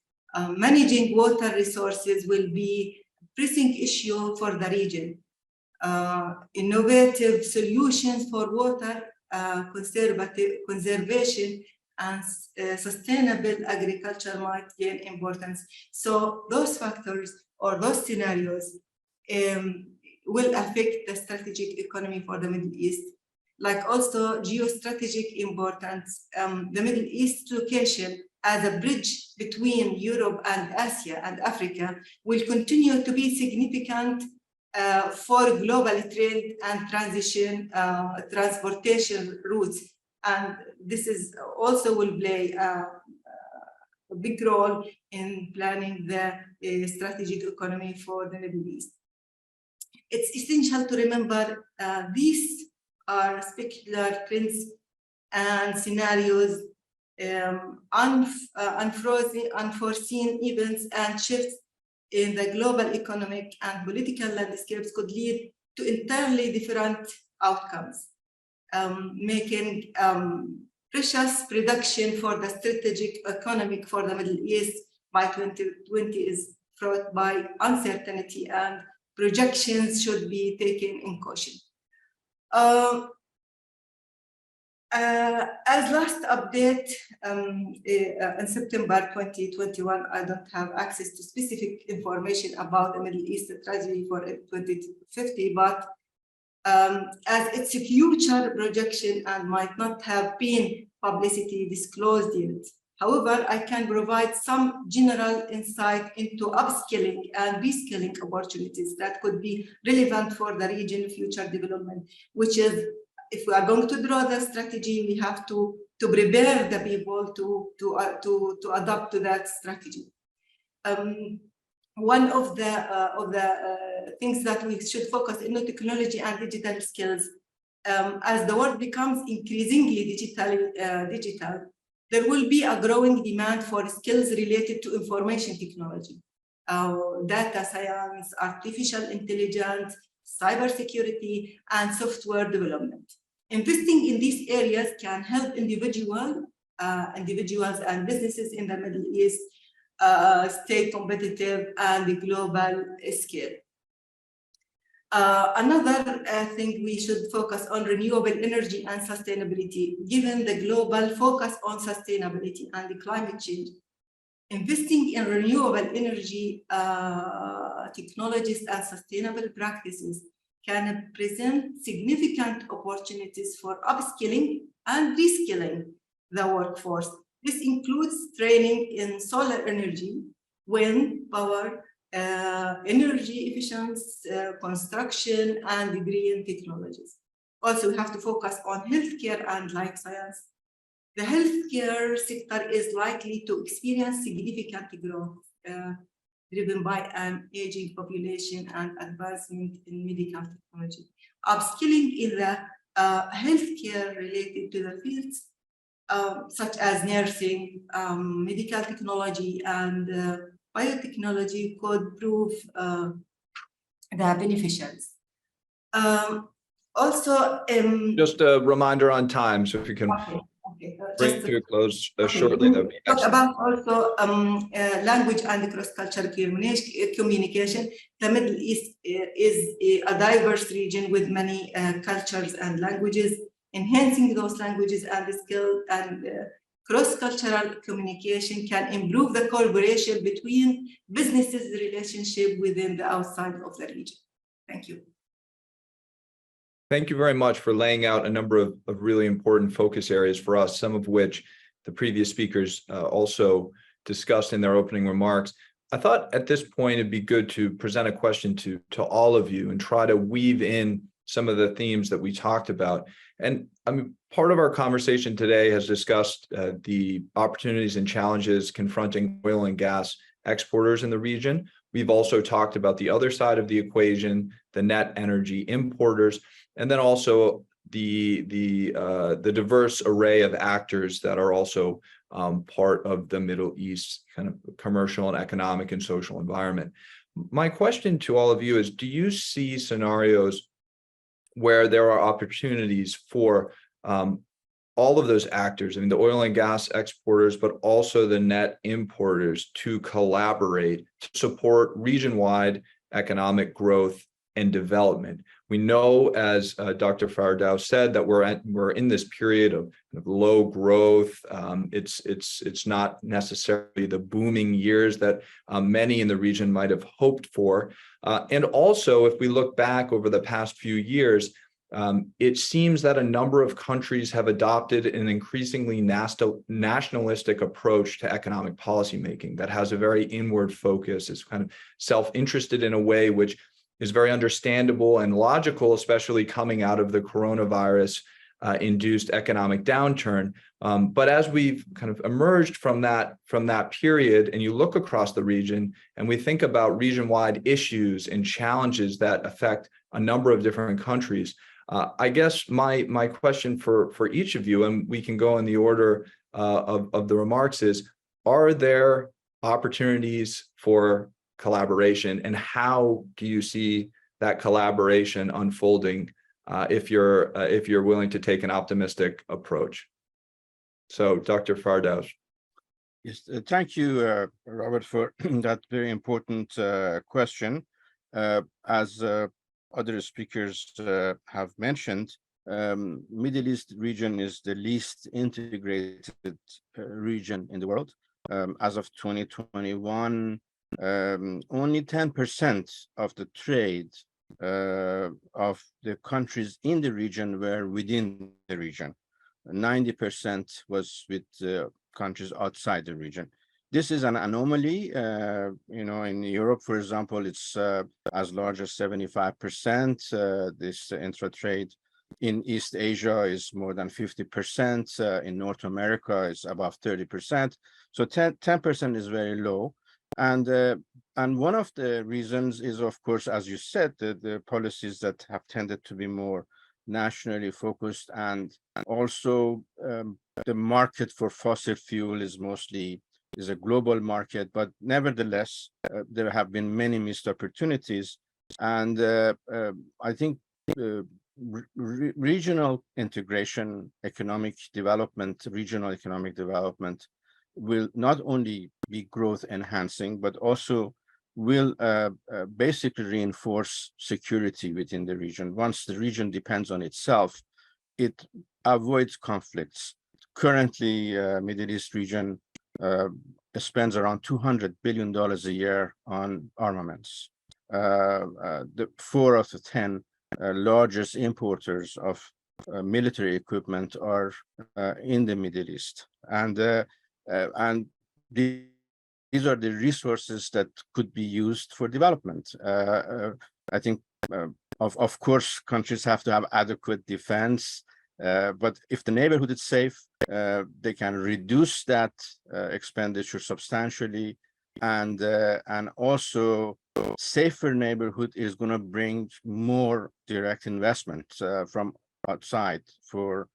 Managing water resources will be a pressing issue for the region. Innovative solutions for water conservation and sustainable agriculture might gain importance. So those factors or those scenarios will affect the strategic economy for the Middle East. Like also geostrategic importance, the Middle East location as a bridge between Europe and Asia and Africa will continue to be significant for global trade and transportation routes. And this is also will play a big role in planning the strategic economy for the Middle East. It's essential to remember these are speculative trends and scenarios, unforeseen events and shifts in the global economic and political landscapes could lead to entirely different outcomes, making precious prediction for the strategic economic for the Middle East by 2020 is fraught by uncertainty, and projections should be taken in caution. As last update in September 2021, I don't have access to specific information about the Middle East strategy for 2050, but as it's a future projection and might not have been publicly disclosed yet. However, I can provide some general insight into upskilling and reskilling opportunities that could be relevant for the region future development, which is, if we are going to draw the strategy, we have to prepare the people to adapt to that strategy. One of the things that we should focus in technology and digital skills, as the world becomes increasingly digital, there will be a growing demand for skills related to information technology, data science, artificial intelligence, cybersecurity, and software development. Investing in these areas can help individuals and businesses in the Middle East stay competitive and the global scale. Another thing we should focus on renewable energy and sustainability, given the global focus on sustainability and the climate change. Investing in renewable energy technologies and sustainable practices can present significant opportunities for upskilling and reskilling the workforce. This includes training in solar energy, wind power, energy efficiency, construction, and green technologies. Also, we have to focus on healthcare and life science. The healthcare sector is likely to experience significant growth, driven by an aging population and advancement in medical technology. Upskilling in the healthcare related to the fields such as nursing, medical technology, and biotechnology could prove the beneficiaries. Just a reminder on time, so if you can bring it to a close shortly, that would be excellent. Talk about also language and cross-cultural communication. The Middle East is a diverse region with many cultures and languages. Enhancing those languages and skills and cross-cultural communication can improve the collaboration between businesses' relationship within the outside of the region. Thank you. Thank you very much for laying out a number of really important focus areas for us, some of which the previous speakers also discussed in their opening remarks. I thought at this point it'd be good to present a question to all of you and try to weave in some of the themes that we talked about. And I mean, part of our conversation today has discussed the opportunities and challenges confronting oil and gas exporters in the region. We've also talked about the other side of the equation, the net energy importers, and then also the diverse array of actors that are also part of the Middle East kind of commercial and economic and social environment. My question to all of you is, do you see scenarios where there are opportunities for all of those actors, I mean, the oil and gas exporters, but also the net importers, to collaborate to support region-wide economic growth and development? We know, as Dr. Fardaws said, that we're in this period of low growth. It's not necessarily the booming years that many in the region might have hoped for. And also, if we look back over the past few years, it seems that a number of countries have adopted an increasingly nationalistic approach to economic policymaking that has a very inward focus. It's kind of self-interested in a way which is very understandable and logical, especially coming out of the coronavirus induced economic downturn. But as we've kind of emerged from that period, and you look across the region and we think about region-wide issues and challenges that affect a number of different countries, I guess my question for each of you, and we can go in the order of the remarks, is: are there opportunities for collaboration, and how do you see that collaboration unfolding if you're willing to take an optimistic approach? So, Dr. Fardaws. Yes, thank you, Robert, for that very important question. As other speakers have mentioned, Middle East region is the least integrated region in the world. As of 2021, only 10% of the trade of the countries in the region were within the region. 90% was with countries outside the region. This is an anomaly. In Europe, for example, it's as large as 75%. This intra-trade in East Asia is more than 50%. In North America, it's above 30%. So 10% is very low. And one of the reasons is, of course, as you said, the policies that have tended to be more nationally focused, and also the market for fossil fuel is a global market, but nevertheless, there have been many missed opportunities. And I think regional integration, regional economic development will not only be growth enhancing, but also will basically reinforce security within the region. Once the region depends on itself, it avoids conflicts. Currently, Middle East region spends around $200 billion a year on armaments. The 4 of the 10 largest importers of military equipment are in the Middle East, and these are the resources that could be used for development. I think, of course, countries have to have adequate defense, but if the neighborhood is safe, they can reduce that expenditure substantially, and also safer neighborhood is going to bring more direct investment from outside for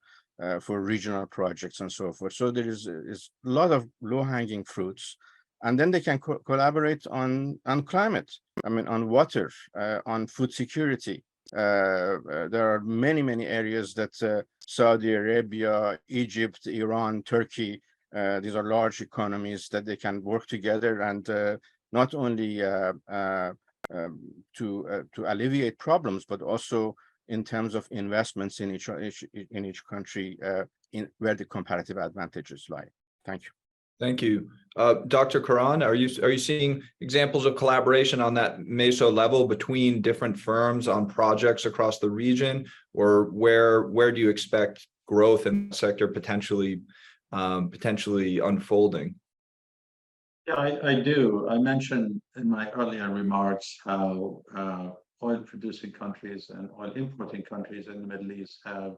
regional projects and so forth. So there is a lot of low-hanging fruits, and then they can collaborate on climate. I mean, on water, on food security. There are many areas that Saudi Arabia, Egypt, Iran, Turkey, these are large economies that they can work together, and not only to alleviate problems, but also in terms of investments in each country, in where the comparative advantages lie. Thank you. Thank you. Dr. Karan, are you seeing examples of collaboration on that meso level between different firms on projects across the region, or where do you expect growth in the sector potentially unfolding? Yeah, I do. I mentioned in my earlier remarks how oil producing countries and oil importing countries in the Middle East have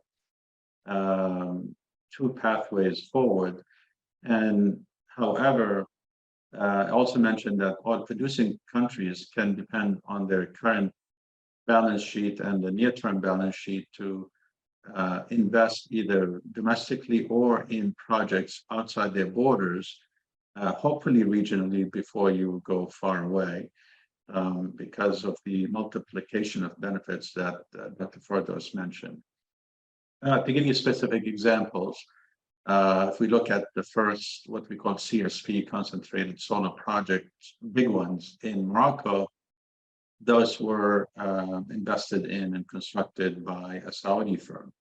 two pathways forward. And however, I also mentioned that oil producing countries can depend on their current balance sheet and the near-term balance sheet to invest either domestically or in projects outside their borders, hopefully regionally before you go far away, because of the multiplication of benefits that Dr. Fordos mentioned. To give you specific examples, if we look at the first, what we call CSP, concentrated solar projects, big ones in Morocco, those were invested in and constructed by a Saudi firm.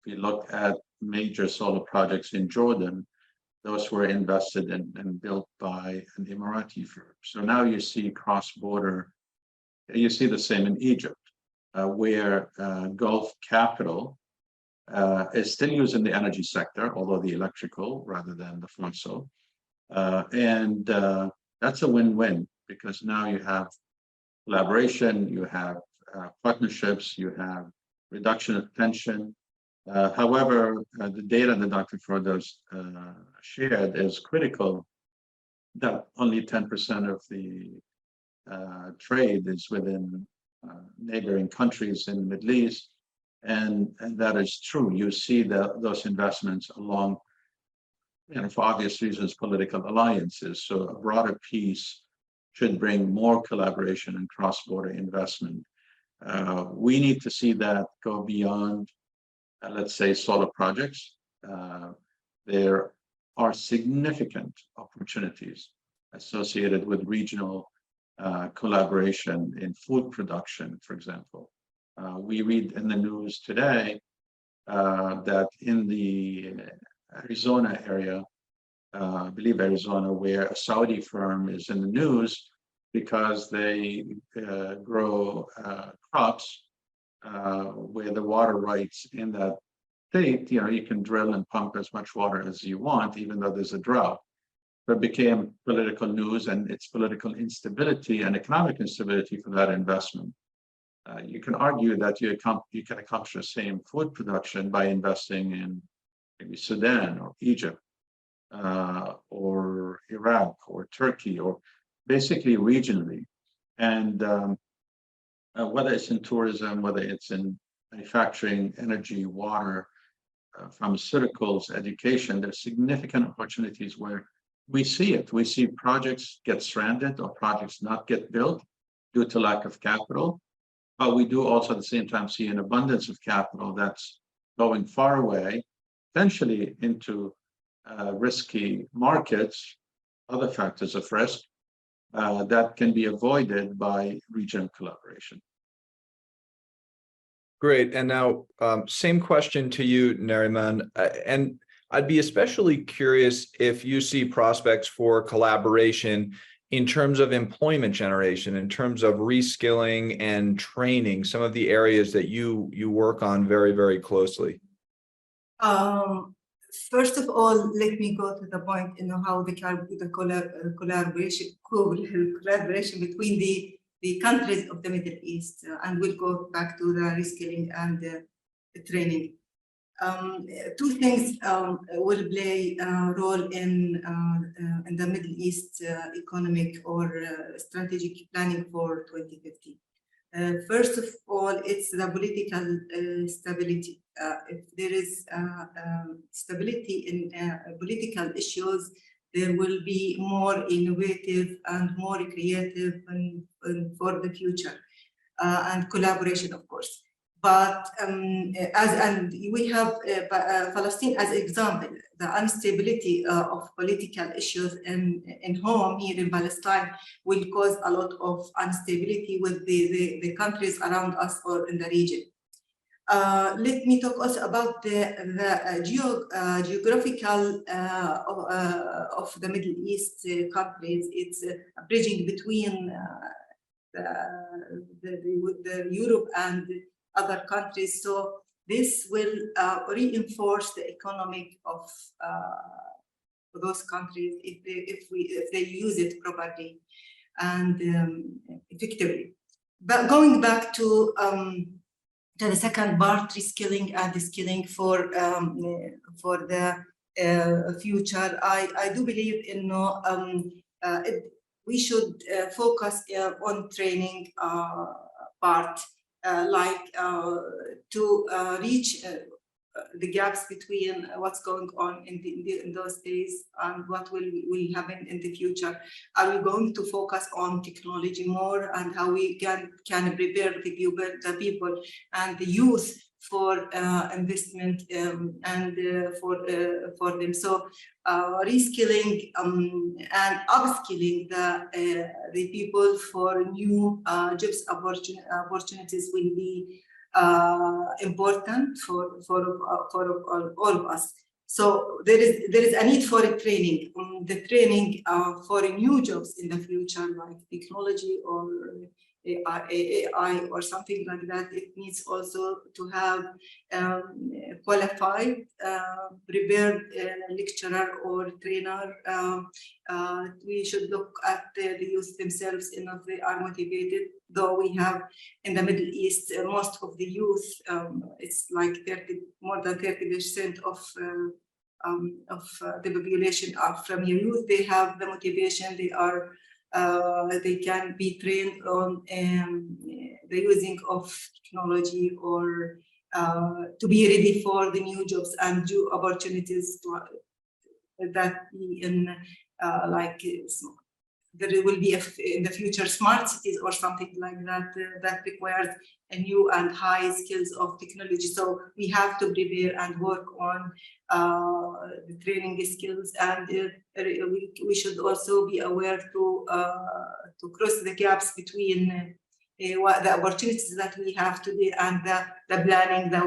If we look at major solar projects in Jordan, those were invested in and built by an Emirati firm. So now you see cross-border, you see the same in Egypt, where Gulf capital is still used in the energy sector, although the electrical rather than the fossil. And that's a win-win, because now you have collaboration, you have partnerships, you have reduction of tension. However, the data that Dr. Fordos shared is critical, that only 10% of the trade is within neighboring countries in the Middle East. And that is true. You see those investments along, for obvious reasons, political alliances. So a broader peace should bring more collaboration and cross-border investment. We need to see that go beyond, let's say, solar projects. There are significant opportunities associated with regional collaboration in food production, for example. We read in the news today that in the Arizona area, I believe Arizona, where a Saudi firm is in the news because they grow crops where the water rights in that state, you can drill and pump as much water as you want, even though there's a drought. But it became political news, and it's political instability and economic instability for that investment. You can argue that you can accomplish the same food production by investing in maybe Sudan or Egypt or Iraq or Turkey, or basically regionally. And whether it's in tourism, whether it's in manufacturing, energy, water, pharmaceuticals, education, there's significant opportunities where we see it. We see projects get stranded or projects not get built due to lack of capital. But we do also at the same time see an abundance of capital that's going far away, potentially into risky markets, other factors of risk that can be avoided by regional collaboration. Great. And now, same question to you, Nariman. And I'd be especially curious if you see prospects for collaboration in terms of employment generation, in terms of reskilling and training, some of the areas that you work on very, very closely. First of all, let me go to the point, how the collaboration between the countries of the Middle East, and we'll go back to the reskilling and the training. Two things will play a role in the Middle East economic or strategic planning for 2050. First of all, it's the political stability. If there is stability in political issues, there will be more innovative and more creative for the future, and collaboration, of course. But we have Palestine as an example. The instability of political issues in home here in Palestine will cause a lot of instability with the countries around us or in the region. Let me talk also about the geographical of the Middle East countries. It's bridging between the Europe and other countries. So this will reinforce the economic of those countries if they use it properly and effectively. But going back to the second part, reskilling and skilling for the future, I do believe in we should focus on training part, like to reach the gaps between what's going on in those days and what will happen in the future. Are we going to focus on technology more and how we can prepare the people and the youth for investment and for them? So reskilling and upskilling the people for new jobs opportunities will be important for all of us. So there is a need for a training. The training for new jobs in the future, like technology or AI or something like that, it needs also to have qualified, prepared lecturer or trainer. We should look at the youth themselves and if they are motivated. Though we have in the Middle East, most of the youth, it's like more than 30% of the population are from youth. They have the motivation. They can be trained on the using of technology or to be ready for the new jobs and new opportunities that be in there will be in the future smart cities or something like that that requires a new and high skills of technology. So we have to prepare and work on the training skills, and we should also be aware to cross the gaps between the opportunities that we have today and the planning the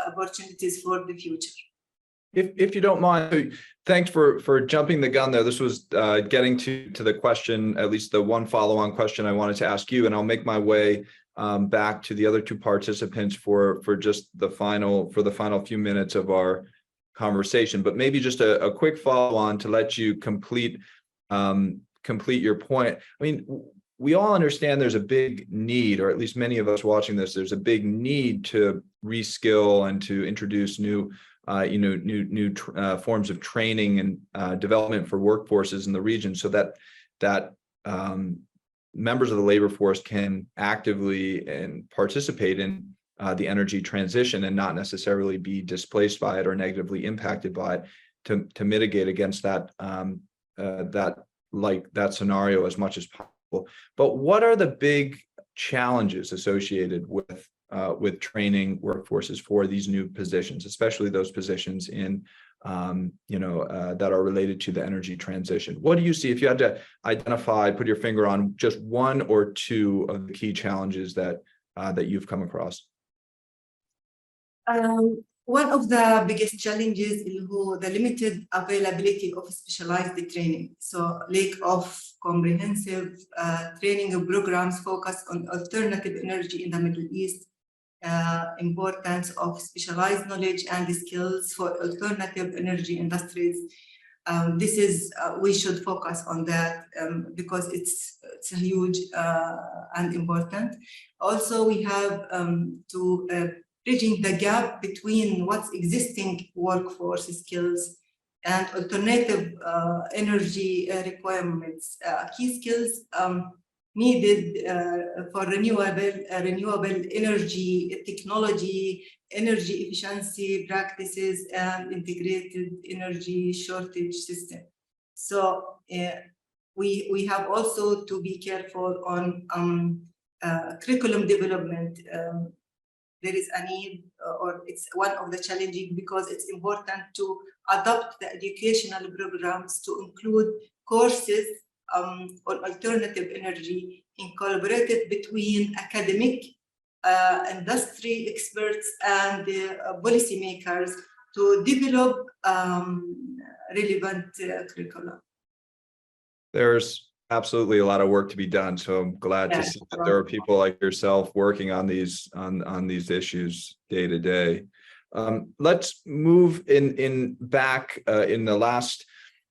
opportunities for the future. If you don't mind, thanks for jumping the gun there. This was getting to the question, at least the one follow-on question I wanted to ask you, and I'll make my way back to the other two participants for just the final few minutes of our conversation. But maybe just a quick follow-on to let you complete your point. I mean, we all understand there's a big need, or at least many of us watching this, there's a big need to reskill and to introduce new forms of training and development for workforces in the region, so that members of the labor force can actively and participate in the energy transition and not necessarily be displaced by it or negatively impacted by it, to mitigate against that scenario as much as possible. But what are the big challenges associated with training workforces for these new positions, especially those positions in that are related to the energy transition? What do you see if you had to put your finger on just one or two of the key challenges that you've come across? One of the biggest challenges is the limited availability of specialized training. So lack of comprehensive training programs focused on alternative energy in the Middle East, importance of specialized knowledge and skills for alternative energy industries. This is we should focus on that because it's huge and important. Also, we have to bridging the gap between what's existing workforce skills and alternative energy requirements. Key skills needed for renewable energy technology, energy efficiency practices, and integrated energy shortage system. So we have also to be careful on curriculum development. There is a need, or it's one of the challenging, because it's important to adopt the educational programs to include courses on alternative energy incorporated between academic industry experts and policymakers to develop relevant curricula. There's absolutely a lot of work to be done. So I'm glad to see that there are people like yourself working on these issues day to day. Let's move in back in the last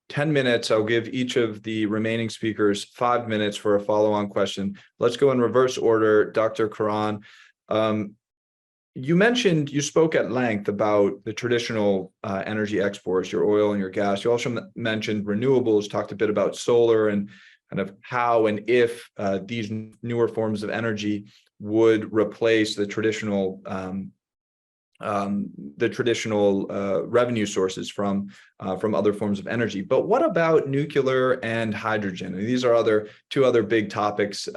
10 minutes. I'll give each of the remaining speakers 5 minutes for a follow-on question. Let's go in reverse order. Dr. Karan, you spoke at length about the traditional energy exports, your oil and your gas. You also mentioned renewables, talked a bit about solar and kind of how and if these newer forms of energy would replace the traditional revenue sources from other forms of energy. But what about nuclear and hydrogen? And these are two other big topics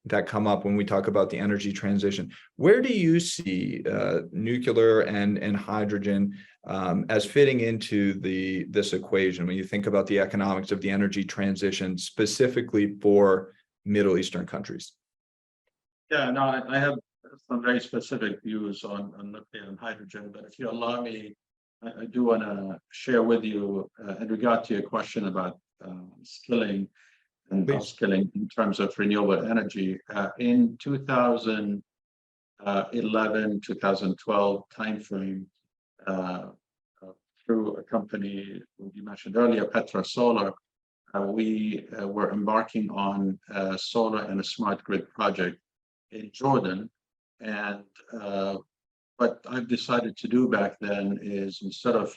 that come up when we talk about the energy transition. Where do you see nuclear and hydrogen as fitting into this equation when you think about the economics of the energy transition specifically for Middle Eastern countries? Yeah, no, I have some very specific views on nuclear and hydrogen, but if you allow me, I do want to share with you in regard to your question about skilling and upskilling in terms of renewable energy. In 2011, 2012 timeframe, through a company you mentioned earlier, Petra Solar, we were embarking on a solar and a smart grid project in Jordan. And what I've decided to do back then is, instead of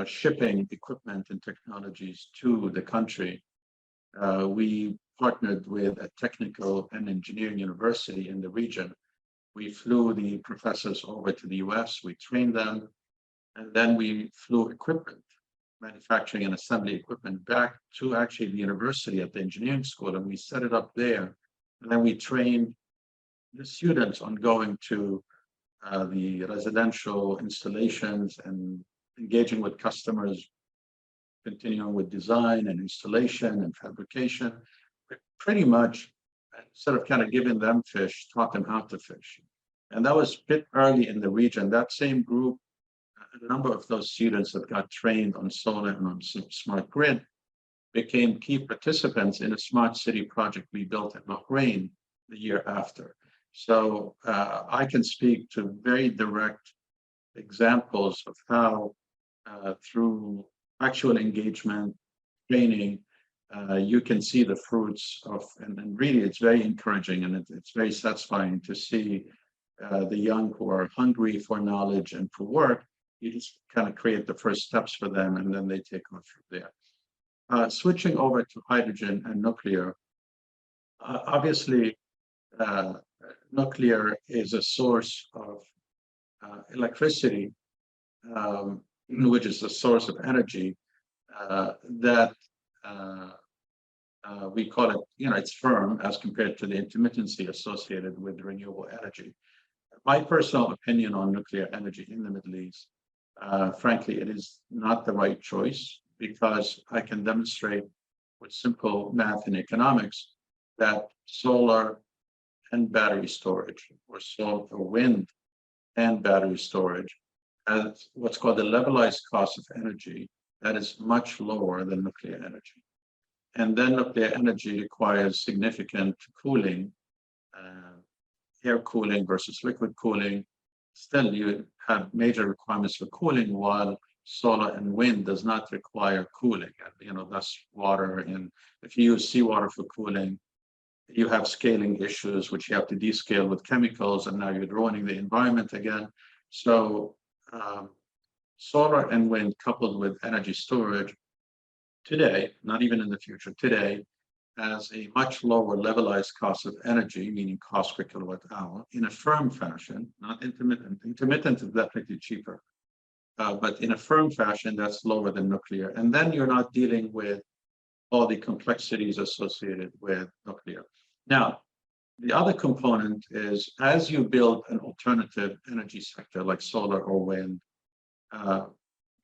shipping equipment and technologies to the country, we partnered with a technical and engineering university in the region. We flew the professors over to the U.S., we trained them, and then we flew equipment, manufacturing and assembly equipment, back to actually the university at the engineering school, and we set it up there. And then we trained the students on going to the residential installations and engaging with customers, continuing with design and installation and fabrication. But pretty much, instead of kind of giving them fish, taught them how to fish. And that was a bit early in the region. That same group, a number of those students that got trained on solar and on smart grid became key participants in a smart city project we built at Bahrain the year after. So I can speak to very direct examples of how through actual engagement, training, you can see the fruits of, and really it's very encouraging and it's very satisfying to see the young who are hungry for knowledge and for work. You just kind of create the first steps for them and then they take off from there. Switching over to hydrogen and nuclear, obviously, nuclear is a source of electricity, which is a source of energy that we call it, it's firm as compared to the intermittency associated with renewable energy. My personal opinion on nuclear energy in the Middle East, frankly, it is not the right choice, because I can demonstrate with simple math and economics that solar and battery storage, or solar or wind and battery storage, has what's called the levelized cost of energy that is much lower than nuclear energy. And then nuclear energy requires significant cooling, air cooling versus liquid cooling. Still, you have major requirements for cooling, while solar and wind does not require cooling. Thus water, and if you use seawater for cooling, you have scaling issues, which you have to descale with chemicals, and now you're ruining the environment again. So solar and wind coupled with energy storage today, not even in the future, today, has a much lower levelized cost of energy, meaning cost per kilowatt hour, in a firm fashion, not intermittent. Intermittent is definitely cheaper, but in a firm fashion, that's lower than nuclear. And then you're not dealing with all the complexities associated with nuclear. Now, the other component is, as you build an alternative energy sector like solar or wind,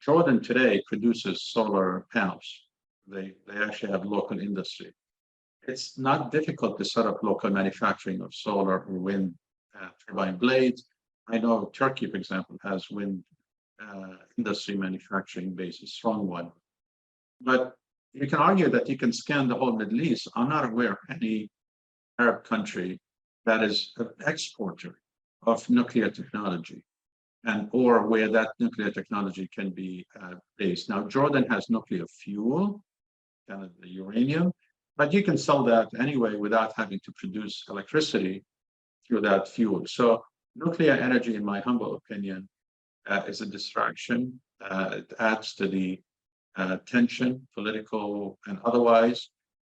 Jordan today produces solar panels. They actually have local industry. it's not difficult to set up local manufacturing of solar or wind turbine blades. I know Turkey, for example, has wind industry manufacturing base, a strong one. But you can argue that you can scan the whole Middle East. I'm not aware of any Arab country that is an exporter of nuclear technology and or where that nuclear technology can be based. Now, Jordan has nuclear fuel, kind of the uranium, but you can sell that anyway without having to produce electricity through that fuel. So nuclear energy, in my humble opinion, is a distraction. It adds to the tension, political and otherwise.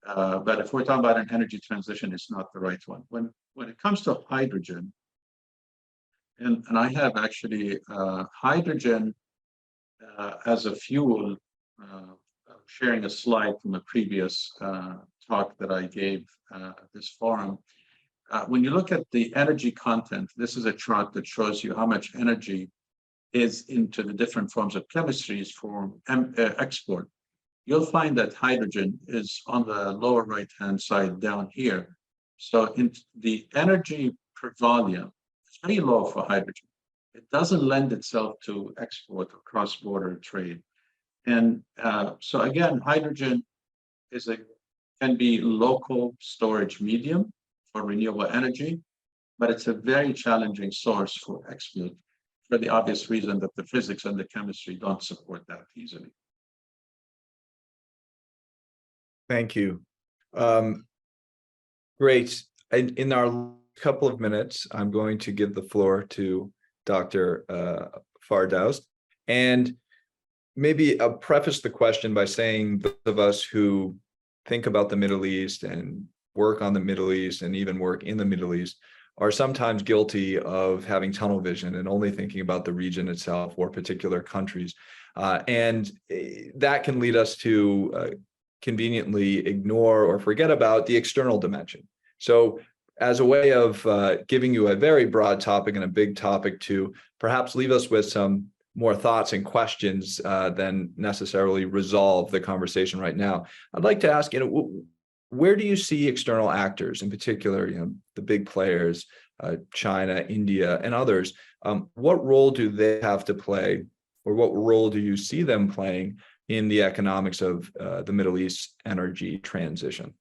But if we're talking about an energy transition, it's not the right one. When it comes to hydrogen, and I have actually hydrogen as a fuel, sharing a slide from a previous talk that I gave at this forum. When you look at the energy content, this is a chart that shows you how much energy is into the different forms of chemistries for export. You'll find that hydrogen is on the lower right-hand side down here. So in the energy per volume, it's very low for hydrogen. It doesn't lend itself to export or cross-border trade. And so again, hydrogen can be local storage medium for renewable energy, but it's a very challenging source for export for the obvious reason that the physics and the chemistry don't support that easily. Thank you. Great. In our couple of minutes, I'm going to give the floor to Dr. Fardoust. And maybe I'll preface the question by saying those of us who think about the Middle East and work on the Middle East and even work in the Middle East are sometimes guilty of having tunnel vision and only thinking about the region itself or particular countries. And that can lead us to conveniently ignore or forget about the external dimension. So as a way of giving you a very broad topic and a big topic to perhaps leave us with some more thoughts and questions than necessarily resolve the conversation right now, I'd like to ask, where do you see external actors, in particular, the big players, China, India, and others? What role do they have to play, or what role do you see them playing in the economics of the Middle East energy transition?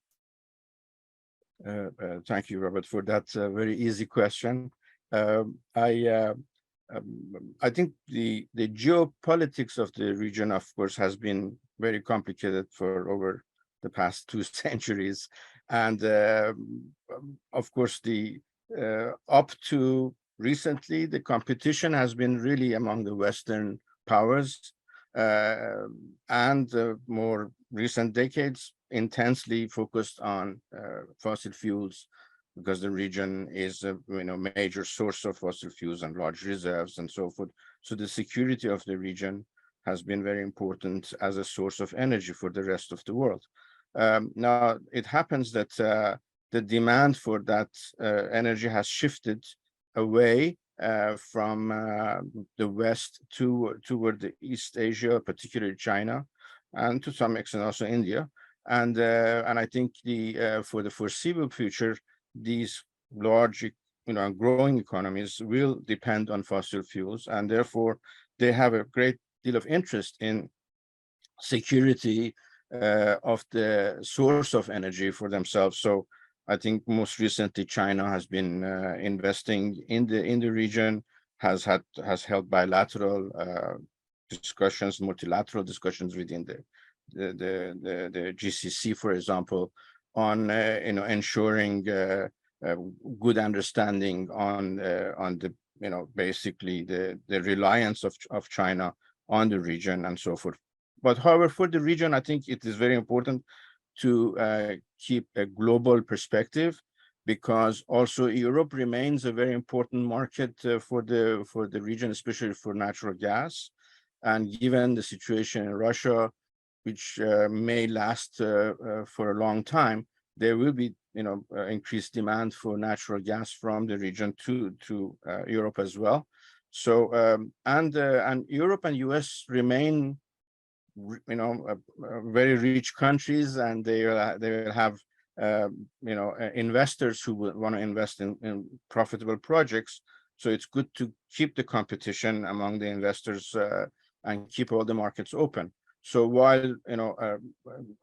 Thank you, Robert, for that very easy question. I think the geopolitics of the region, of course, has been very complicated for over the past 2 centuries, and of course, up to recently, the competition has been really among the Western powers, and more recent decades intensely focused on fossil fuels, because the region is a major source of fossil fuels and large reserves and so forth. So the security of the region has been very important as a source of energy for the rest of the world. Now, it happens that the demand for that energy has shifted away from the West toward the East Asia, particularly China, and to some extent also India. And I think for the foreseeable future, these large, growing economies will depend on fossil fuels, and therefore they have a great deal of interest in security of the source of energy for themselves. So I think most recently China has been investing in the region, has held bilateral discussions, multilateral discussions within the GCC, for example, on ensuring good understanding on the basically the reliance of China on the region and so forth. But however, for the region, I think it is very important to keep a global perspective, because also Europe remains a very important market for the region, especially for natural gas. And given the situation in Russia, which may last for a long time, there will be increased demand for natural gas from the region to Europe as well. So and Europe and US remain very rich countries, and they will have investors who want to invest in profitable projects. So it's good to keep the competition among the investors and keep all the markets open. So while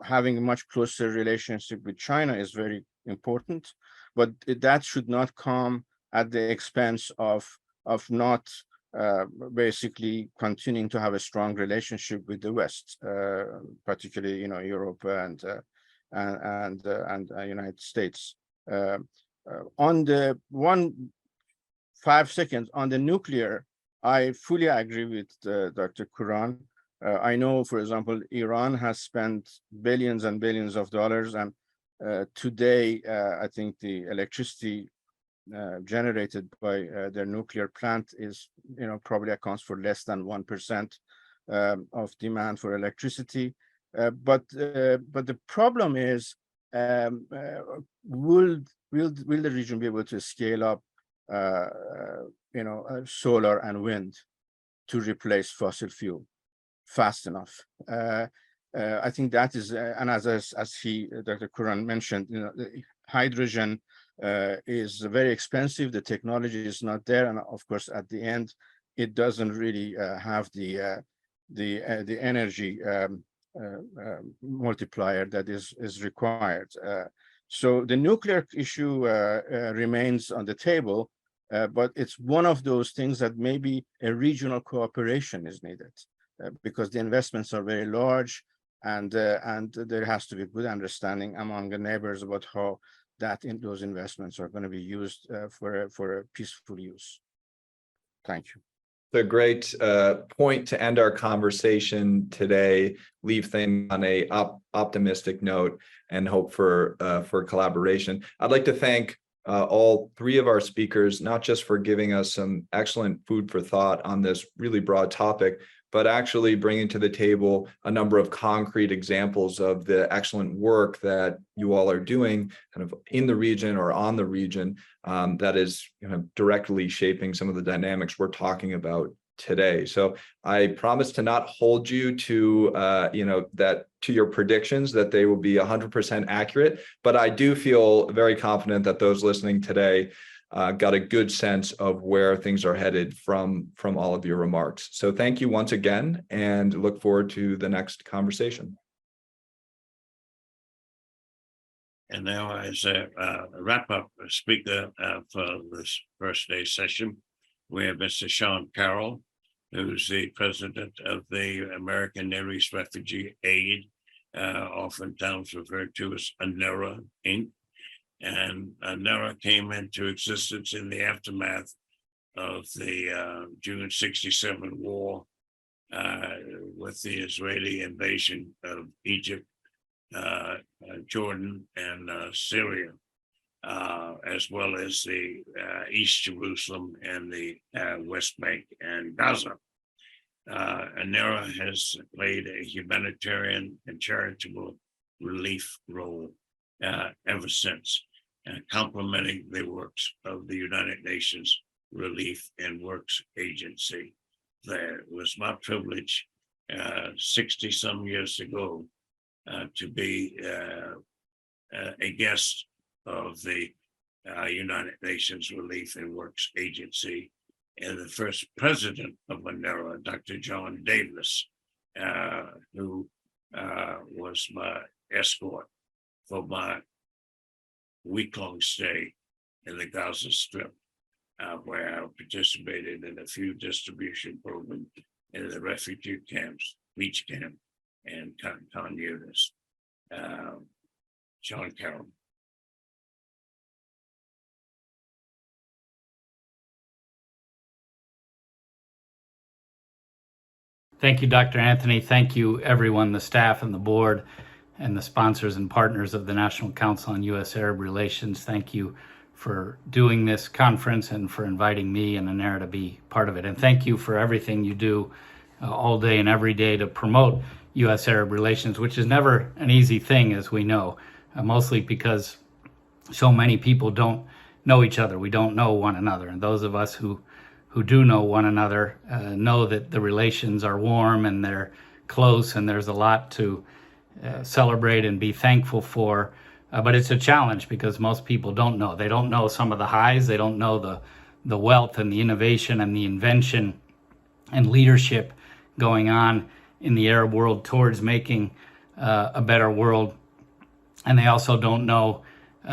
having a much closer relationship with China is very important, but that should not come at the expense of not basically continuing to have a strong relationship with the West, particularly Europe and United States. On the 5 seconds on the nuclear, I fully agree with Dr. Quran. I know, for example, Iran has spent billions and billions of dollars, and today I think the electricity generated by their nuclear plant is, probably accounts for less than 1% of demand for electricity. But the problem is, will the region be able to scale up, solar and wind to replace fossil fuel fast enough? I think that is, and as Dr. Quran mentioned, hydrogen is very expensive. The technology is not there, and of course, at the end, it doesn't really have the energy multiplier that is required. So the nuclear issue remains on the table, but it's one of those things that maybe a regional cooperation is needed because the investments are very large, and there has to be good understanding among the neighbors about how those investments are going to be used for a peaceful use. Thank you. A great point to end our conversation today. Leave things on a optimistic note and hope for collaboration. I'd like to thank all three of our speakers, not just for giving us some excellent food for thought on this really broad topic, but actually bringing to the table a number of concrete examples of the excellent work that you all are doing kind of in the region or on the region that is directly shaping some of the dynamics we're talking about today. So I promise to not hold you to to your predictions that they will be 100% accurate, but I do feel very confident that those listening today got a good sense of where things are headed from all of your remarks. So thank you once again, and look forward to the next conversation. And now, as a wrap-up speaker for this first day session, we have Mr. Sean Carroll, who's the president of the American Near East Refugee Aid, oftentimes referred to as Anera, Inc. And Anera came into existence in the aftermath of the June '67 war with the Israeli invasion of Egypt, Jordan, and Syria, as well as the East Jerusalem and the West Bank and Gaza. Anera has played a humanitarian and charitable relief role ever since, complementing the works of the United Nations Relief and Works Agency. It was my privilege 60-some years ago to be a guest of the United Nations Relief and Works Agency, and the first president of Anera, Dr. John Davis, who was my escort for my week-long stay in the Gaza Strip, where I participated in a few distribution programs in the refugee camps, Beach Camp, and Khan Yunis. Sean Carroll. Thank you, Dr. Anthony. Thank you, everyone, the staff and the board and the sponsors and partners of the National Council on U.S. Arab Relations. Thank you for doing this conference and for inviting me and Anera to be part of it. And thank you for everything you do all day and every day to promote U.S. Arab Relations, which is never an easy thing, as we know, mostly because so many people don't know each other. We don't know one another. And those of us who do know one another know that the relations are warm and they're close, and there's a lot to celebrate and be thankful for. But it's a challenge because most people don't know. They don't know some of the highs. They don't know the wealth and the innovation and the invention and leadership going on in the Arab world towards making a better world. And they also don't know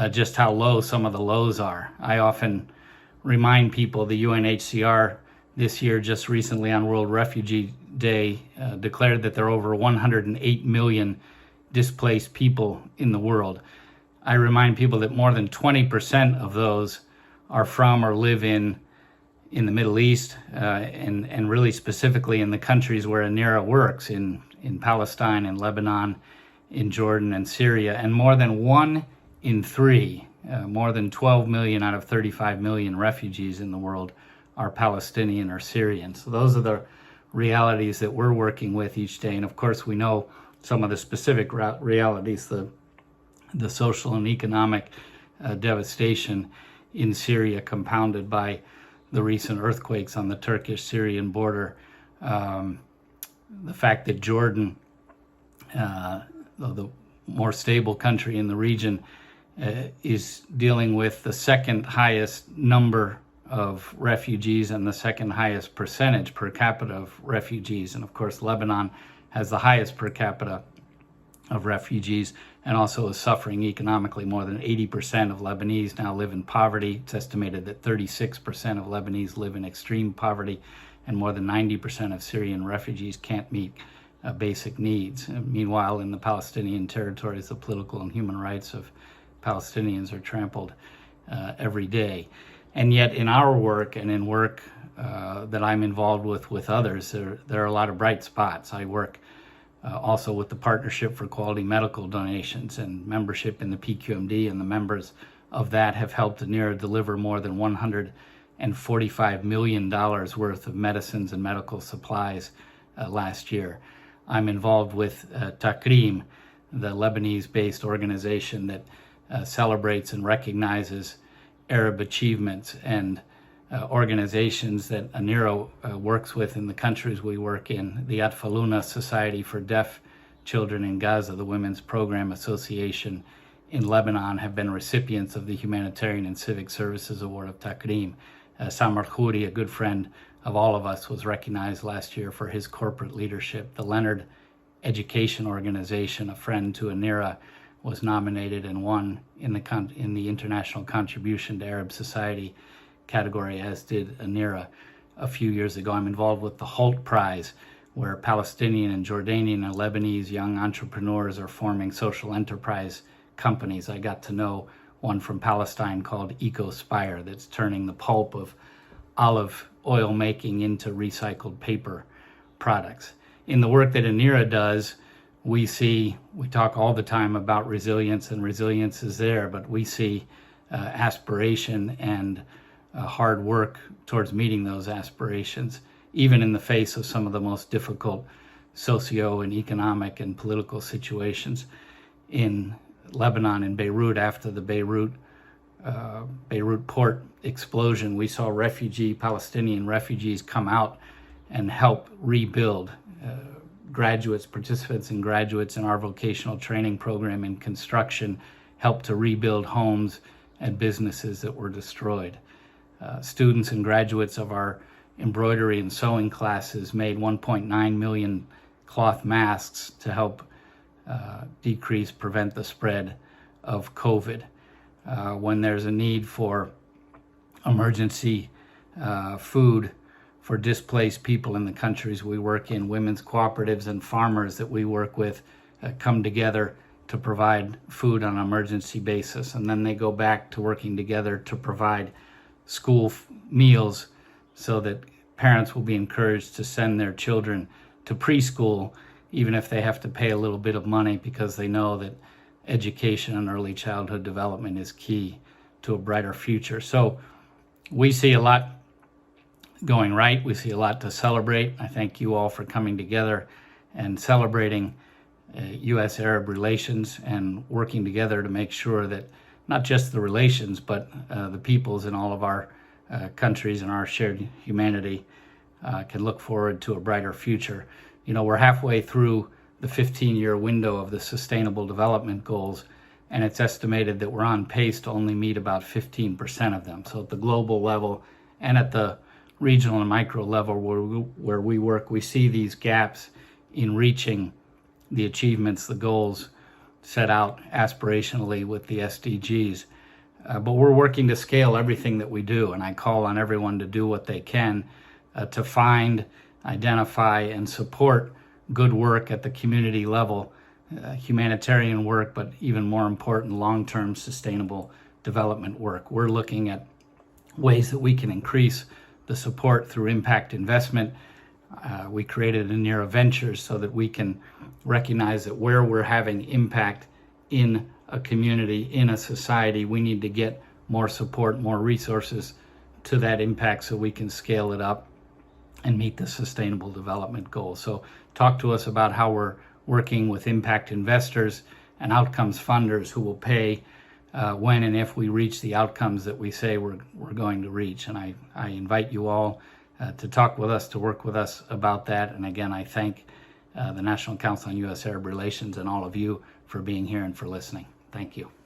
just how low some of the lows are. I often remind people the UNHCR this year, just recently on World Refugee Day, declared that there are over 108 million displaced people in the world. I remind people that more than 20% of those are from or live in the Middle East, and really specifically in the countries where Anera works, in Palestine and Lebanon, in Jordan and Syria. And more than 1 in 3, more than 12 million out of 35 million refugees in the world are Palestinian or Syrian. So those are the realities that we're working with each day. And of course, we know some of the specific realities, the social and economic devastation in Syria, compounded by the recent earthquakes on the Turkish-Syrian border. The fact that Jordan, the more stable country in the region, is dealing with the second highest number of refugees and the second highest percentage per capita of refugees. And of course, Lebanon has the highest per capita of refugees and also is suffering economically. More than 80% of Lebanese now live in poverty. It's estimated that 36% of Lebanese live in extreme poverty, and more than 90% of Syrian refugees can't meet basic needs. And meanwhile, in the Palestinian territories, the political and human rights of Palestinians are trampled every day. And yet in our work and in work that I'm involved with others, there are a lot of bright spots. I work also with the Partnership for Quality Medical Donations and membership in the PQMD, and the members of that have helped Anera deliver more than $145 million worth of medicines and medical supplies last year. I'm involved with Takrim, the Lebanese-based organization that celebrates and recognizes Arab achievements, and organizations that Anera works with in the countries we work in. The Atfaluna Society for Deaf Children in Gaza, the Women's Program Association in Lebanon, have been recipients of the Humanitarian and Civic Services Award of Takrim. Samar Khouri, a good friend of all of us, was recognized last year for his corporate leadership. The Leonard Education Organization, a friend to Anera, was nominated and won in the International Contribution to Arab Society category, as did Anera a few years ago. I'm involved with the Holt Prize, where Palestinian and Jordanian and Lebanese young entrepreneurs are forming social enterprise companies. I got to know one from Palestine called EcoSpire that's turning the pulp of olive oil making into recycled paper products. In the work that Anera does, we talk all the time about resilience, and resilience is there, but we see aspiration and hard work towards meeting those aspirations, even in the face of some of the most difficult socio and economic and political situations. In Lebanon, in Beirut, after the Beirut port explosion, we saw Palestinian refugees come out and help rebuild. Participants and graduates in our vocational training program in construction helped to rebuild homes and businesses that were destroyed. Students and graduates of our embroidery and sewing classes made 1.9 million cloth masks to help prevent the spread of COVID. When there's a need for emergency food for displaced people in the countries we work in, women's cooperatives and farmers that we work with come together to provide food on an emergency basis. And then they go back to working together to provide school meals so that parents will be encouraged to send their children to preschool, even if they have to pay a little bit of money, because they know that education and early childhood development is key to a brighter future. So we see a lot going right. We see a lot to celebrate. I thank you all for coming together and celebrating U.S. Arab relations and working together to make sure that not just the relations, but the peoples in all of our countries and our shared humanity can look forward to a brighter future. You know, we're halfway through the 15-year window of the Sustainable Development Goals, and it's estimated that we're on pace to only meet about 15% of them. So at the global level and at the regional and micro level where we work, we see these gaps in reaching the achievements, the goals set out aspirationally with the SDGs. But we're working to scale everything that we do, and I call on everyone to do what they can to find, identify, and support good work at the community level, humanitarian work, but even more important, long-term sustainable development work. We're looking at ways that we can increase the support through impact investment. We created Anera Ventures so that we can recognize that where we're having impact in a community, in a society, we need to get more support, more resources to that impact so we can scale it up and meet the sustainable development goals. So talk to us about how we're working with impact investors and outcomes funders who will pay when and if we reach the outcomes that we say we're going to reach. And I invite you all to talk with us, to work with us about that. And again, I thank the National Council on U.S. Arab Relations and all of you for being here and for listening. Thank you.